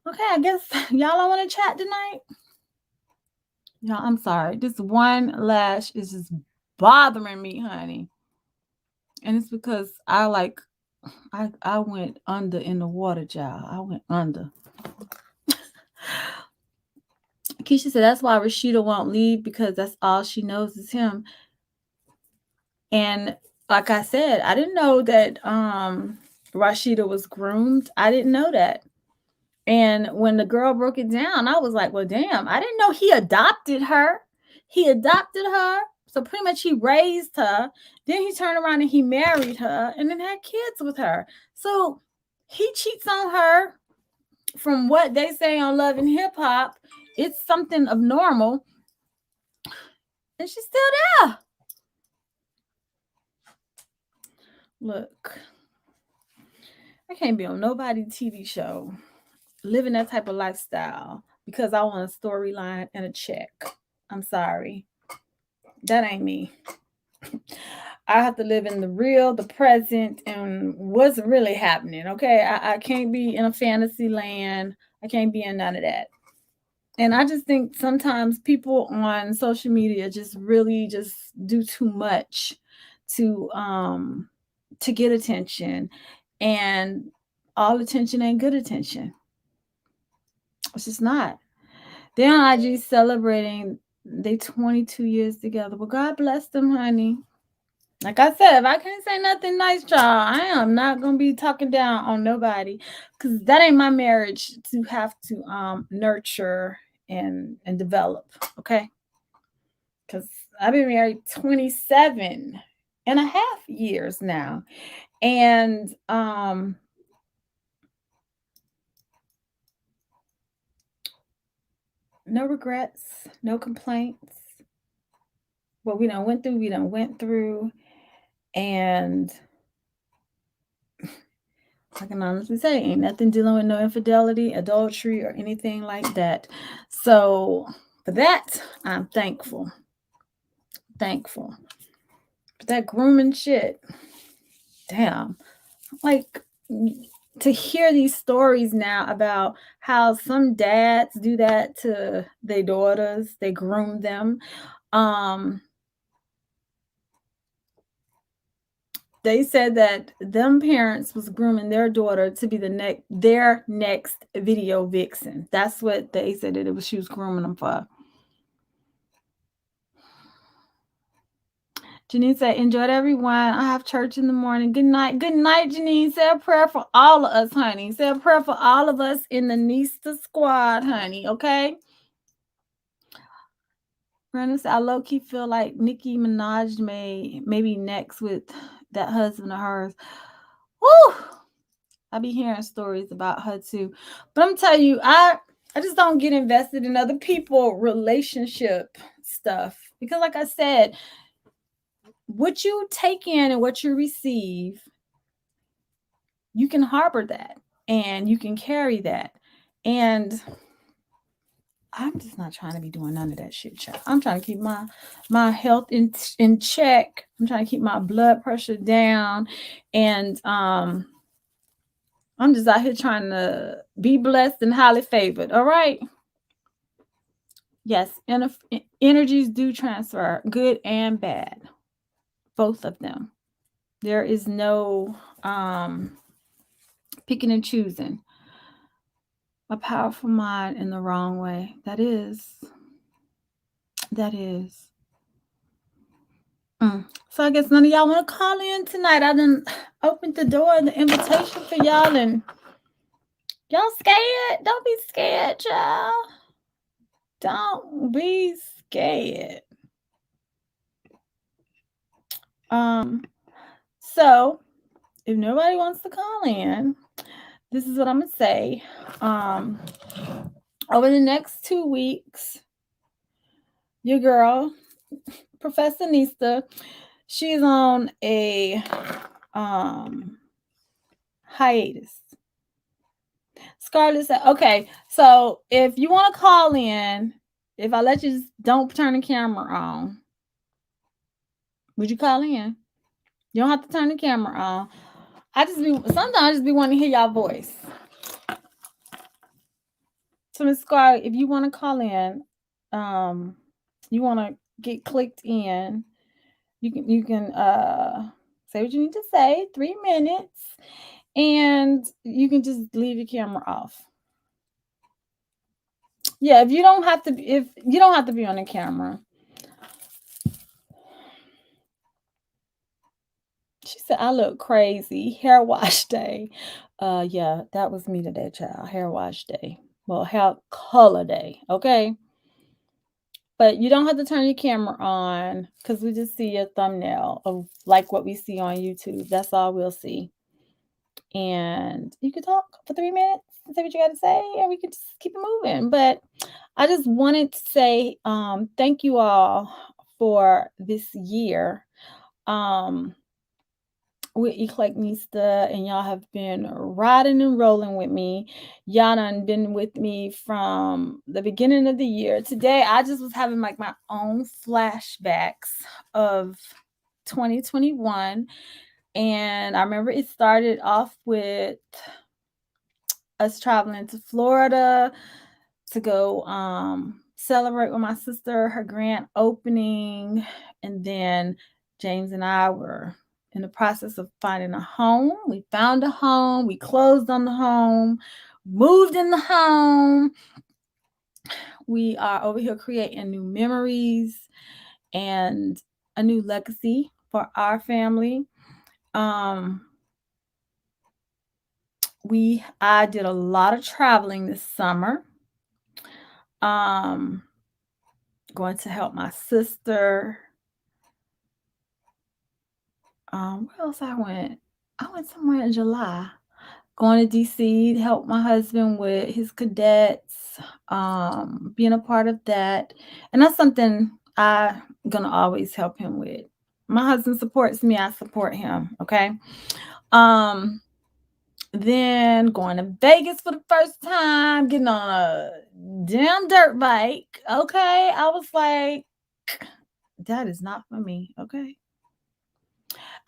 Okay, I guess y'all don't want to chat tonight. Y'all, I'm sorry. This one lash is just bothering me, honey. And it's because I went under in the water, child. I went under. Keisha said that's why Rashida won't leave because that's all she knows is him. And like I said, I didn't know that Rashida was groomed. I didn't know that. And when the girl broke it down, I was like, well, damn, I didn't know he adopted her. He adopted her. So pretty much he raised her. Then he turned around and he married her and then had kids with her. So he cheats on her. From what they say on Love and Hip Hop, it's something abnormal. And she's still there. Look, I can't be on nobody's TV show living that type of lifestyle because I want a storyline and a check. I'm sorry. That ain't me. I have to live in the real, the present, and what's really happening. Okay. I can't be in a fantasy land. I can't be in none of that. And I just think sometimes people on social media just really just do too much to get attention. And all attention ain't good attention. It's just not. They're on IG celebrating they 22 years together. Well, God bless them, honey. Like I said, if I can't say nothing nice, y'all, I am not gonna be talking down on nobody because that ain't my marriage to have to nurture and develop. Okay, because I've been married 27 and a half years now, and no regrets, no complaints. What we done went through, and I can honestly say ain't nothing dealing with no infidelity, adultery, or anything like that. So for that, I'm thankful. Thankful. But that grooming shit, damn. Like, to hear these stories now about how some dads do that to their daughters, they groom them. Um, they said that them parents was grooming their daughter to be their next video vixen. That's what they said that it was she was grooming them for. Janine said, enjoyed everyone. I have church in the morning. Good night. Good night, Janine. Say a prayer for all of us, honey. Say a prayer for all of us in the Nista squad, honey. Okay? Brandon said, I low key feel like Nicki Minaj maybe next with that husband of hers. Woo! I be hearing stories about her too. But I'm telling you, I just don't get invested in other people relationship stuff. Because like I said, what you take in and what you receive, you can harbor that and you can carry that. And I'm just not trying to be doing none of that shit, child. I'm trying to keep my health in check. I'm trying to keep my blood pressure down, and I'm just out here trying to be blessed and highly favored. All right. Yes, energies do transfer, good and bad, both of them. There is no picking and choosing. A powerful mind in the wrong way. That is. So I guess none of y'all want to call in tonight. I done opened the door and the invitation for y'all, and y'all scared. Don't be scared, y'all. Don't be scared. So if nobody wants to call in, this is what I'm gonna say. Over the next 2 weeks, your girl, Professor Nista, she's on a hiatus. Scarlett said, okay, so if you want to call in, if I let you, just don't turn the camera on. Would you call in? You don't have to turn the camera on. Sometimes I just be wanting to hear y'all voice. So Miss Scarlett, if you want to call in, you want to get clicked in, you can say what you need to say, 3 minutes, and you can just leave your camera off. Yeah, if you don't have to be on the camera. She said, I look crazy. Hair wash day. Yeah, that was me today, child. Hair wash day. Well, hair color day. Okay. But you don't have to turn your camera on because we just see your thumbnail of like what we see on YouTube. That's all we'll see. And you can talk for 3 minutes and say what you got to say, and we can just keep it moving. But I just wanted to say thank you all for this year. With EclecticNista, and y'all have been riding and rolling with me. Y'all done been with me from the beginning of the year. Today, I just was having like my own flashbacks of 2021. And I remember it started off with us traveling to Florida to go celebrate with my sister her grand opening. And then James and I were in the process of finding a home. We found a home, we closed on the home, moved in the home. We are over here creating new memories and a new legacy for our family. I did a lot of traveling this summer. Going to help my sister. Where else I went? I went somewhere in July. Going to DC to help my husband with his cadets, being a part of that. And that's something I'm gonna always help him with. My husband supports me, I support him. Okay. Then going to Vegas for the first time, getting on a damn dirt bike. Okay. I was like, that is not for me. Okay.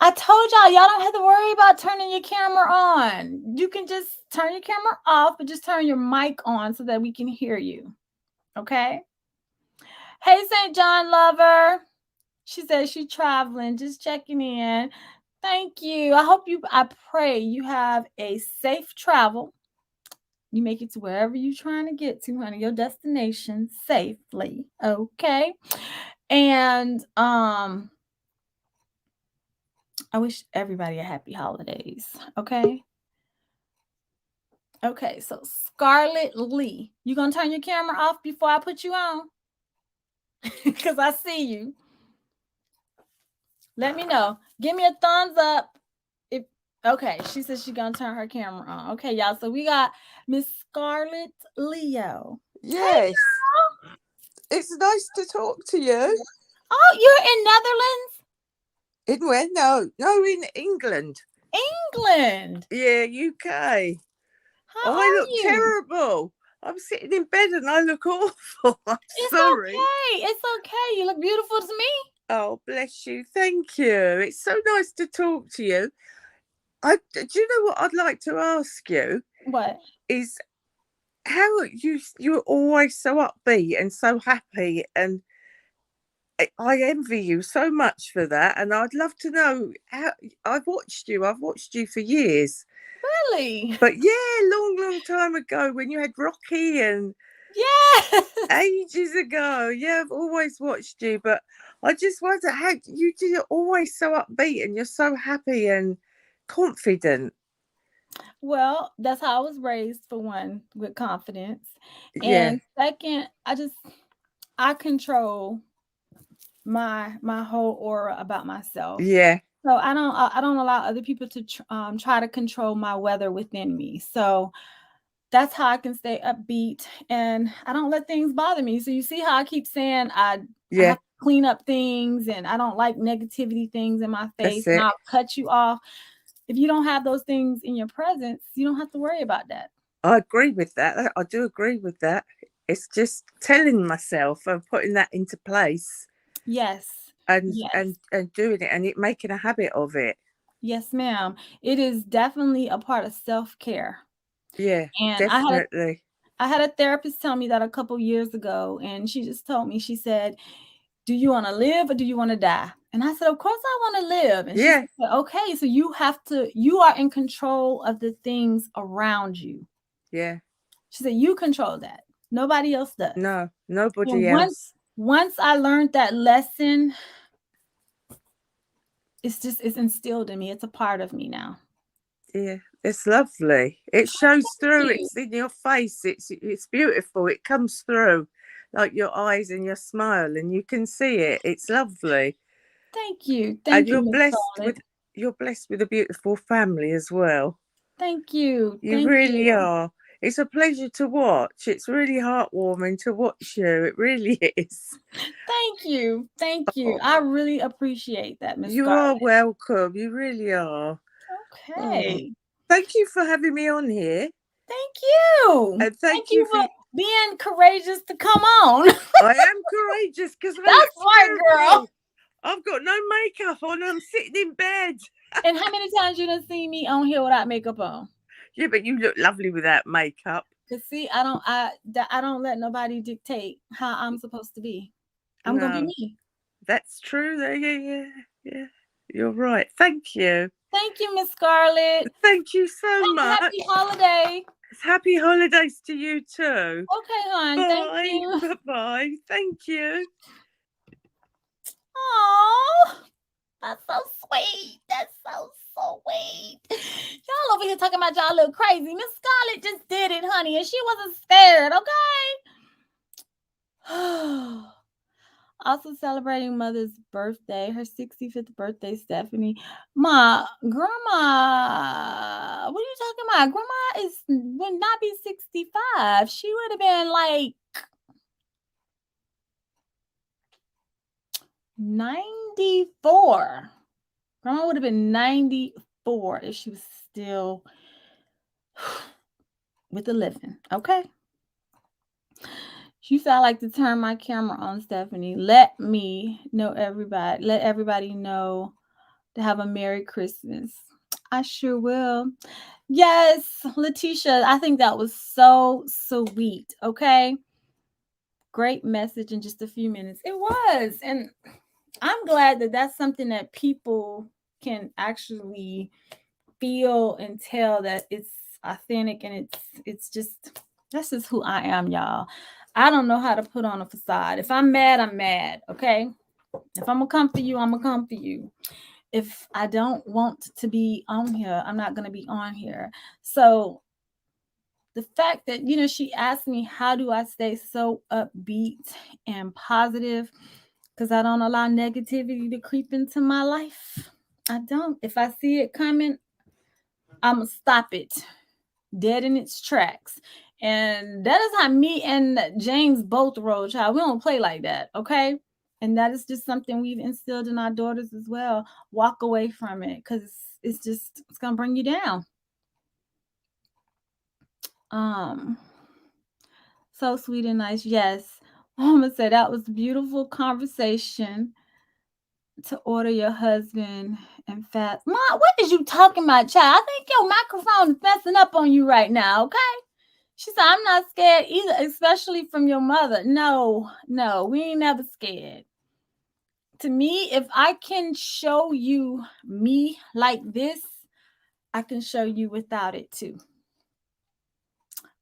I told y'all don't have to worry about turning your camera on. You can just turn your camera off, but just turn your mic on so that we can hear you. Okay? Hey, St. John lover. She says she's traveling, just checking in. Thank you. I pray you have a safe travel. You make it to wherever you're trying to get to, honey, your destination safely. Okay. And I wish everybody a happy holidays. Okay. Okay, so Scarlett Lee, you gonna turn your camera off before I put you on? Because I see you. Let me know. Give me a thumbs up. If okay, she says she's gonna turn her camera on. Okay, y'all. So we got Miss Scarlett Leo. Yes. Hey, it's nice to talk to you. Oh, you're in Netherlands? In where? No, in England. England. Yeah, UK. How I are look you? terrible. I'm sitting in bed and I look awful. I'm It's sorry. okay. It's okay. You look beautiful to me. Oh, bless you. Thank you. It's so nice to talk to you. Do you know what I'd like to ask you? What? Is how you're always so upbeat and so happy, and I envy you so much for that. And I'd love to know how. I've watched you for years. Really? But yeah, long time ago when you had Rocky and Yes. ages ago. Yeah, I've always watched you, but I just wonder how you're always so upbeat and you're so happy and confident. Well, that's how I was raised, for one, with confidence. Yeah, And second, I control my whole aura about myself. yeah, So I don't allow other people to try to control my weather within me. So that's how I can stay upbeat, and I don't let things bother me. So you see how I keep saying I yeah. have to clean up things and I don't like negativity things in my face That's and it. I'll cut you off. If you don't have those things in your presence, you don't have to worry about that. I agree with that. I do agree with that. It's just telling myself and putting that into place Yes. and Yes. and doing it and it making a habit of it. Yes, ma'am. It is definitely a part of self-care. Yeah, And definitely. I had a therapist tell me that a couple years ago, and she just told me, she said, "Do you want to live or do you want to die?" And I said, "Of course I want to live." And she Yeah, said, "Okay, so you are in control of the things around you." yeah. She said, "You control that. Nobody else does." No, And nobody else. once I learned that lesson, it's instilled in me. It's a part of me now. Yeah, it's lovely. It shows through. You. It's in your face. It's beautiful. It comes through, like your eyes and your smile, and you can see it. It's lovely, Thank you. and Thank you, Miss Scarlett. you're blessed with a beautiful family as well. Thank you. You Thank really you. are. It's a pleasure to watch. It's really heartwarming to watch you. It really is. Thank you. Thank you. Oh, I really appreciate that, Miss you are Scarlett. welcome. You really are. Oh, Okay. thank you for having me on here, Thank you. and Thank thank you you for. for being courageous to come on. I am courageous because I look That's smart, girl. terrible. I've got no makeup on. I'm sitting in bed. And how many times you done seen me on here without makeup on? Yeah, but you look lovely without makeup. Cause see, I don't let nobody dictate how I'm supposed to be. I'm gonna be No, me. that's true. Though. Yeah. You're right. Thank you. Thank you, Miss Scarlett. Thank you so Have a much. happy holiday. Happy holidays to you too. Okay, hon. Thank Bye. you. Bye. Thank you. Oh, that's so sweet. That's so sweet. Y'all over here talking about y'all look crazy. Miss Scarlett just did it, honey, and she wasn't scared, okay? Also celebrating mother's birthday, her 65th birthday, Stephanie. Ma, grandma, what are you talking about? Grandma would not be 65. She would have been like 94. Grandma would have been 94 if she was still with the living. Okay. She said I like to turn my camera on, Stephanie. Let everybody know to have a Merry Christmas. I sure will. Yes, Letitia, I think that was so sweet. Okay. Great message in just a few minutes. It was. And I'm glad that that's something that people can actually feel and tell that it's authentic, and it's just that's just who I am, y'all. I don't know how to put on a facade. If I'm mad, I'm mad. Okay. If I'm gonna come for you, I'm gonna come for you. If I don't want to be on here, I'm not gonna be on here. So the fact that she asked me, how do I stay so upbeat and positive, because I don't allow negativity to creep into my life. I don't. If I see it coming, I'm gonna stop it dead in its tracks. And that is how me and James both roll, child. We don't play like that, okay? And that is just something we've instilled in our daughters as well. Walk away from it, because it's gonna bring you down. um so sweet and nice. Yes, Mama said that was beautiful conversation to order your husband and fast. Mom, what is you talking about, child? I think your microphone is messing up on you right now, okay? She said, I'm not scared either, especially from your mother. No, we ain't never scared. To me, if I can show you me like this, I can show you without it too.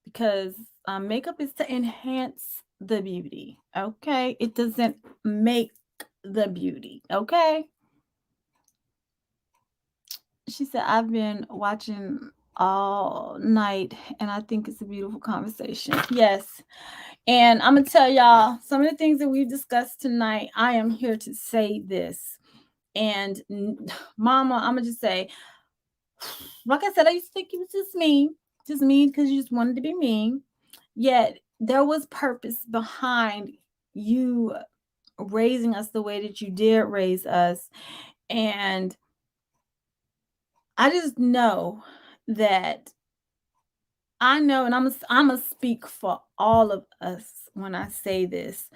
Because makeup is to enhance the beauty, okay? It doesn't make the beauty, okay? She said, I've been watching all night and I think it's a beautiful conversation. Yes. And I'm going to tell y'all some of the things that we've discussed tonight. I am here to say this. And Mama, I'm going to just say, like I said, I used to think you was just mean because you just wanted to be mean. Yet there was purpose behind you raising us the way that you did raise us. And I just know that I know, and I'm gonna speak for all of us when I say this.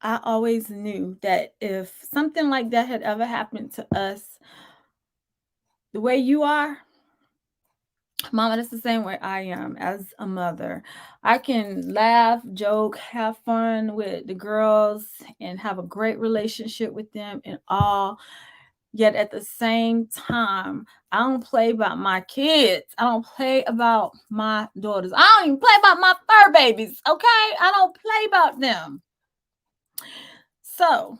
I always knew that if something like that had ever happened to us, the way you are, Mama, that's the same way I am as a mother. I can laugh, joke, have fun with the girls, and have a great relationship with them and all. Yet at the same time, I don't play about my kids. I don't play about my daughters. I don't even play about my fur babies, okay? I don't play about them. So,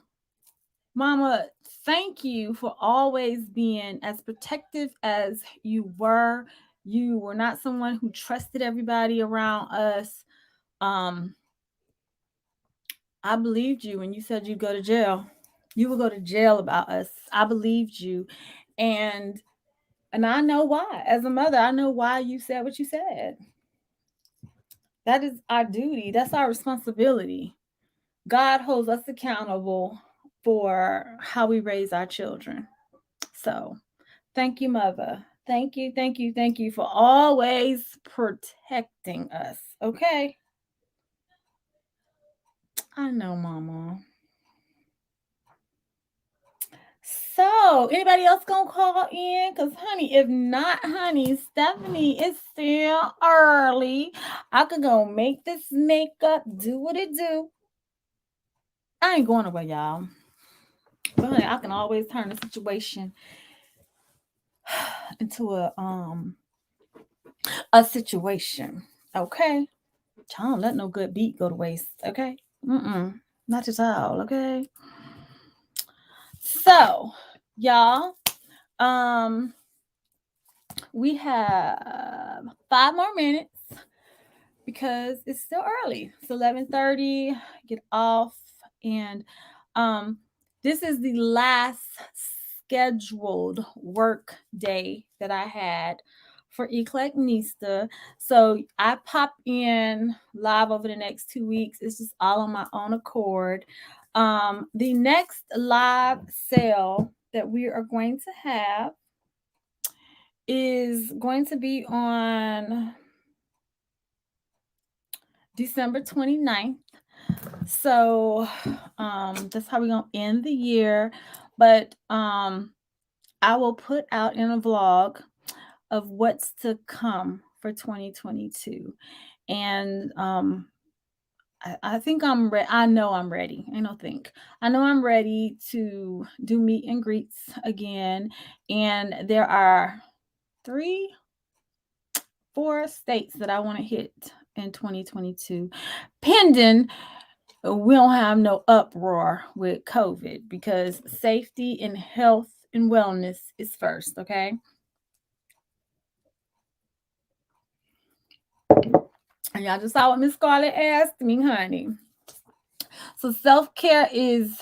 Mama, thank you for always being as protective as you were. You were not someone who trusted everybody around us. Um, I believed you when you said you'd go to jail. You would go to jail about us. I believed you. And I know why. As a mother, I know why you said what you said. That is our duty. That's our responsibility. God holds us accountable for how we raise our children. So, thank you, Mother. Thank you for always protecting us. Okay? I know, Mama. So, anybody else gonna call in? Cause, honey, if not, honey, Stephanie, it's still early. I could go make this makeup, do what it do. I ain't going away, y'all. But honey, I can always turn the situation into a situation. Okay, don't let no good beat go to waste. Okay, not at all. Okay, so y'all, we have 5 more minutes because it's still early. It's 11:30. Get off, and this is the last scheduled work day that I had for EclecticNista. So I pop in live over the next 2 weeks. It's just all on my own accord. The next live sale that we are going to have is going to be on December 29th. So that's how we're gonna end the year. But I will put out in a vlog of what's to come for 2022. And I think I'm ready. I know I'm ready. I don't think. I know I'm ready to do meet and greets again. And there are 3, 4 states that I want to hit in 2022, pending we don't have no uproar with COVID, because safety and health and wellness is first, okay? And y'all just saw what Miss Scarlett asked me, honey. So self-care is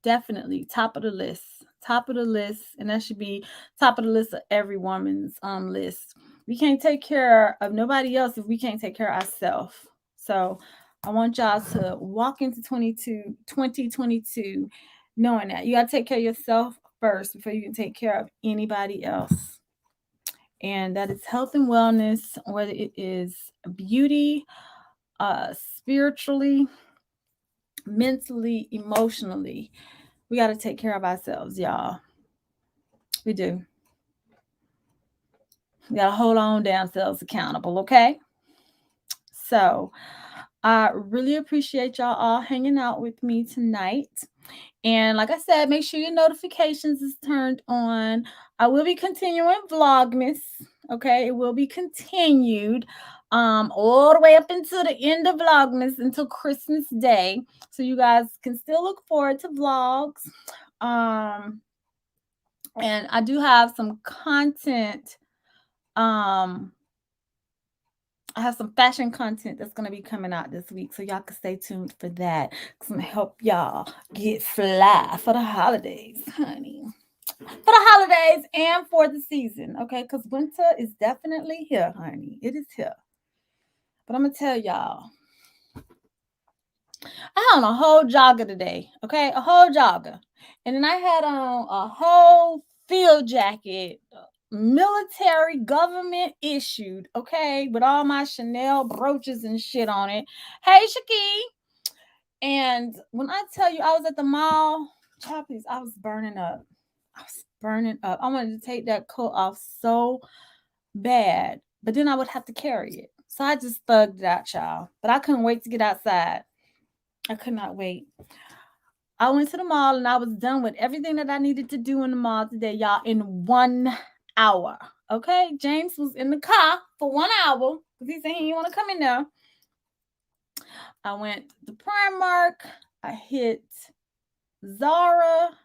definitely top of the list. Top of the list, and that should be top of the list of every woman's list. We can't take care of nobody else if we can't take care of ourselves. So I want y'all to walk into 2022 knowing that you got to take care of yourself first before you can take care of anybody else. And that is health and wellness, whether it is beauty, spiritually, mentally, emotionally. We got to take care of ourselves, y'all. We do. We got to hold on damn selves accountable, okay? So I really appreciate y'all all hanging out with me tonight. And like I said, make sure your notifications is turned on. I will be continuing Vlogmas. Okay, it will be continued all the way up until the end of Vlogmas, until Christmas Day. So you guys can still look forward to vlogs. And I do have some content. I have some fashion content that's going to be coming out this week, so y'all can stay tuned for that. It's going to help y'all get fly for the holidays, honey. For the holidays and for the season, okay? Because winter is definitely here, honey. It is here. But I'm going to tell y'all, I had on a whole jogger today, okay? A whole jogger. And then I had on a whole field jacket, military government issued, okay, with all my Chanel brooches and shit on it. Hey, Shaki. And when I tell you I was at the mall, child, please, I was burning up. I was burning up. I wanted to take that coat off so bad, but then I would have to carry it. So I just thugged it out, y'all. But I couldn't wait to get outside. I could not wait. I went to the mall and I was done with everything that I needed to do in the mall today, y'all, in 1 hour. Okay? James was in the car for 1 hour because he said he didn't want to come in there. I went to Primark. I hit Zara,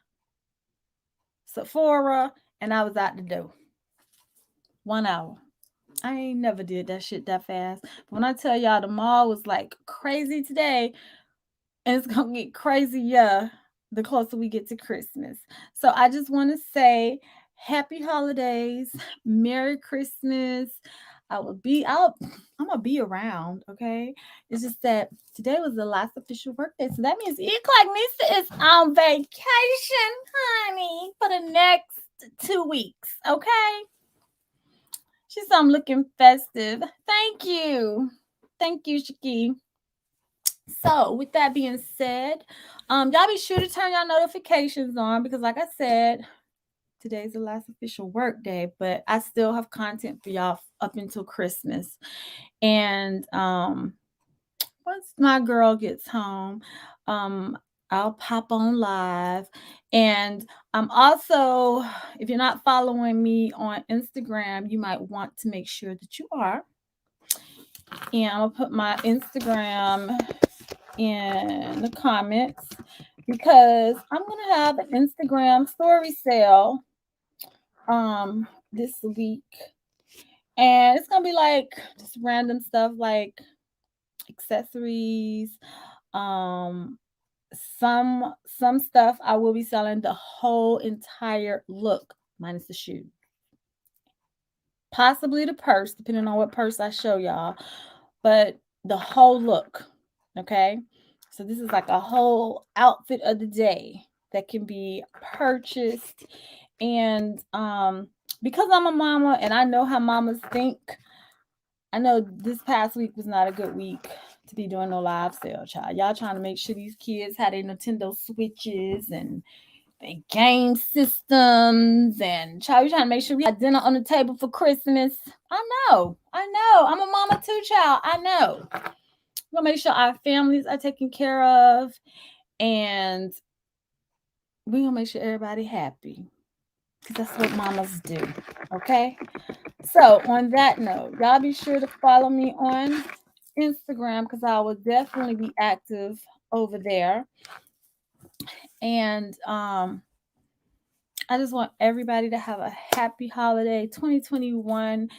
Sephora, and I was out the door. 1 hour. I ain't never did that shit that fast. But when I tell y'all the mall was like crazy today, and it's gonna get crazier the closer we get to Christmas. So I just want to say happy holidays, Merry Christmas. I'm gonna be around, okay? It's just that today was the last official work day. So that means EclecticNista is on vacation, honey, for the next 2 weeks, okay? She's looking festive. Thank you. Thank you, Shaki. So, with that being said, y'all be sure to turn your notifications on because, like I said, today's the last official work day, but I still have content for y'all up until Christmas. And once my girl gets home, I'll pop on live. And also, if you're not following me on Instagram, you might want to make sure that you are. And I'll put my Instagram in the comments because I'm gonna have an Instagram story sale this week, and it's gonna be like just random stuff like accessories, um some stuff I will be selling the whole entire look minus the shoe, possibly the purse depending on what purse I show y'all, but the whole look. Okay, so this is like a whole outfit of the day that can be purchased. And because I'm a mama and I know how mamas think, I know this past week was not a good week to be doing no live sale, child. Y'all trying to make sure these kids have their Nintendo Switches and they game systems, and child, you trying to make sure we got dinner on the table for Christmas. I know. I'm a mama too, child. I know. We're gonna make sure our families are taken care of, and we're gonna make sure everybody happy. Because that's what mamas do. Okay? So on that note, y'all be sure to follow me on Instagram because I will definitely be active over there. And I just want everybody to have a happy holiday. 2021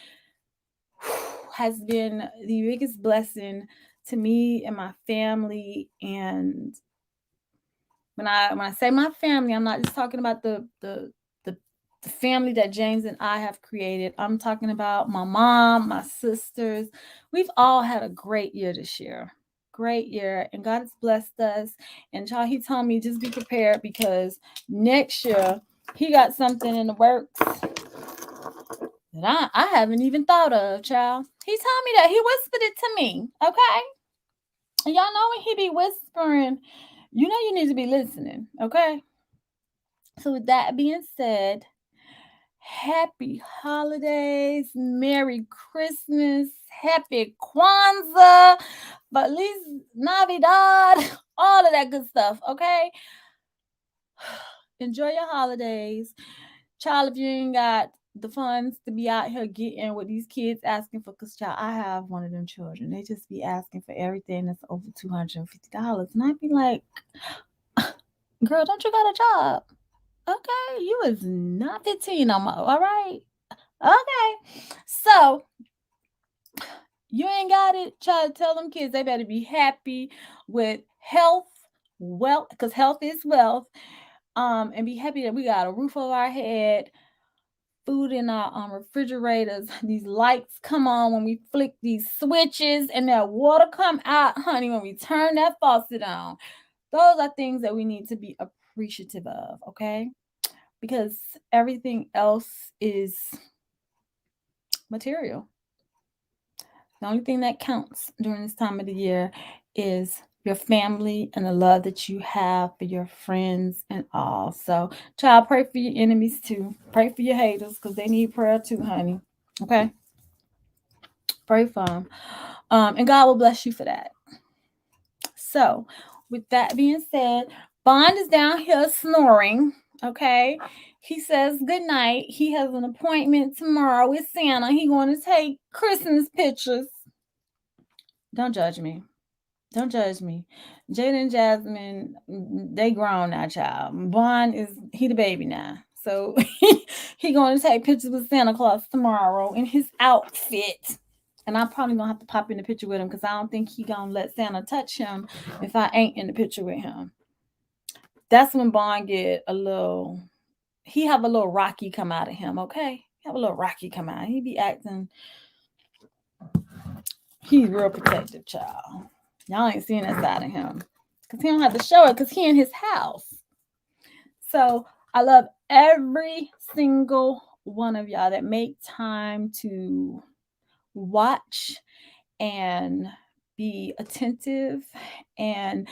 has been the biggest blessing to me and my family. And when I say my family, I'm not just talking about the family that James and I have created. I'm talking about my mom, my sisters. We've all had a great year this year. Great year. And God has blessed us. And child, he told me just be prepared because next year he got something in the works that I haven't even thought of, child. He told me that. He whispered it to me. Okay. And y'all know when he be whispering, you know you need to be listening. Okay. So with that being said, happy holidays, Merry Christmas, Happy Kwanzaa, Feliz Navidad, all of that good stuff, okay? Enjoy your holidays. Child, if you ain't got the funds to be out here getting what these kids asking for, because child, I have one of them children. They just be asking for everything that's over $250. And I'd be like, girl, don't you got a job? Okay, you is not 15 no more, all right? Okay. So you ain't got it. Try to tell them kids they better be happy with health, wealth, because health is wealth. And be happy that we got a roof over our head, food in our refrigerators. These lights come on when we flick these switches, and that water come out, honey, when we turn that faucet on. Those are things that we need to be appreciative of, okay? Because everything else is material. The only thing that counts during this time of the year is your family and the love that you have for your friends and all. So, child, pray for your enemies too. Pray for your haters because they need prayer too, honey. Okay? Pray for them. And God will bless you for that. So, with that being said, Bond is down here snoring. Okay? He says good night. He has an appointment tomorrow with Santa. He going to take Christmas pictures. Don't judge me. Don't judge me. Jada and Jasmine, they grown now, child. Bond is he the baby now. So he going to take pictures with Santa Claus tomorrow in his outfit. And I'm probably gonna have to pop in the picture with him because I don't think he gonna let Santa touch him if I ain't in the picture with him. That's when Bond get a little he have a little Rocky come out of him, okay? Have a little Rocky come out. He be acting he's real protective, child. Y'all ain't seeing that side of him. Because he don't have to show it because he in his house. So I love every single one of y'all that make time to watch and be attentive. And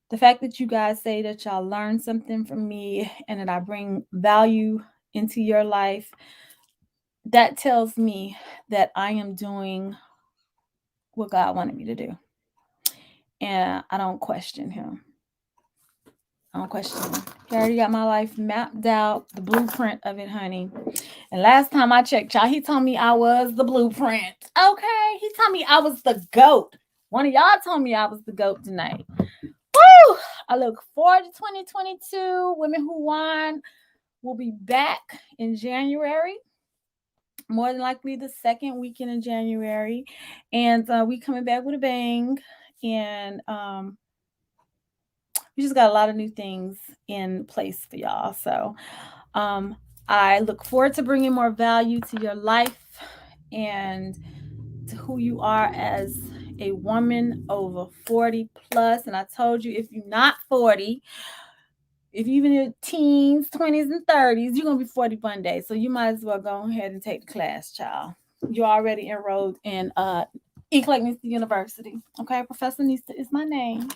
the fact that you guys say that y'all learn something from me and that I bring value into your life, that tells me that I am doing what God wanted me to do. And I don't question him. I don't question him. He already got my life mapped out, the blueprint of it, honey. And last time I checked, y'all, he told me I was the blueprint. Okay? He told me I was the GOAT. One of y'all told me I was the GOAT tonight. Woo! I look forward to 2022. Women Who Wine will be back in January. More than likely the second weekend in January. And we coming back with a bang. And we just got a lot of new things in place for y'all. So I look forward to bringing more value to your life and to who you are as a woman over 40 plus. And I told you, if you're not 40, if you're even in your teens, 20s, and 30s, you're going to be 40 one day. So you might as well go ahead and take the class, child. You're already enrolled in EclecticNista University. Okay, Professor Nista is my name.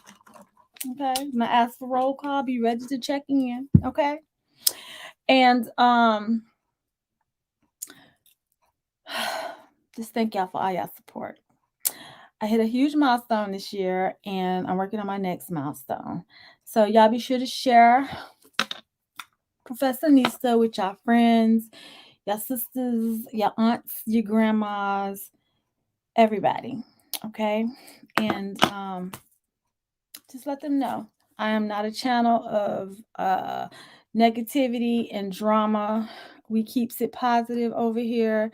Okay, I'm gonna ask for roll call. Be ready to check in. Okay, and just thank y'all for all y'all support. I hit a huge milestone this year, and I'm working on my next milestone. So y'all be sure to share Professor Nista with your friends, your sisters, your aunts, your grandmas, everybody. Okay, and just let them know I am not a channel of negativity and drama. We keeps it positive over here,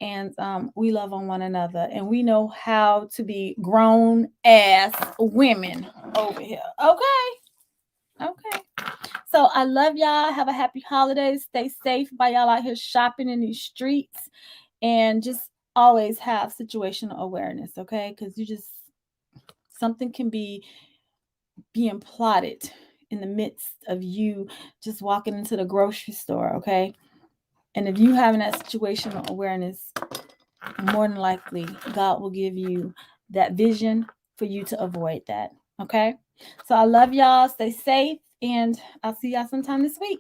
and we love on one another, and we know how to be grown ass women over here. Okay. So I love y'all. Have a happy holidays. Stay safe by y'all out here shopping in these streets, and just always have situational awareness. Okay, because you just something can be being plotted in the midst of you just walking into the grocery store, okay? And if you having that situational awareness, more than likely God will give you that vision for you to avoid that, okay? So I love y'all. Stay safe, and I'll see y'all sometime this week.